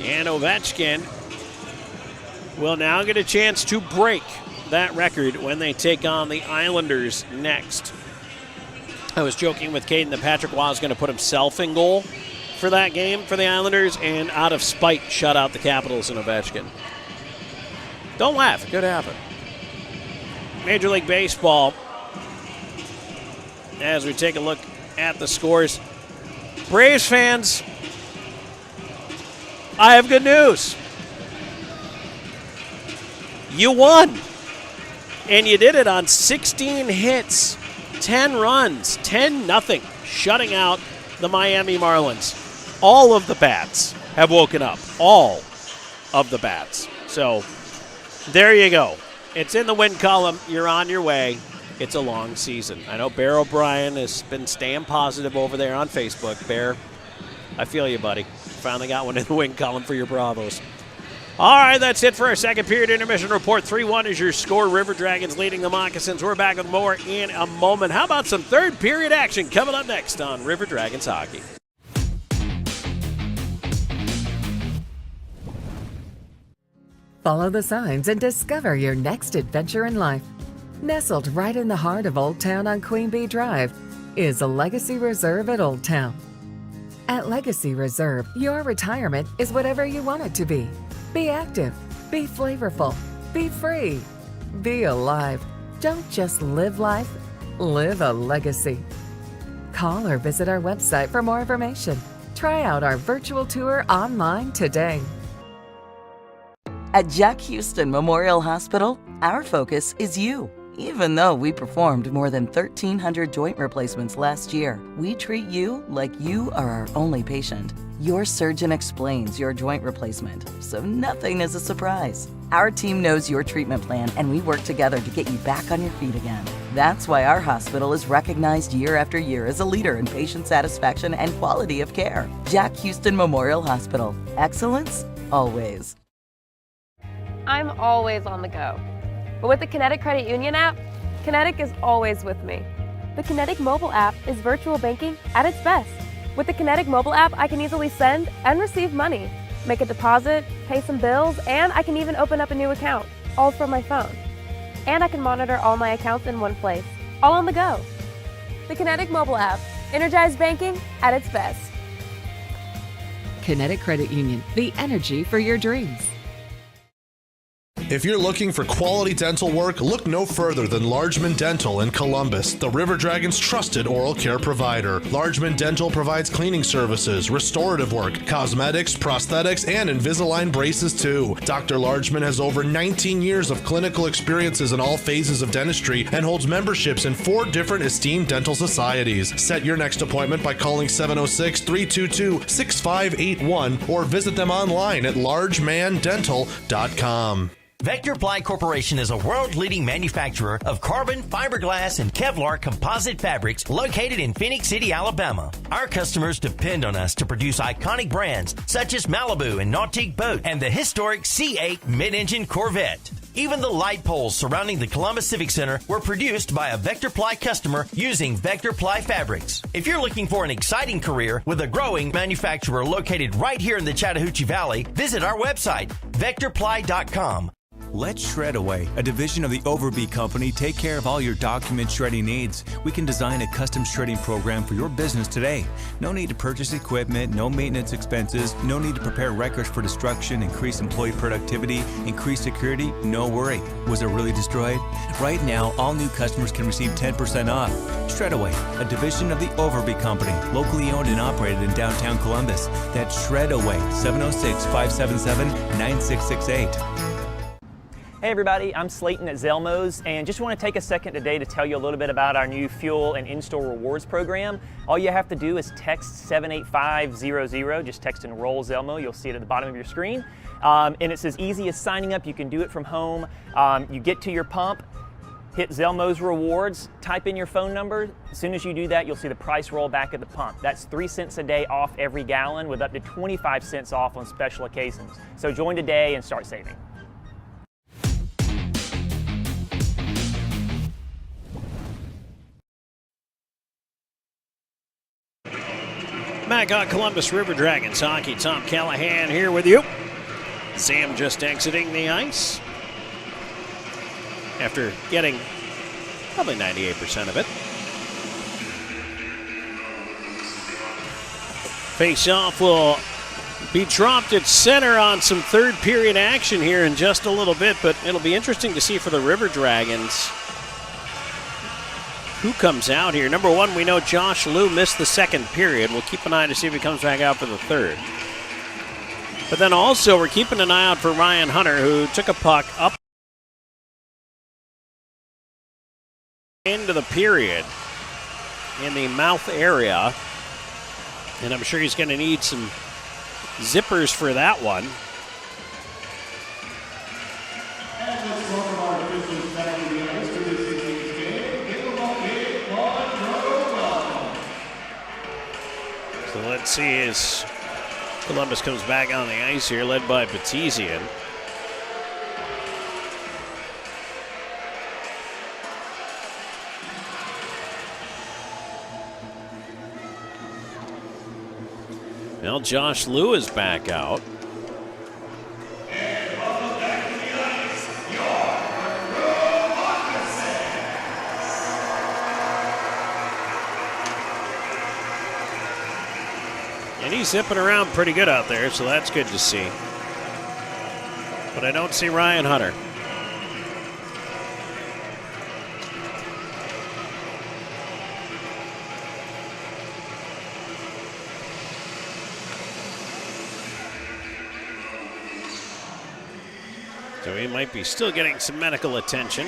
And Ovechkin will now get a chance to break that record when they take on the Islanders next. I was joking with Caden that Patrick Waugh is going to put himself in goal for that game for the Islanders, and out of spite, shut out the Capitals and Ovechkin. Don't laugh. It could happen. Major League Baseball, as we take a look at the scores. Braves fans, I have good news. You won. And you did it on 16 hits, 10 runs, 10-0, shutting out the Miami Marlins. All of the bats have woken up. All of the bats. So there you go. It's in the win column. You're on your way. It's a long season. I know Bear O'Brien has been staying positive over there on Facebook. Bear, I feel you, buddy. Finally got one in the win column for your Bravos. All right, that's it for our second period intermission report. 3-1 is your score. River Dragons leading the Moccasins. We're back with more in a moment. How about some third period action coming up next on River Dragons Hockey? Follow the signs and discover your next adventure in life. Nestled right in the heart of Old Town on Queen Bee Drive is a Legacy Reserve at Old Town. At Legacy Reserve, your retirement is whatever you want it to be. Be active, be flavorful, be free, be alive. Don't just live life, live a legacy. Call or visit our website for more information. Try out our virtual tour online today. At Jack Houston Memorial Hospital, our focus is you. Even though we performed more than 1,300 joint replacements last year, we treat you like you are our only patient. Your surgeon explains your joint replacement, so nothing is a surprise. Our team knows your treatment plan, and we work together to get you back on your feet again. That's why our hospital is recognized year after year as a leader in patient satisfaction and quality of care. Jack Houston Memorial Hospital. Excellence, always. I'm always on the go. But with the Kinetic Credit Union app, Kinetic is always with me. The Kinetic mobile app is virtual banking at its best. With the Kinetic mobile app, I can easily send and receive money, make a deposit, pay some bills, and I can even open up a new account, all from my phone. And I can monitor all my accounts in one place, all on the go. The Kinetic mobile app, energized banking at its best. Kinetic Credit Union, the energy for your dreams. If you're looking for quality dental work, look no further than Largeman Dental in Columbus, the River Dragons' trusted oral care provider. Largeman Dental provides cleaning services, restorative work, cosmetics, prosthetics, and Invisalign braces too. Dr. Largeman has over 19 years of clinical experiences in all phases of dentistry and holds memberships in 4 different esteemed dental societies. Set your next appointment by calling 706-322-6581 or visit them online at largemandental.com. Vector Ply Corporation is a world-leading manufacturer of carbon, fiberglass, and Kevlar composite fabrics located in Phoenix City, Alabama. Our customers depend on us to produce iconic brands such as Malibu and Nautique Boat and the historic C8 mid-engine Corvette. Even the light poles surrounding the Columbus Civic Center were produced by a Vector Ply customer using Vector Ply fabrics. If you're looking for an exciting career with a growing manufacturer located right here in the Chattahoochee Valley, visit our website, vectorply.com. Let Shredaway, a division of the Overbee Company, take care of all your document shredding needs. We can design a custom shredding program for your business today. No need to purchase equipment, no maintenance expenses, no need to prepare records for destruction, increase employee productivity, increase security, no worry. Was it really destroyed? Right now, all new customers can receive 10% off. Shredaway, a division of the Overbee Company, locally owned and operated in downtown Columbus. That's Shredaway, 706-577-9668. Hey everybody, I'm Slayton at Zelmo's and just want to take a second today to tell you a little bit about our new fuel and in-store rewards program. All you have to do is text 78500, just text enroll Zelmo, you'll see it at the bottom of your screen. And it's as easy as signing up, you can do it from home. You get to your pump, hit Zelmo's rewards, type in your phone number. As soon as you do that, you'll see the price roll back at the pump. That's 3 cents a day off every gallon with up to 25 cents off on special occasions. So join today and start saving. Back on Columbus River Dragons hockey. Tom Callahan here with you. Sam just exiting the ice after getting probably 98% of it. Face-off will be dropped at center on some third period action here in just a little bit, but it'll be interesting to see for the River Dragons who comes out here. Number one, we know Josh Liu missed the second period. We'll keep an eye to see if he comes back out for the third. But then also we're keeping an eye out for Ryan Hunter, who took a puck up into the period in the mouth area. And I'm sure he's going to need some zippers for that one. So let's see as Columbus comes back on the ice here, led by Batizian. Well, Josh Liu is back out. And he's zipping around pretty good out there, so that's good to see. But I don't see Ryan Hunter. So he might be still getting some medical attention.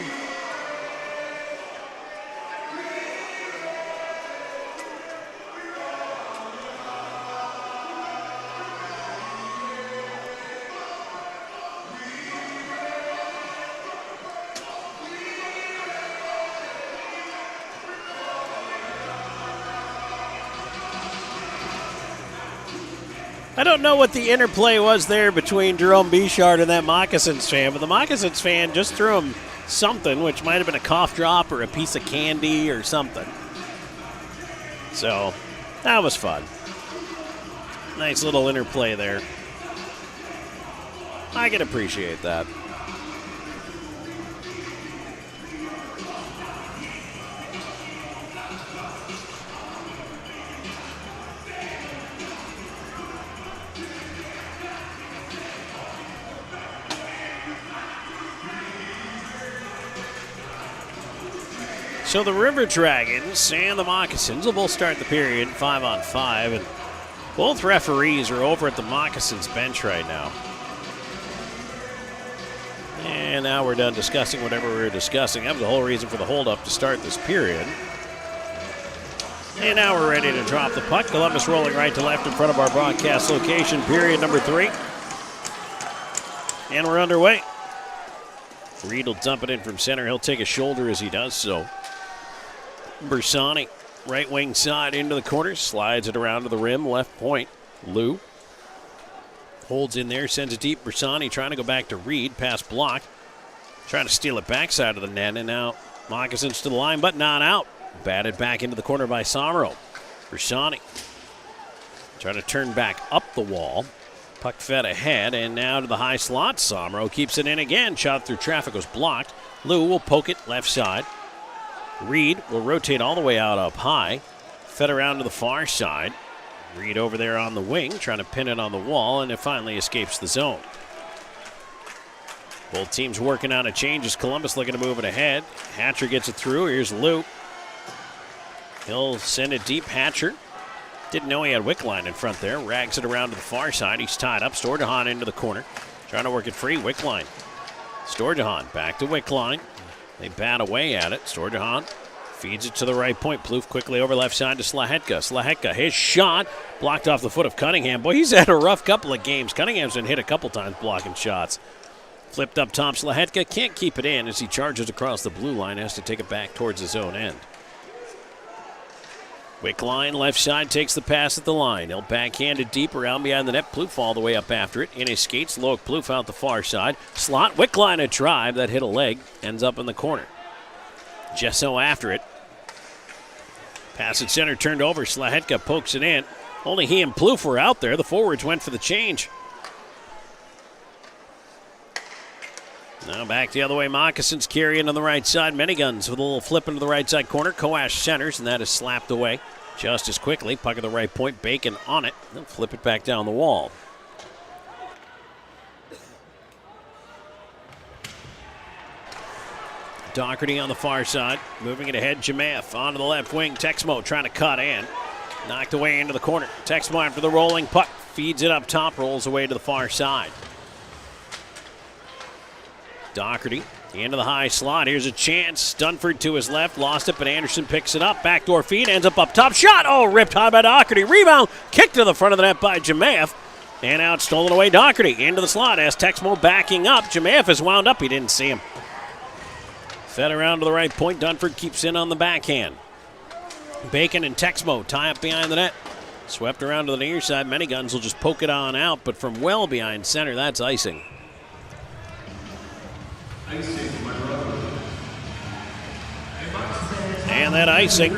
I don't know what the interplay was there between Jerome Bashard and that Moccasins fan, but the Moccasins fan just threw him something, which might have been a cough drop or a piece of candy or something. So that was fun. Nice little interplay there. I can appreciate that. So the River Dragons and the Moccasins will both start the period 5-on-5, and both referees are over at the Moccasins bench right now. And now we're done discussing whatever we were discussing. That was the whole reason for the holdup to start this period. And now we're ready to drop the puck. Columbus rolling right to left in front of our broadcast location, period number 3. And we're underway. Reed will dump it in from center. He'll take a shoulder as he does so. Bersani, right wing side into the corner, slides it around to the rim, left point. Liu holds in there, sends it deep. Bersani trying to go back to Reed, pass blocked. Trying to steal it backside of the net, and now Moccasins to the line, but not out. Batted back into the corner by Somro. Bersani trying to turn back up the wall. Puck fed ahead, and now to the high slot. Somro keeps it in again. Shot through traffic was blocked. Liu will poke it left side. Reed will rotate all the way out up high. Fed around to the far side. Reed over there on the wing, trying to pin it on the wall, and it finally escapes the zone. Both teams working on a change as Columbus looking to move it ahead. Hatcher gets it through. Here's Liu. He'll send it deep. Hatcher didn't know he had Wickline in front there. Rags it around to the far side. He's tied up. Storjahan into the corner. Trying to work it free. Wickline. Storjahan back to Wickline. They bat away at it. Storjahan feeds it to the right point. Plouffe quickly over left side to Slahetka. Slahetka, his shot blocked off the foot of Cunningham. Boy, he's had a rough couple of games. Cunningham's been hit a couple times blocking shots. Flipped up top. Slahetka can't keep it in as he charges across the blue line. Has to take it back towards his own end. Wickline, left side, takes the pass at the line. He'll backhand it deep around behind the net. Plouffe all the way up after it. In his skates, Loic Plouffe out the far side. Slot, Wickline a drive that hit a leg. Ends up in the corner. Gesso after it. Pass at center, turned over. Slahetka pokes it in. Only he and Plouffe were out there. The forwards went for the change. Now back the other way. Moccasins carrying on the right side. Miniguns with a little flip into the right side corner. Coash centers, and that is slapped away just as quickly. Puck at the right point. Bacon on it. They'll flip it back down the wall. Doherty on the far side. Moving it ahead. Jemath onto the left wing. Texmo trying to cut in. Knocked away into the corner. Texmo after the rolling puck. Feeds it up top. Rolls away to the far side. Doherty into the high slot. Here's a chance. Dunford to his left. Lost it, but Anderson picks it up. Backdoor feed. Ends up top. Shot. Oh, ripped high by Doherty. Rebound. Kicked to the front of the net by Jemath. And out stolen away. Doherty into the slot as Texmo backing up. Jemath is wound up. He didn't see him. Fed around to the right point. Dunford keeps in on the backhand. Bacon and Texmo tie up behind the net. Swept around to the near side. Miniguns will just poke it on out, but from well behind center, that's icing. And that icing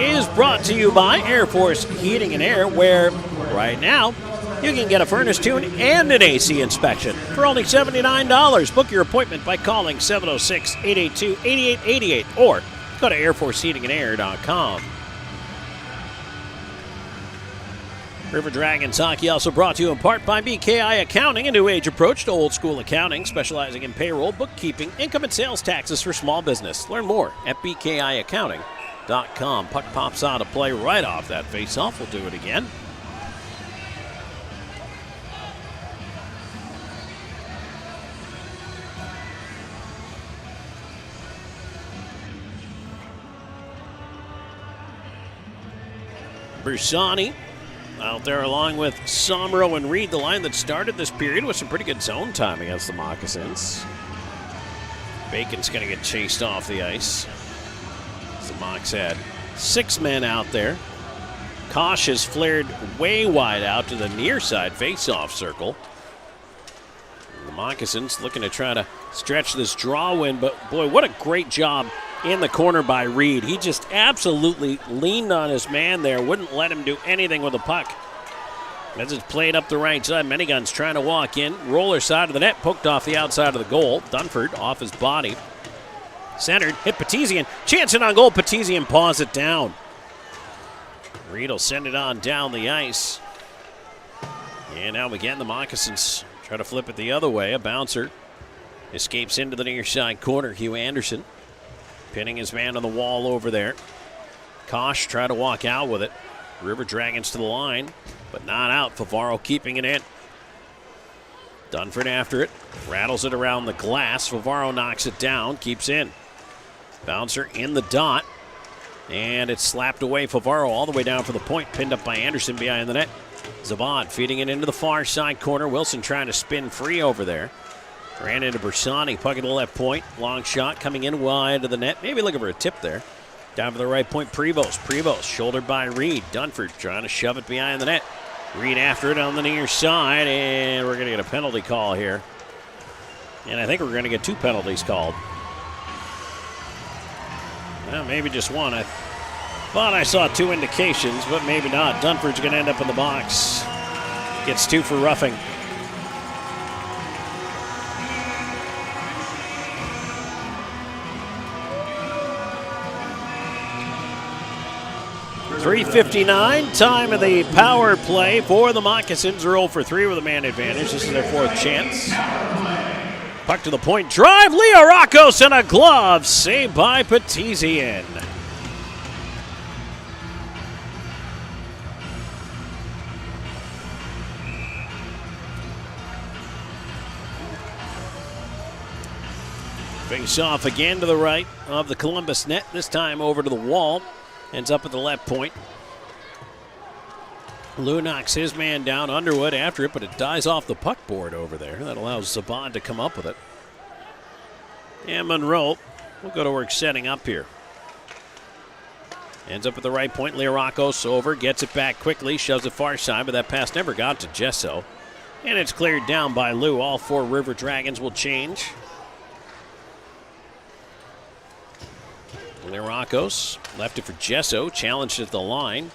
is brought to you by Air Force Heating and Air, where right now you can get a furnace tune and an AC inspection for only $79. Book your appointment by calling 706-882-8888 or go to airforceheatingandair.com. River Dragons hockey also brought to you in part by BKI Accounting, a new age approach to old school accounting, specializing in payroll, bookkeeping, income, and sales taxes for small business. Learn more at bkiaccounting.com. Puck pops out of play right off that faceoff. We'll do it again. Bersani out there along with Somro and Reed, the line that started this period with some pretty good zone time against the Moccasins. Bacon's going to get chased off the ice. The Mocs had 6 men out there. Kosh has flared way wide out to the near side face-off circle. The Moccasins looking to try to stretch this draw win, but boy, what a great job in the corner by Reed. He just absolutely leaned on his man there, wouldn't let him do anything with the puck. As it's played up the right side, Miniguns trying to walk in. Roller side of the net, poked off the outside of the goal. Dunford off his body. Centered, hit Petizian. Chance on goal, Petizian paws it down. Reed will send it on down the ice. And now again, the Moccasins try to flip it the other way. A bouncer escapes into the near side corner. Hugh Anderson pinning his man on the wall over there. Kosh try to walk out with it. River Dragons to the line, but not out. Favaro keeping it in. Dunford after it. Rattles it around the glass. Favaro knocks it down. Keeps in. Bouncer in the dot. And it's slapped away. Favaro all the way down for the point. Pinned up by Anderson behind the net. Zabad feeding it into the far side corner. Wilson trying to spin free over there. Ran into Bersani, puck at the left point. Long shot coming in wide of the net. Maybe looking for a tip there. Down for the right point, Prevost, shouldered by Reed. Dunford trying to shove it behind the net. Reed after it on the near side, and we're going to get a penalty call here. And I think we're going to get 2 penalties called. Well, maybe just one. I thought I saw 2 indications, but maybe not. Dunford's going to end up in the box. Gets 2 for roughing. 3:59, time of the power play for the Moccasins. 0 for 3 with a man advantage. This is their 4th chance. Puck to the point, drive, Leo Rockos and a glove, saved by Petizian. Face off again to the right of the Columbus net, this time over to the wall. Ends up at the left point. Lou knocks his man down. Underwood after it, but it dies off the puck board over there. That allows Zabad to come up with it. And Monroe will go to work setting up here. Ends up at the right point. Learakos over, gets it back quickly, shoves it far side, but that pass never got to Gesso. And it's cleared down by Lou. All 4 River Dragons will change. Learakos left it for Gesso, challenged at the line.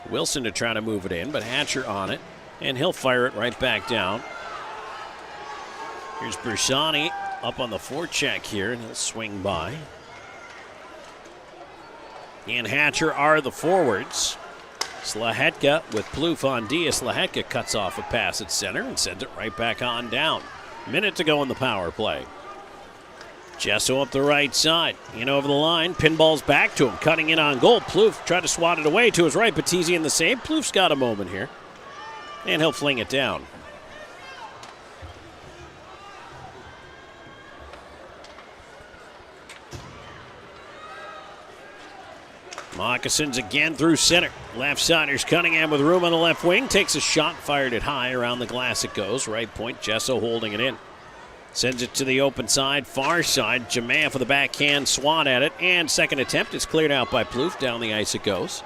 Wilson to try to move it in, but Hatcher on it, and he'll fire it right back down. Here's Bersani up on the forecheck here, and he'll swing by. And Hatcher are the forwards. Slahetka with Plouffe on Diaz. Slahetka cuts off a pass at center and sends it right back on down. Minute to go in the power play. Jesso up the right side. In over the line. Pinball's back to him. Cutting in on goal. Plouffe tried to swat it away to his right. Battizi in the save. Plouffe's got a moment here. And he'll fling it down. Moccasins again through center. Left siders Cunningham with room on the left wing. Takes a shot, fired it high. Around the glass it goes. Right point, Jesso holding it in. Sends it to the open side, far side. Jamaev with a backhand swat at it. And second attempt is cleared out by Plouffe. Down the ice it goes.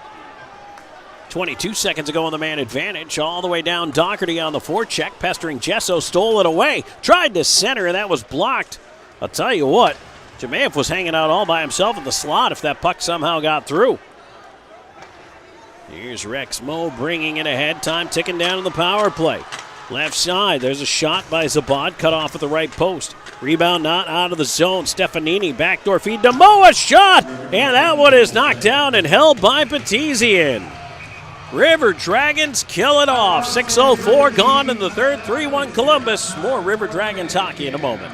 22 seconds ago on the man advantage. All the way down Doherty on the forecheck. Pestering Jesso, stole it away. Tried to center, and that was blocked. I'll tell you what. Jamaev was hanging out all by himself in the slot if that puck somehow got through. Here's Rex Moe bringing it ahead. Time ticking down in the power play. Left side, there's a shot by Zabad, cut off at the right post. Rebound not out of the zone. Stefanini, backdoor feed to Moe, a shot! And that one is knocked down and held by Petizian. River Dragons kill it off. 6:04 gone in the third. 3-1 Columbus. More River Dragons hockey in a moment.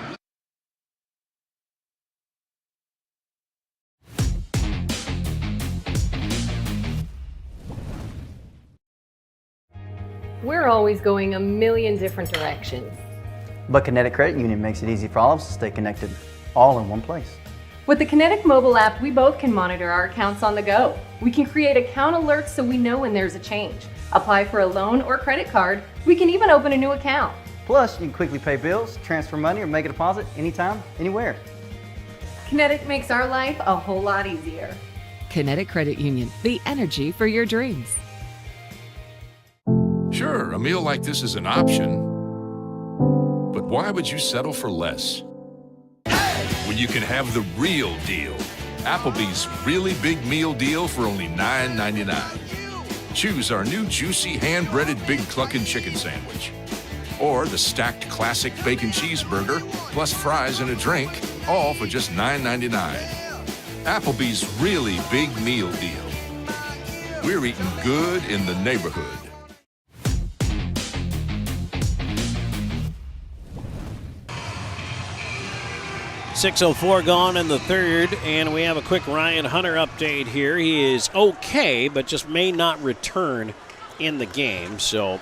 We're always going a million different directions. But Kinetic Credit Union makes it easy for all of us to stay connected, all in one place. With the Kinetic mobile app, we both can monitor our accounts on the go. We can create account alerts so we know when there's a change. Apply for a loan or credit card. We can even open a new account. Plus, you can quickly pay bills, transfer money, or make a deposit anytime, anywhere. Kinetic makes our life a whole lot easier. Kinetic Credit Union, the energy for your dreams. Sure, a meal like this is an option, but why would you settle for less? When you can have the real deal. Applebee's really big meal deal for only $9.99. Choose our new juicy hand-breaded Big Cluckin' Chicken Sandwich. Or the stacked classic bacon cheeseburger, plus fries and a drink, all for just $9.99. Applebee's really big meal deal. We're eating good in the neighborhood. 6:04 gone in the third, and we have a quick Ryan Hunter update here. He is okay, but just may not return in the game. So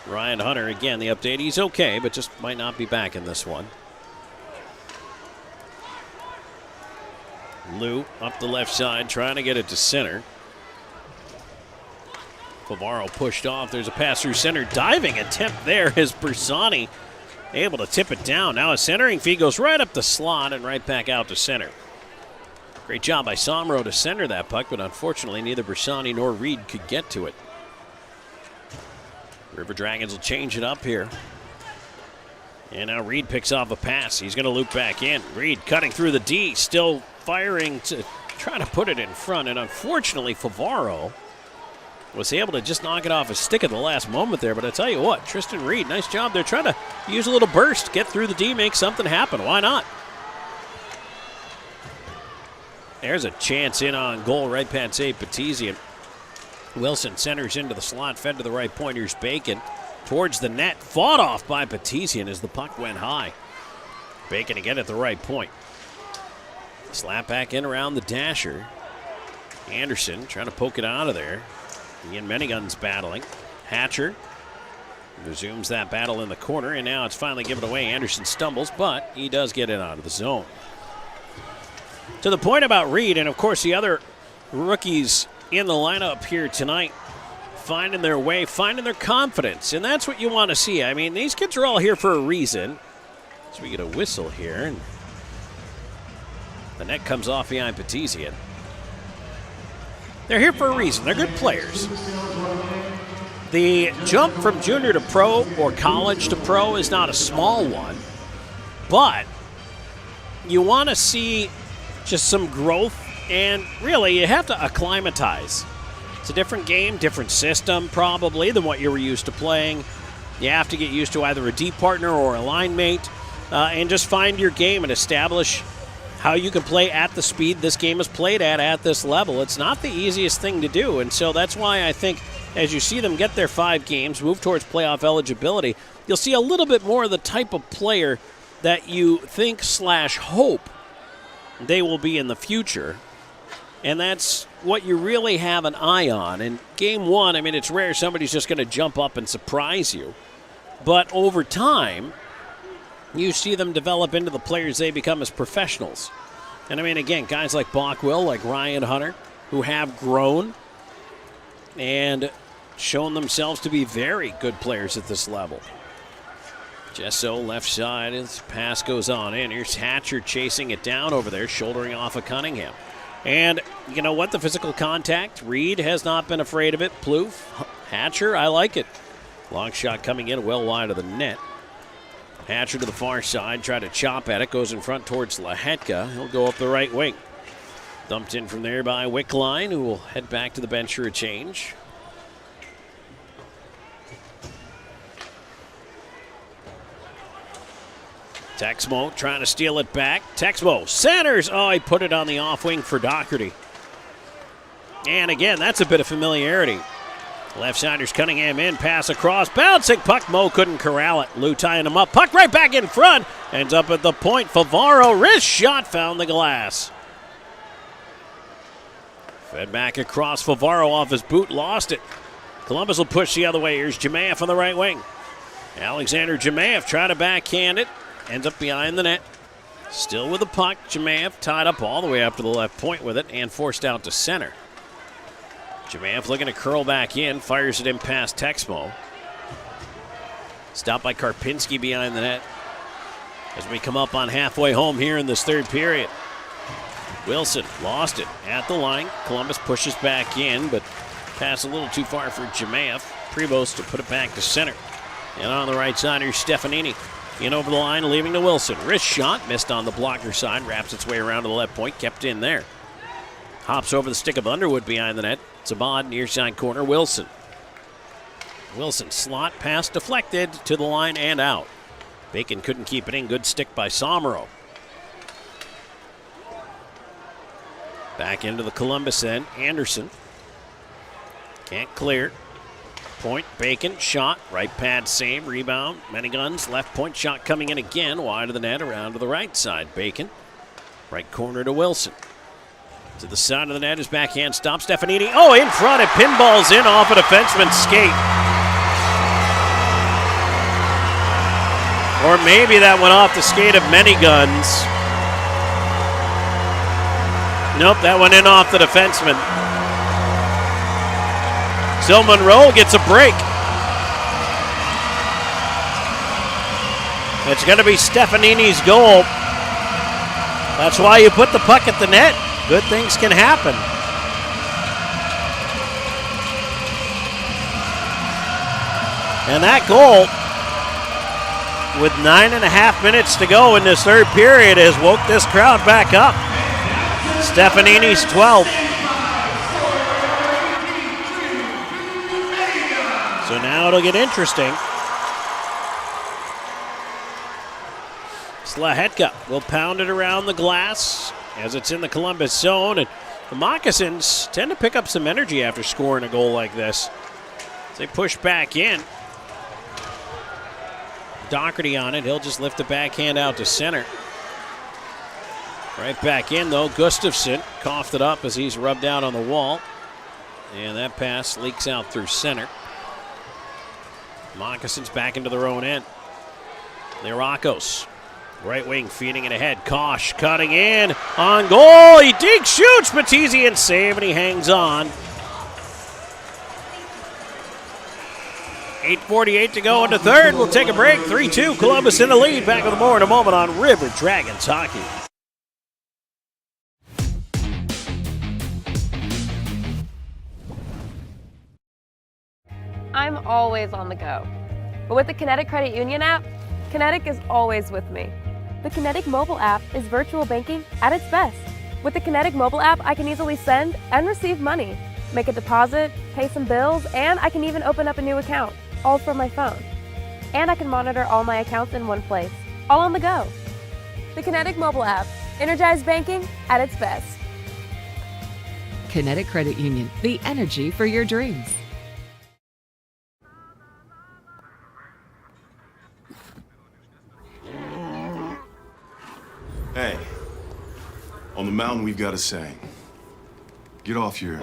Ryan Hunter, again, the update. He's okay, but just might not be back in this one. Lou up the left side, trying to get it to center. Favaro pushed off. There's a pass through center. Diving attempt there is Bersani able to tip it down. Now a centering feed goes right up the slot and right back out to center. Great job by Somro to center that puck, but unfortunately neither Bersani nor Reed could get to it. River Dragons will change it up here. And now Reed picks off a pass. He's going to loop back in. Reed cutting through the D, still firing to try to put it in front. And unfortunately, Favaro was able to just knock it off his stick at the last moment there. But I tell you what, Tristan Reed, nice job there. Trying to use a little burst, get through the D, make something happen. Why not? There's a chance in on goal right past Petizian. Wilson centers into the slot, fed to the right point. Here's Bacon towards the net. Fought off by Petizian as the puck went high. Bacon again at the right point. Slap back in around the dasher. Anderson trying to poke it out of there. Ian Menigun's battling. Hatcher resumes that battle in the corner, and now it's finally given away. Anderson stumbles, but he does get it out of the zone. To the point about Reed, and of course the other rookies in the lineup here tonight, finding their way, finding their confidence, and that's what you want to see. I mean, these kids are all here for a reason. So we get a whistle here, and the net comes off behind Petizian. They're here for a reason. They're good players. The jump from junior to pro or college to pro is not a small one, but you want to see just some growth, and really you have to acclimatize. It's a different game, different system probably than what you were used to playing. You have to get used to either a deep partner or a line mate and just find your game and establish how you can play at the speed this game is played at this level. It's not the easiest thing to do, and so that's why I think as you see them get their 5 games, move towards playoff eligibility, you'll see a little bit more of the type of player that you think / hope they will be in the future. And that's what you really have an eye on. In game 1, I mean, it's rare somebody's just going to jump up and surprise you. But over time, you see them develop into the players they become as professionals. And I mean, again, guys like Bockwell, like Ryan Hunter, who have grown and shown themselves to be very good players at this level. Jesso left side as pass goes on in. Here's Hatcher chasing it down over there, shouldering off of Cunningham. And you know what? The physical contact. Reed has not been afraid of it. Plouffe, Hatcher, I like it. Long shot coming in well wide of the net. Hatcher to the far side, try to chop at it, goes in front towards Lahetka. He'll go up the right wing. Dumped in from there by Wickline, who will head back to the bench for a change. Texmo trying to steal it back. Texmo centers. Oh, he put it on the off wing for Doherty. And again, that's a bit of familiarity. Left-siders Cunningham in, pass across, bouncing puck. Mo couldn't corral it. Lou tying him up. Puck right back in front. Ends up at the point. Favaro, wrist shot, found the glass. Fed back across. Favaro off his boot, lost it. Columbus will push the other way. Here's Jemayev on the right wing. Alexander Jemayev trying to backhand it. Ends up behind the net. Still with the puck. Jemayev tied up all the way up to the left point with it and forced out to center. Jemayev looking to curl back in. Fires it in past Texmo. Stopped by Karpinski behind the net. As we come up on halfway home here in this third period. Wilson lost it at the line. Columbus pushes back in, but pass a little too far for Jemayev. Prevost to put it back to center. And on the right side, here's Stefanini. In over the line, leaving to Wilson. Wrist shot, missed on the blocker side. Wraps its way around to the left point, kept in there. Hops over the stick of Underwood behind the net. Zabad, near side corner, Wilson. Wilson slot, pass deflected to the line and out. Bacon couldn't keep it in. Good stick by Somero. Back into the Columbus end. Anderson. Can't clear. Point, Bacon, shot, right pad save, rebound, many guns, left point shot coming in again, wide of the net, around to the right side. Bacon, right corner to Wilson. To the side of the net, his backhand stop, Stefanini, oh, in front, it pinballs in off a defenseman's skate. Or maybe that went off the skate of many guns. Nope, that went in off the defenseman. So Monroe gets a break. It's going to be Stefanini's goal. That's why you put the puck at the net. Good things can happen. And that goal, with 9.5 minutes to go in this third period, has woke this crowd back up. Stefanini's 12. So now it'll get interesting. Lahetka will pound it around the glass as it's in the Columbus zone. And the Moccasins tend to pick up some energy after scoring a goal like this. As they push back in. Doherty on it. He'll just lift the backhand out to center. Right back in, though. Gustafsson coughed it up as he's rubbed out on the wall. And that pass leaks out through center. Moccasins back into their own end. Lirakos, right wing, feeding it ahead. Kosh cutting in, on goal. He dig shoots, Matizian save, and he hangs on. 8:48 to go in the third. We'll take a break. 3-2, Columbus in the lead. Back with more in a moment on River Dragons Hockey. I'm always on the go. But with the Kinetic Credit Union app, Kinetic is always with me. The Kinetic mobile app is virtual banking at its best. With the Kinetic mobile app, I can easily send and receive money. make a deposit, pay some bills, and I can even open up a new account, all from my phone. And I can monitor all my accounts in one place, all on the go. The Kinetic mobile app, energized banking at its best. Kinetic Credit Union, the energy for your dreams. Hey, on the mountain we've got a saying. Get off your...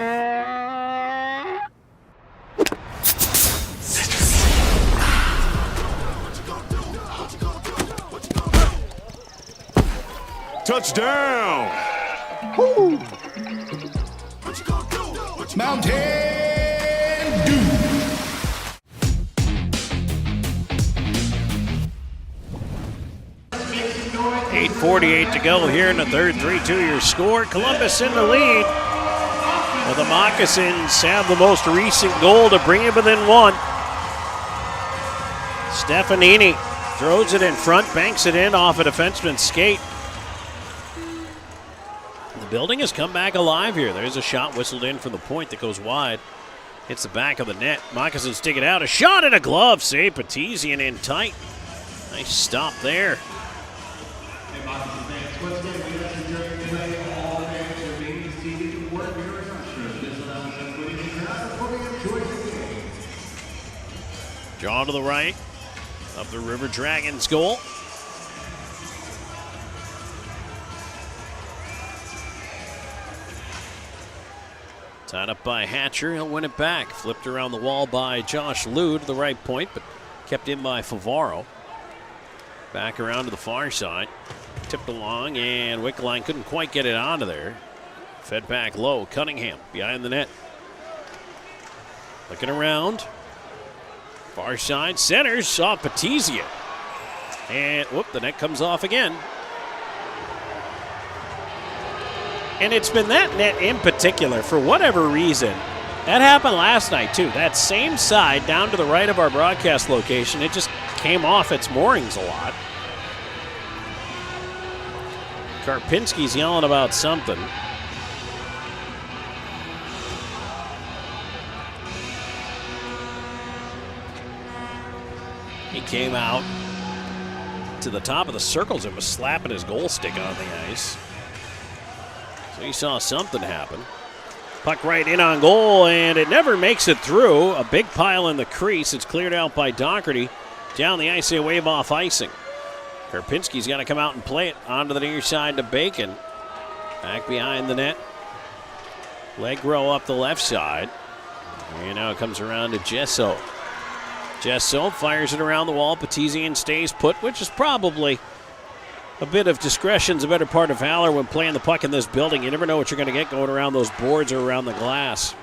Touchdown! Woo! Mountain Dew. 8:48 to go here in the third. 3-2 your score. Columbus in the lead. Well, the Moccasins have the most recent goal to bring it within one. Stefanini throws it in front, banks it in off a defenseman's skate. The building has come back alive here. There's a shot whistled in from the point that goes wide. Hits the back of the net. Moccasins stick it out. A shot and a glove save. Petesian in tight. Nice stop there. Draw to the right of the River Dragons goal. Tied up by Hatcher, he'll win it back. Flipped around the wall by Josh Liu to the right point, but kept in by Favaro. Back around to the far side. Tipped along, and Wickline couldn't quite get it onto there. Fed back low. Cunningham behind the net. Looking around. Far side, centers, saw Petesian. And, whoop, the net comes off again. And it's been that net in particular, for whatever reason. That happened last night, too. That same side down to the right of our broadcast location, it just came off its moorings a lot. Karpinski's yelling about something. He came out to the top of the circles and was slapping his goal stick on the ice. So he saw something happen. Puck right in on goal, and it never makes it through. A big pile in the crease. It's cleared out by Doherty. Down the ice, they wave off icing. Karpinski's got to come out and play it onto the near side to Bacon. Back behind the net. Leg row up the left side. And now it comes around to Gesso. Gesso fires it around the wall. Petesian stays put, which is probably a bit of discretion's a better part of valor when playing the puck in this building. You never know what you're going to get going around those boards or around the glass.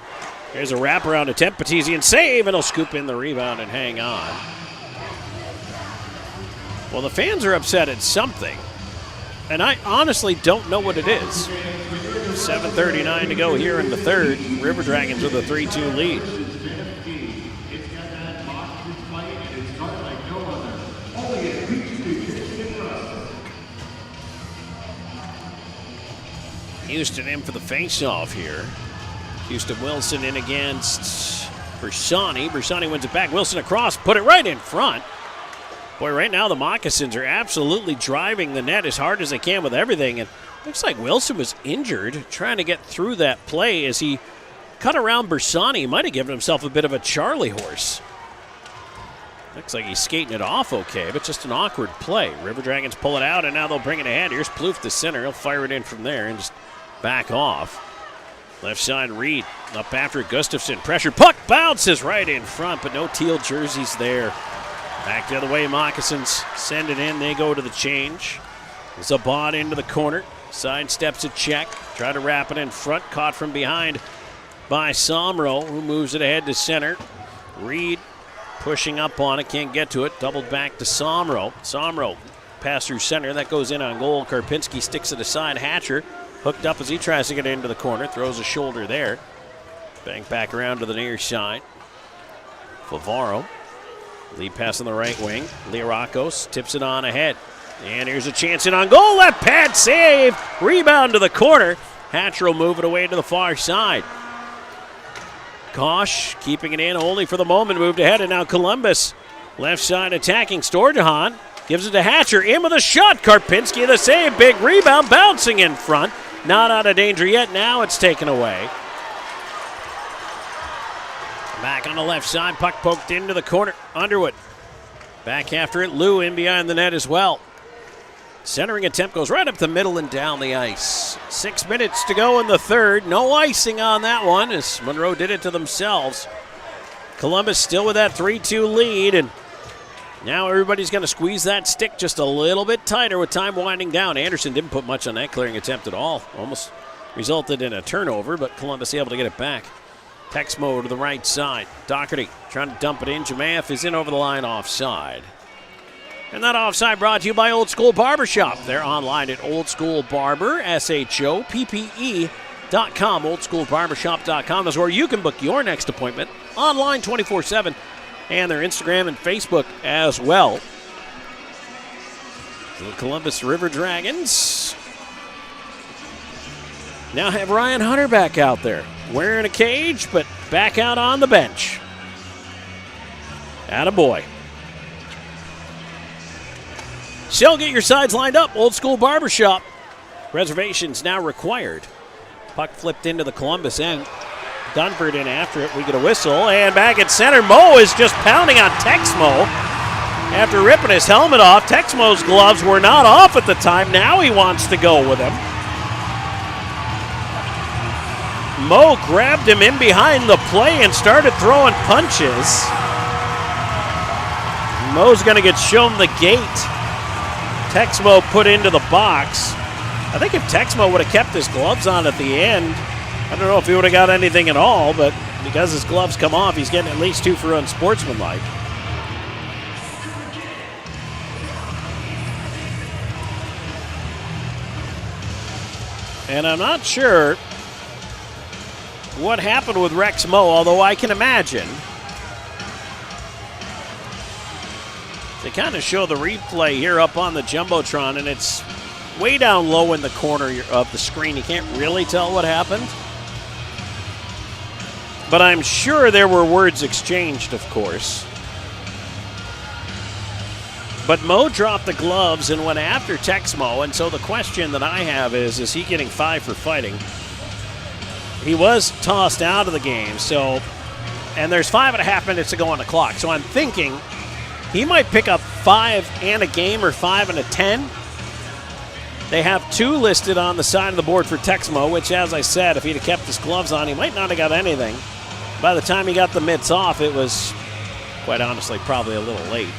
Here's a wraparound attempt. Petesian save, and he'll scoop in the rebound and hang on. Well, the fans are upset at something, and I honestly don't know what it is. 7:39 to go here in the third. River Dragons with a 3-2 lead. Houston in for the face-off here. Houston Wilson in against Bersani. Bersani wins it back. Wilson across, put it right in front. Boy, right now the Moccasins are absolutely driving the net as hard as they can with everything. And looks like Wilson was injured trying to get through that play as he cut around Bersani. He might have given himself a bit of a Charlie horse. Looks like he's skating it off okay, but just an awkward play. River Dragons pull it out, and now they'll bring it ahead. Here's Plouffe to center. He'll fire it in from there and just back off. Left side, Reed up after Gustafson. Pressure, puck bounces right in front, but no teal jerseys there. Back the other way, Moccasins send it in. They go to the change. Zabot into the corner. Side steps a check. Try to wrap it in front. Caught from behind by Somro, who moves it ahead to center. Reed pushing up on it. Can't get to it. Doubled back to Somro. Somro pass through center. That goes in on goal. Karpinski sticks it aside. Hatcher hooked up as he tries to get into the corner. Throws a shoulder there. Bang back around to the near side. Favaro. Lead pass on the right wing. Lirakos tips it on ahead. And here's a chance in on goal. Left pad save. Rebound to the corner. Hatcher will move it away to the far side. Kosh keeping it in only for the moment, moved ahead, and now Columbus left side attacking. Storjahan gives it to Hatcher, in with a shot. Karpinski the save, big rebound, bouncing in front. Not out of danger yet, now it's taken away. Back on the left side, puck poked into the corner. Underwood back after it, Lou in behind the net as well. Centering attempt goes right up the middle and down the ice. 6 minutes to go in the third. No icing on that one as Monroe did it to themselves. Columbus still with that 3-2 lead, and now everybody's going to squeeze that stick just a little bit tighter with time winding down. Anderson didn't put much on that clearing attempt at all. Almost resulted in a turnover, but Columbus able to get it back. Texmo to the right side. Doherty trying to dump it in. Jemayev is in over the line offside. And that offside brought to you by Old School Barbershop. They're online at oldschoolbarber.com. Oldschoolbarbershop.com is where you can book your next appointment online 24/7. And their Instagram and Facebook as well. The Columbus River Dragons now have Ryan Hunter back out there. Wearing a cage, but back out on the bench. Attaboy. Still get your sides lined up. Old School Barbershop. Reservations now required. Puck flipped into the Columbus end. Dunford in after it. We get a whistle. And back at center, Mo is just pounding on Texmo. After ripping his helmet off, Texmo's gloves were not off at the time. Now he wants to go with him. Mo grabbed him in behind the play and started throwing punches. Mo's going to get shown the gate. Texmo put into the box. I think if Texmo would have kept his gloves on at the end, I don't know if he would have got anything at all, but because his gloves come off, he's getting at least 2 for unsportsmanlike. And I'm not sure what happened with Rex Mo, although I can imagine. They kind of show the replay here up on the Jumbotron, and it's way down low in the corner of the screen. You can't really tell what happened. But I'm sure there were words exchanged, of course. But Mo dropped the gloves and went after Texmo, and so the question that I have is he getting 5 for fighting? He was tossed out of the game, so, and there's 5.5 minutes to go on the clock. So I'm thinking he might pick up 5 and a game or 5 and a 10. They have 2 listed on the side of the board for Texmo, which, as I said, if he'd have kept his gloves on, he might not have got anything. By the time he got the mitts off, it was, quite honestly, probably a little late.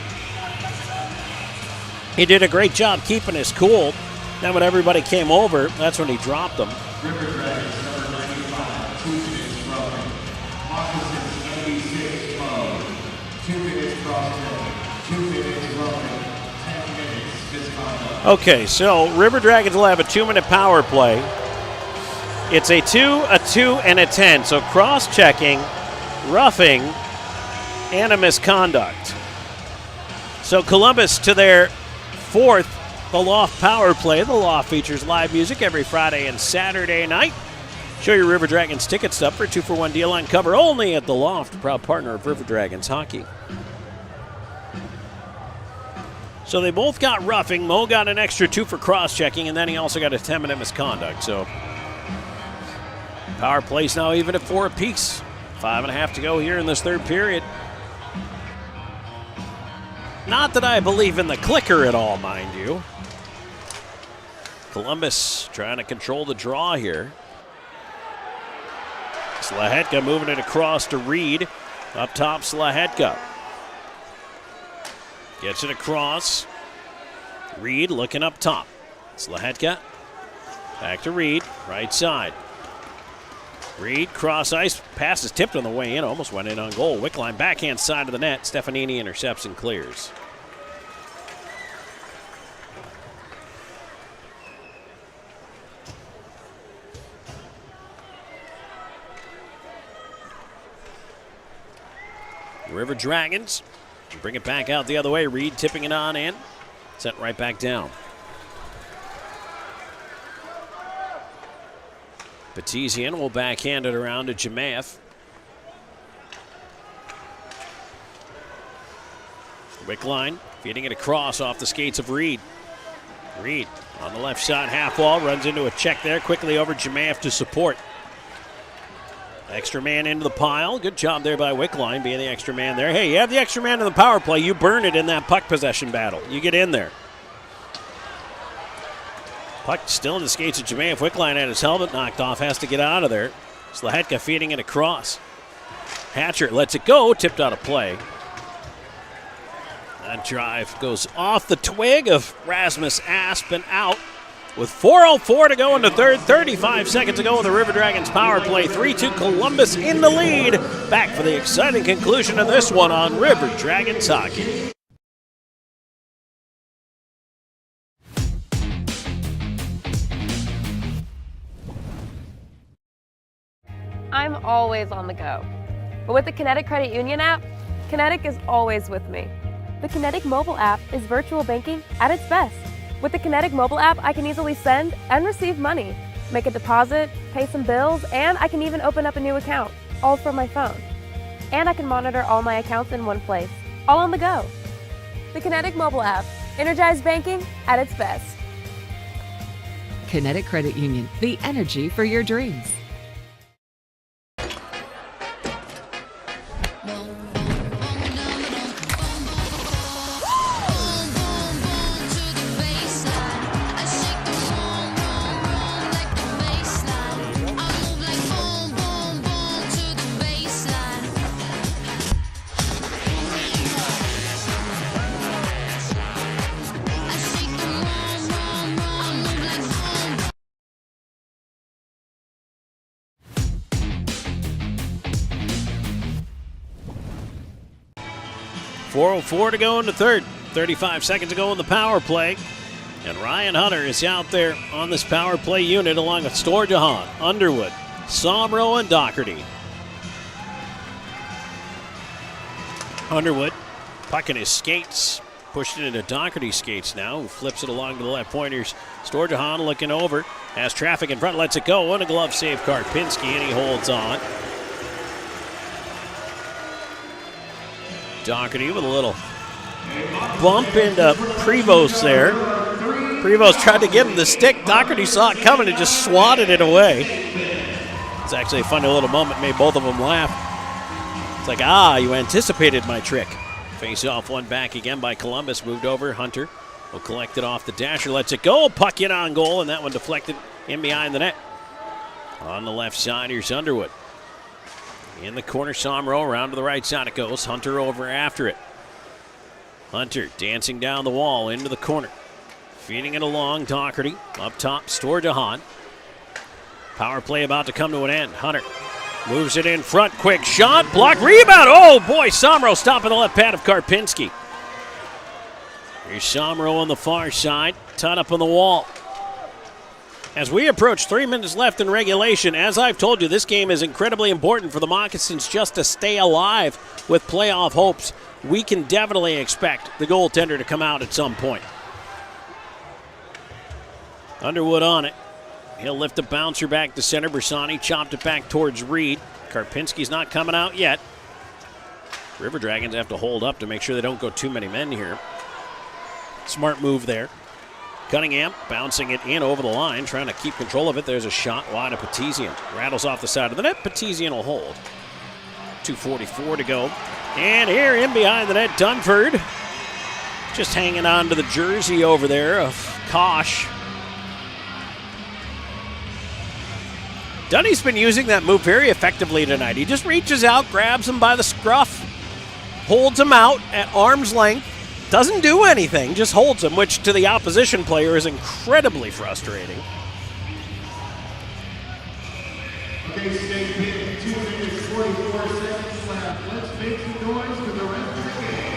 He did a great job keeping his cool. Then when everybody came over, that's when he dropped them. River Dragons, number 95, 2 minutes rowing. Moccasins, 86, flow. 2 minutes crossing. 2 minutes rowing. 10 minutes misconduct. Okay, so River Dragons will have a 2-minute power play. It's a 2, a 2, and a 10. So cross-checking, roughing, and a misconduct. So Columbus to their 4th, the Loft Power Play. The Loft features live music every Friday and Saturday night. Show your River Dragons ticket stub for a 2-for-1 deal on cover only at the Loft, proud partner of River Dragons hockey. So they both got roughing. Mo got an extra 2 for cross-checking, and then he also got a 10-minute misconduct. So power plays now even at 4 apiece. 5.5 to go here in this third period. Not that I believe in the clicker at all, mind you. Columbus trying to control the draw here. Slahetka moving it across to Reed. Up top, Slahetka. Gets it across. Reed looking up top. Slahetka. Back to Reed. Right side. Reed, cross ice. Pass is tipped on the way in. Almost went in on goal. Wickline backhand side of the net. Stefanini intercepts and clears. River Dragons bring it back out the other way. Reed tipping it on in. Sent right back down. Batizian will backhand it around to Jemayev. Wickline feeding it across off the skates of Reed. Reed on the left side, half wall, runs into a check there, quickly over Jemaev to support. Extra man into the pile. Good job there by Wickline being the extra man there. Hey, you have the extra man in the power play. You burn it in that puck possession battle. You get in there. Puck still in the skates of Jemaev. Wickline had his helmet knocked off, has to get out of there. Slahetka feeding it across. Hatcher lets it go, tipped out of play. That drive goes off the twig of Rasmus Aspen out. With 4:04 to go in the third, 35 seconds to go in the River Dragons power play. 3-2 Columbus in the lead. Back for the exciting conclusion of this one on River Dragons hockey. I'm always on the go. But with the Kinetic Credit Union app, Kinetic is always with me. The Kinetic mobile app is virtual banking at its best. With the Kinetic mobile app, I can easily send and receive money, make a deposit, pay some bills, and I can even open up a new account, all from my phone. And I can monitor all my accounts in one place, all on the go. The Kinetic mobile app, energized banking at its best. Kinetic Credit Union, the energy for your dreams. .404 to go in the third. 35 seconds to go in the power play. And Ryan Hunter is out there on this power play unit along with Storjahan, Underwood, Somro, and Doherty. Underwood, puck in his skates. Pushed it into Doherty's skates now, who flips it along to the left pointers. Storjahan looking over, has traffic in front, lets it go. And a glove save, Karpinski, and he holds on. Doherty with a little bump into Prevost there. Prevost tried to give him the stick. Doherty saw it coming and just swatted it away. It's actually a funny little moment, made both of them laugh. It's like, you anticipated my trick. Face off, one back again by Columbus. Moved over, Hunter will collect it off the dasher, lets it go. Puck in on goal, and that one deflected in behind the net. On the left side, here's Underwood. In the corner, Somro, around to the right side it goes. Hunter over after it. Hunter dancing down the wall into the corner. Feeding it along, Doherty. Up top, Storjahan. Power play about to come to an end. Hunter moves it in front. Quick shot, block, rebound. Oh boy, Somro stopping the left pad of Karpinski. Here's Somro on the far side, tied up on the wall. As we approach 3 minutes left in regulation, as I've told you, this game is incredibly important for the Moccasins just to stay alive with playoff hopes. We can definitely expect the goaltender to come out at some point. Underwood on it. He'll lift the bouncer back to center. Bersani chopped it back towards Reed. Karpinski's not coming out yet. River Dragons have to hold up to make sure they don't go too many men here. Smart move there. Cunningham bouncing it in over the line, trying to keep control of it. There's a shot wide of Petizian. Rattles off the side of the net. Petizian will hold. 2:44 to go. And here in behind the net, Dunford. Just hanging on to the jersey over there of Kosh. Dunny's been using that move very effectively tonight. He just reaches out, grabs him by the scruff, holds him out at arm's length. Doesn't do anything, just holds him, which to the opposition player is incredibly frustrating. Okay, stay pin, 2 minutes, 44 seconds left. Let's make some noise for the rest of the game.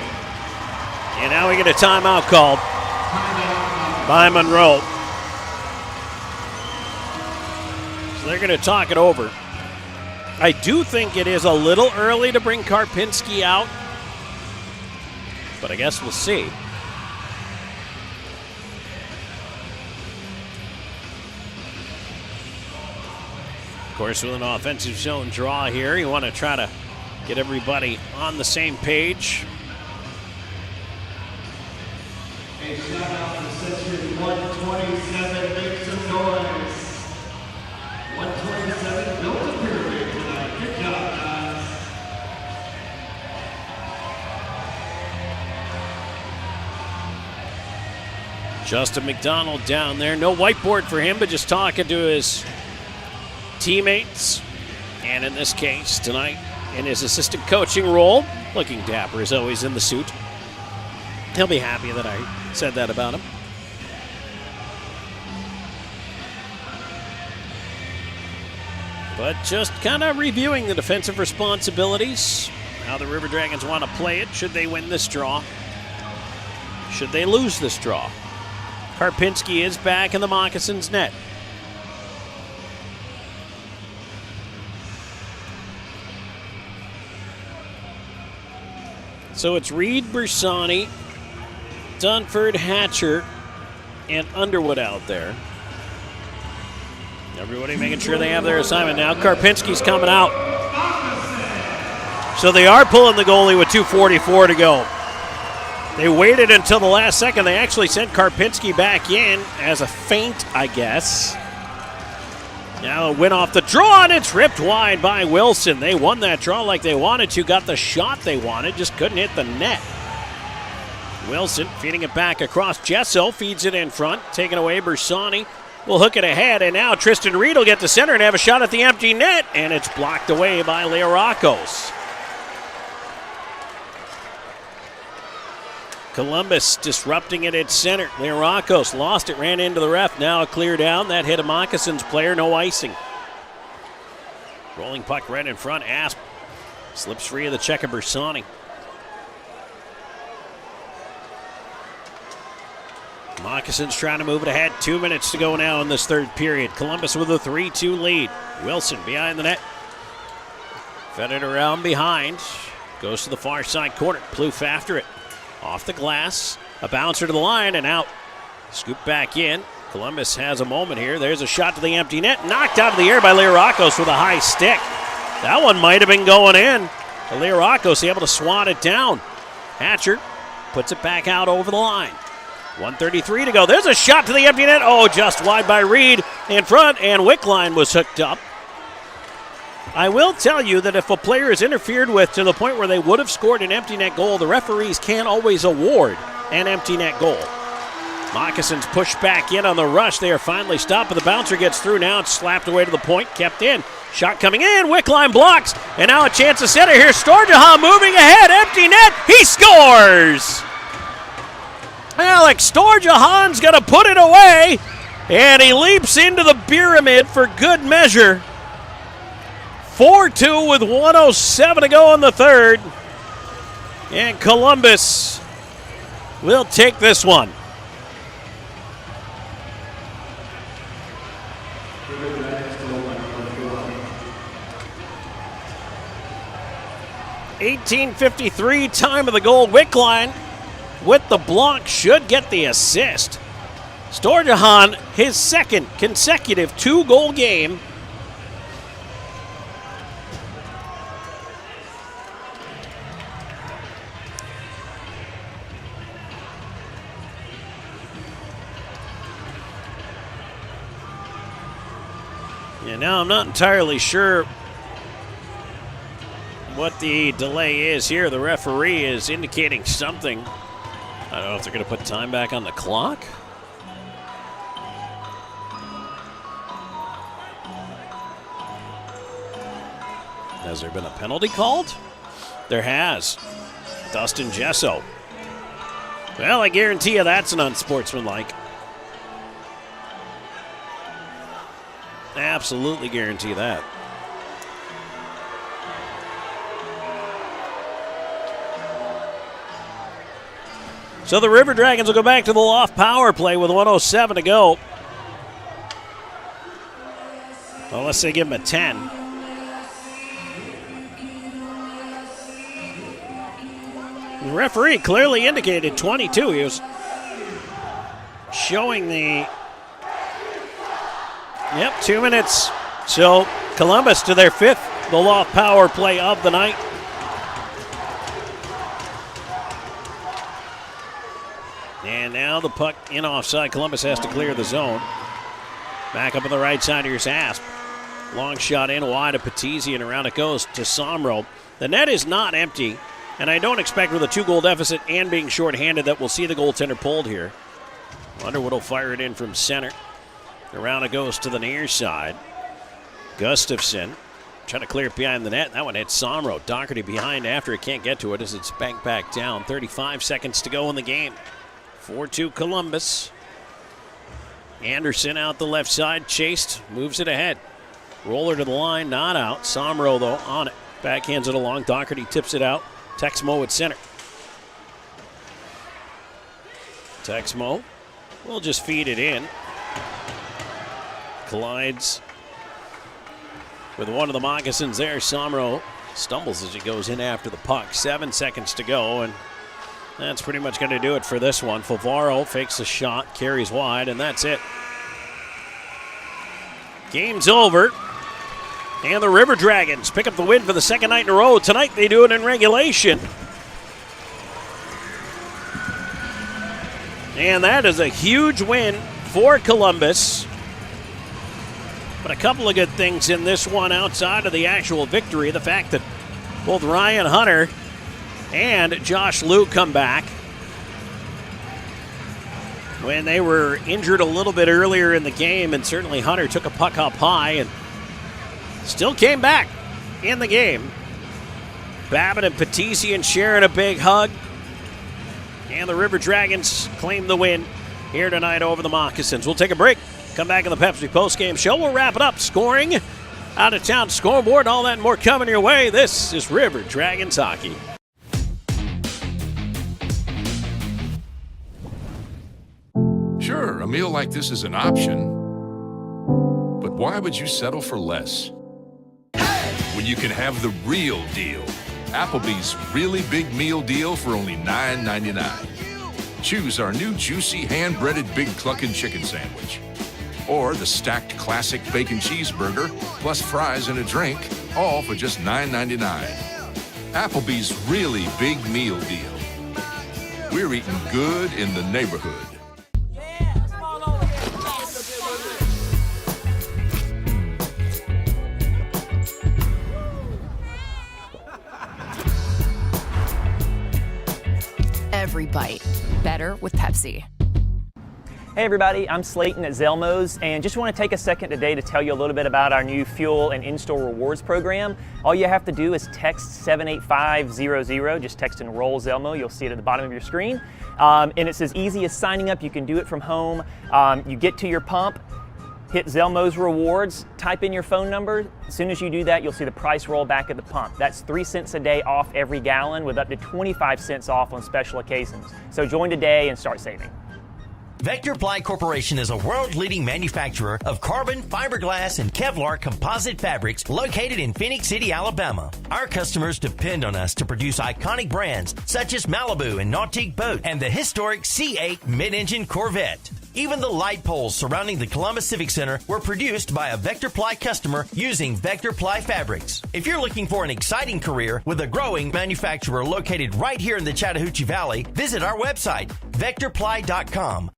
And now we get a timeout called by Monroe. So they're going to talk it over. I do think it is a little early to bring Karpinski out, but I guess we'll see. Of course, with an offensive zone draw here, you want to try to get everybody on the same page. A shout out to section 127, make some noise. 127 built a pyramid tonight. Good job, guys. Justin McDonald down there. No whiteboard for him, but just talking to his teammates. And in this case, tonight, in his assistant coaching role, looking dapper as always in the suit. He'll be happy that I said that about him. But just kind of reviewing the defensive responsibilities, how the River Dragons want to play it. Should they win this draw? Should they lose this draw? Karpinski is back in the Moccasins' net. So it's Reed, Bersani, Dunford, Hatcher, and Underwood out there. Everybody making sure they have their assignment now. Karpinski's coming out. So they are pulling the goalie with 2:44 to go. They waited until the last second. They actually sent Karpinski back in as a feint, I guess. Now a win off the draw, and it's ripped wide by Wilson. They won that draw like they wanted to, got the shot they wanted, just couldn't hit the net. Wilson feeding it back across. Gesso feeds it in front, taking away Bersani. Will hook it ahead, and now Tristan Reed will get to center and have a shot at the empty net, and it's blocked away by Leorakos. Columbus disrupting it at center. Leorakos lost it, ran into the ref. Now a clear down. That hit a Moccasins player, no icing. Rolling puck right in front. Asp slips free of the check of Bersani. Moccasins trying to move it ahead. 2 minutes to go now in this third period. Columbus with a 3-2 lead. Wilson behind the net. Fed it around behind. Goes to the far side corner. Plouffe after it. Off the glass. A bouncer to the line and out. Scoop back in. Columbus has a moment here. There's a shot to the empty net. Knocked out of the air by Leorakos with a high stick. That one might have been going in. Leorakos able to swat it down. Hatcher puts it back out over the line. 1:33 to go. There's a shot to the empty net. Oh, just wide by Reed in front, and Wickline was hooked up. I will tell you that if a player is interfered with to the point where they would have scored an empty net goal, the referees can't always award an empty net goal. Moccasins push back in on the rush. They are finally stopped, but the bouncer gets through now. It's slapped away to the point, kept in. Shot coming in. Wickline blocks, and now a chance to center here. Storjahan moving ahead. Empty net. He scores! Alex Storjahan's going to put it away, and he leaps into the pyramid for good measure. 4-2 with 1:07 to go in the third. And Columbus will take this one. .1853 time of the goal. Wickline with the block should get the assist. Storjahan, his second consecutive 2-goal game. And now I'm not entirely sure what the delay is here. The referee is indicating something. I don't know if they're going to put time back on the clock. Has there been a penalty called? There has. Dustin Gesso. Well, I guarantee you that's an unsportsmanlike. Absolutely guarantee that. So the River Dragons will go back to the loft power play with 1:07 to go. Well, let's say give them a 10. The referee clearly indicated 22. He was showing the... Yep, 2 minutes. So Columbus to their 5th, the loft power play of the night. And now the puck in offside. Columbus has to clear the zone. Back up on the right side, here's Asp. Long shot in wide of Patizzi, and around it goes to Somro. The net is not empty, and I don't expect with a 2-goal deficit and being shorthanded that we'll see the goaltender pulled here. Underwood will fire it in from center. Around it goes to the near side. Gustafsson trying to clear it behind the net. That one hit Somro. Doherty behind after it, can't get to it as it's banked back down. 35 seconds to go in the game. 4-2 Columbus. Anderson out the left side, chased, moves it ahead. Roller to the line, not out. Somro, though, on it. Backhands it along. Doherty tips it out. Texmo at center. Texmo will just feed it in. Collides with one of the Moccasins there. Somro stumbles as he goes in after the puck. 7 seconds to go, and that's pretty much going to do it for this one. Favaro fakes a shot, carries wide, and that's it. Game's over. And the River Dragons pick up the win for the second night in a row. Tonight they do it in regulation. And that is a huge win for Columbus. But a couple of good things in this one outside of the actual victory. The fact that both Ryan Hunter and Josh Liu come back when they were injured a little bit earlier in the game, and certainly Hunter took a puck up high and still came back in the game. Babbitt and Patizzi sharing a big hug. And the River Dragons claim the win here tonight over the Moccasins. We'll take a break. Come back in the Pepsi postgame show. We'll wrap it up. Scoring, out-of-town scoreboard, all that and more coming your way. This is River Dragons hockey. Sure, a meal like this is an option, but why would you settle for less? When you can have the real deal. Applebee's really big meal deal for only $9.99. Choose our new juicy hand-breaded Big Cluckin' Chicken Sandwich. Or the stacked classic bacon cheeseburger, plus fries and a drink, all for just $9.99. Applebee's really big meal deal. We're eating good in the neighborhood. Every bite better with Pepsi. Hey everybody, I'm Slayton at Zelmo's, and just want to take a second today to tell you a little bit about our new fuel and in-store rewards program. All you have to do is text 78500, just text enroll Zelmo, you'll see it at the bottom of your screen. And it's as easy as signing up. You can do it from home. You get to your pump, hit Zelmo's rewards, type in your phone number. As soon as you do that, you'll see the price roll back at the pump. That's 3 cents a day off every gallon with up to 25 cents off on special occasions. So join today and start saving. Vector Ply Corporation is a world-leading manufacturer of carbon, fiberglass, and Kevlar composite fabrics located in Phoenix City, Alabama. Our customers depend on us to produce iconic brands such as Malibu and Nautique Boat and the historic C8 mid-engine Corvette. Even the light poles surrounding the Columbus Civic Center were produced by a Vector Ply customer using Vector Ply fabrics. If you're looking for an exciting career with a growing manufacturer located right here in the Chattahoochee Valley, visit our website, vectorply.com.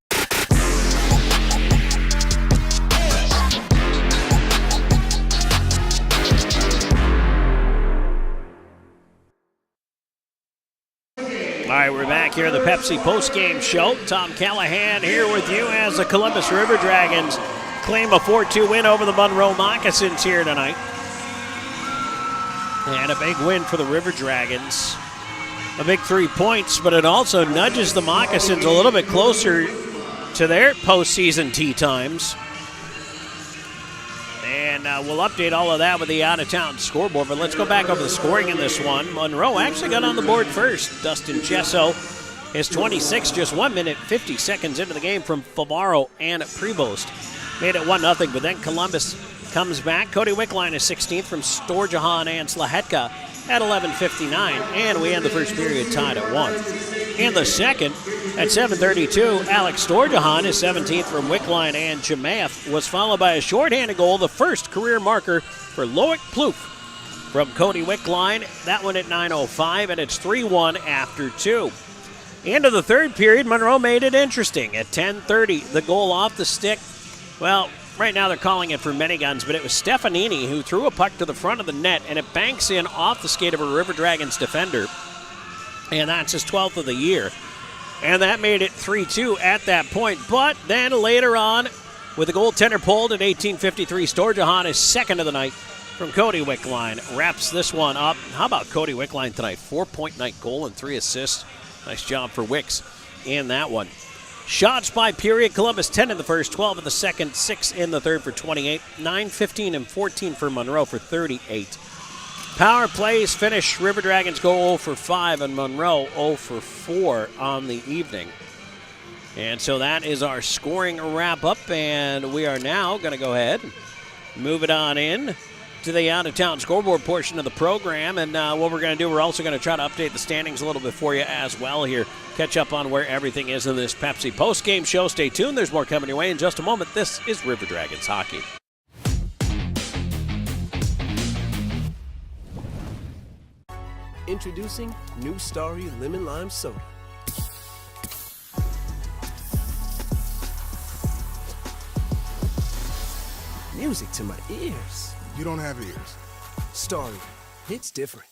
All right, we're back here at the Pepsi postgame show. Tom Callahan here with you as the Columbus River Dragons claim a 4-2 win over the Monroe Moccasins here tonight. And a big win for the River Dragons. A big 3 points, but it also nudges the Moccasins a little bit closer to their postseason tee times. And we'll update all of that with the out-of-town scoreboard. But let's go back over the scoring in this one. Monroe actually got on the board first. Dustin Chesso is 26, just 1 minute, 50 seconds into the game from Favaro and Prevost. Made it 1-0, but then Columbus comes back. Cody Wickline is 16th from Storjahan and Slahetka at 11:59. And we end the first period tied at 1. In the second, at 7:32, Alex Storjahan is 17th from Wickline and Jemaeth was followed by a shorthanded goal, the first career marker for Loic Plouffe from Cody Wickline. That one at 9:05, and it's 3-1 after 2. Into the third period, Monroe made it interesting. At 10:30, the goal off the stick. Well, right now they're calling it for many guns, but it was Stefanini who threw a puck to the front of the net, and it banks in off the skate of a River Dragons defender. And that's his 12th of the year. And that made it 3-2 at that point. But then later on, with the goaltender pulled at 18:53, Storjahan is second of the night from Cody Wickline. Wraps this one up. How about Cody Wickline tonight? 4-point night goal and 3 assists. Nice job for Wicks in that one. Shots by period. Columbus 10 in the first, 12 in the second, 6 in the third for 28, 9, 15, and 14 for Monroe for 38. Power plays finish. River Dragons go 0 for 5 and Monroe 0 for 4 on the evening. And so that is our scoring wrap up, and we are now going to go ahead and move it on in to the out-of-town scoreboard portion of the program. And what we're going to do, we're also going to try to update the standings a little bit for you as well here. Catch up on where everything is in this Pepsi post-game show. Stay tuned. There's more coming your way in just a moment. This is River Dragons Hockey. Introducing New Starry Lemon Lime Soda. Music to my ears. You don't have ears. Starry, it's different.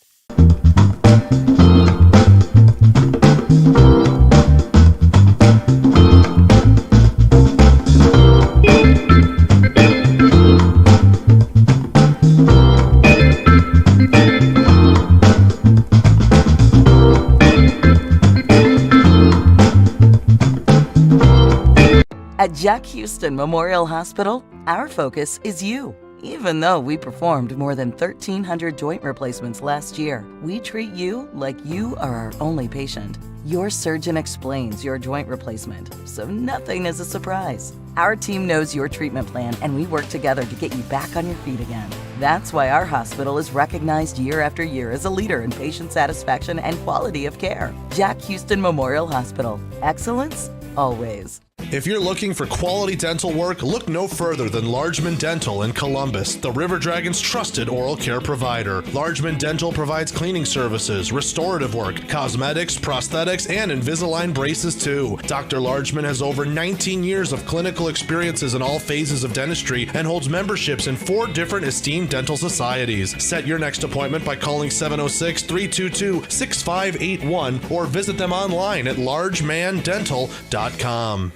At Jack Houston Memorial Hospital, our focus is you. Even though we performed more than 1,300 joint replacements last year, we treat you like you are our only patient. Your surgeon explains your joint replacement, so nothing is a surprise. Our team knows your treatment plan, and we work together to get you back on your feet again. That's why our hospital is recognized year after year as a leader in patient satisfaction and quality of care. Jack Houston Memorial Hospital. Excellence, always. If you're looking for quality dental work, look no further than Largeman Dental in Columbus, the River Dragons' trusted oral care provider. Largeman Dental provides cleaning services, restorative work, cosmetics, prosthetics, and Invisalign braces too. Dr. Largeman has over 19 years of clinical experiences in all phases of dentistry and holds memberships in 4 different esteemed dental societies. Set your next appointment by calling 706-322-6581 or visit them online at largemandental.com.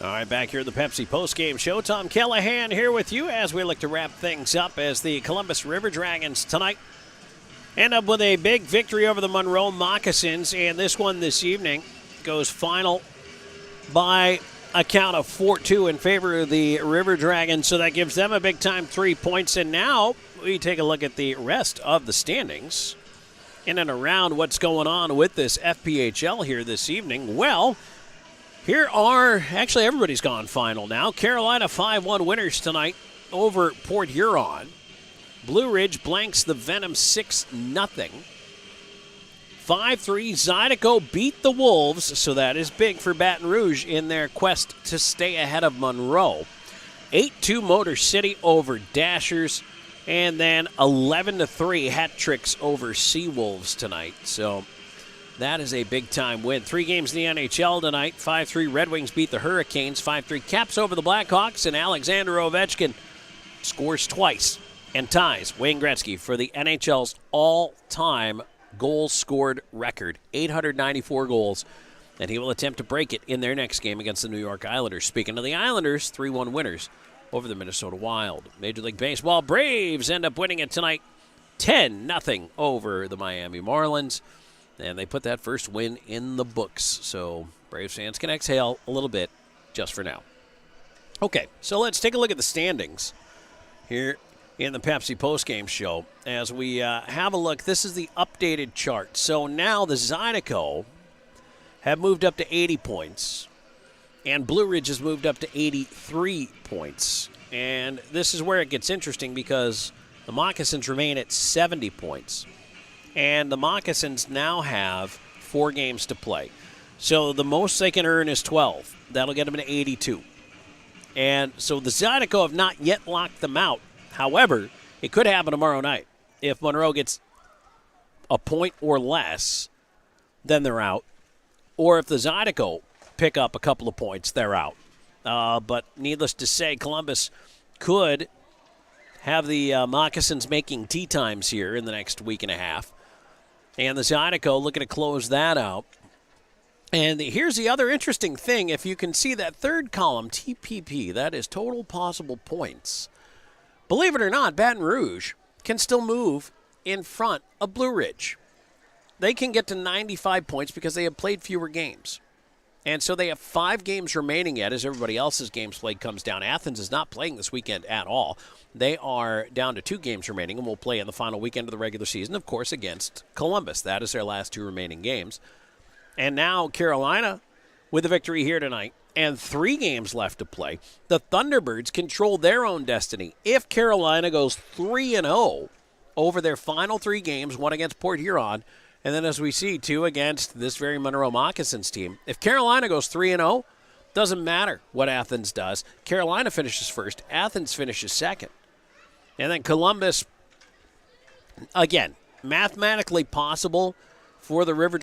All right, back here at the Pepsi postgame show. Tom Callahan here with you as we look to wrap things up as the Columbus River Dragons tonight end up with a big victory over the Monroe Moccasins, and this one this evening goes final by a count of 4-2 in favor of the River Dragons, so that gives them a big-time 3 points. And now we take a look at the rest of the standings in and around what's going on with this FPHL here this evening. Well, here are, actually everybody's gone final now. Carolina 5-1 winners tonight over Port Huron. Blue Ridge blanks the Venom 6-0. 5-3, Zydeco beat the Wolves, so that is big for Baton Rouge in their quest to stay ahead of Monroe. 8-2 Motor City over Dashers, and then 11-3 hat tricks over Seawolves tonight. So that is a big-time win. 3 games in the NHL tonight. 5-3 Red Wings beat the Hurricanes. 5-3 Caps over the Blackhawks, and Alexander Ovechkin scores twice and ties Wayne Gretzky for the NHL's all-time goals scored record, 894 goals, and he will attempt to break it in their next game against the New York Islanders. Speaking of the Islanders, 3-1 winners over the Minnesota Wild. Major League Baseball, Braves end up winning it tonight, 10-0 over the Miami Marlins, and they put that first win in the books. So Braves fans can exhale a little bit just for now. Okay, so let's take a look at the standings here in the Pepsi postgame show. As we have a look, this is the updated chart. So now the Zydeco have moved up to 80 points, and Blue Ridge has moved up to 83 points. And this is where it gets interesting because the Moccasins remain at 70 points. And the Moccasins now have 4 games to play. So the most they can earn is 12. That'll get them to 82. And so the Zydeco have not yet locked them out. However, it could happen tomorrow night. If Monroe gets a point or less, then they're out. Or if the Zydeco pick up a couple of points, they're out. But needless to say, Columbus could have the Moccasins making tee times here in the next week and a half. And the Zydeco looking to close that out. And here's the other interesting thing. If you can see that third column, TPP, that is total possible points. Believe it or not, Baton Rouge can still move in front of Blue Ridge. They can get to 95 points because they have played fewer games. And so they have 5 games remaining yet as everybody else's games played comes down. Athens is not playing this weekend at all. They are down to 2 games remaining and will play in the final weekend of the regular season, of course, against Columbus. That is their last 2 remaining games. And now Carolina with a victory here tonight and 3 games left to play. The Thunderbirds control their own destiny. If Carolina goes 3-0 over their final 3 games, one against Port Huron, and then as we see, 2 against this very Monroe Moccasins team. If Carolina goes 3-0, doesn't matter what Athens does. Carolina finishes first. Athens finishes second. And then Columbus, again, mathematically possible for the River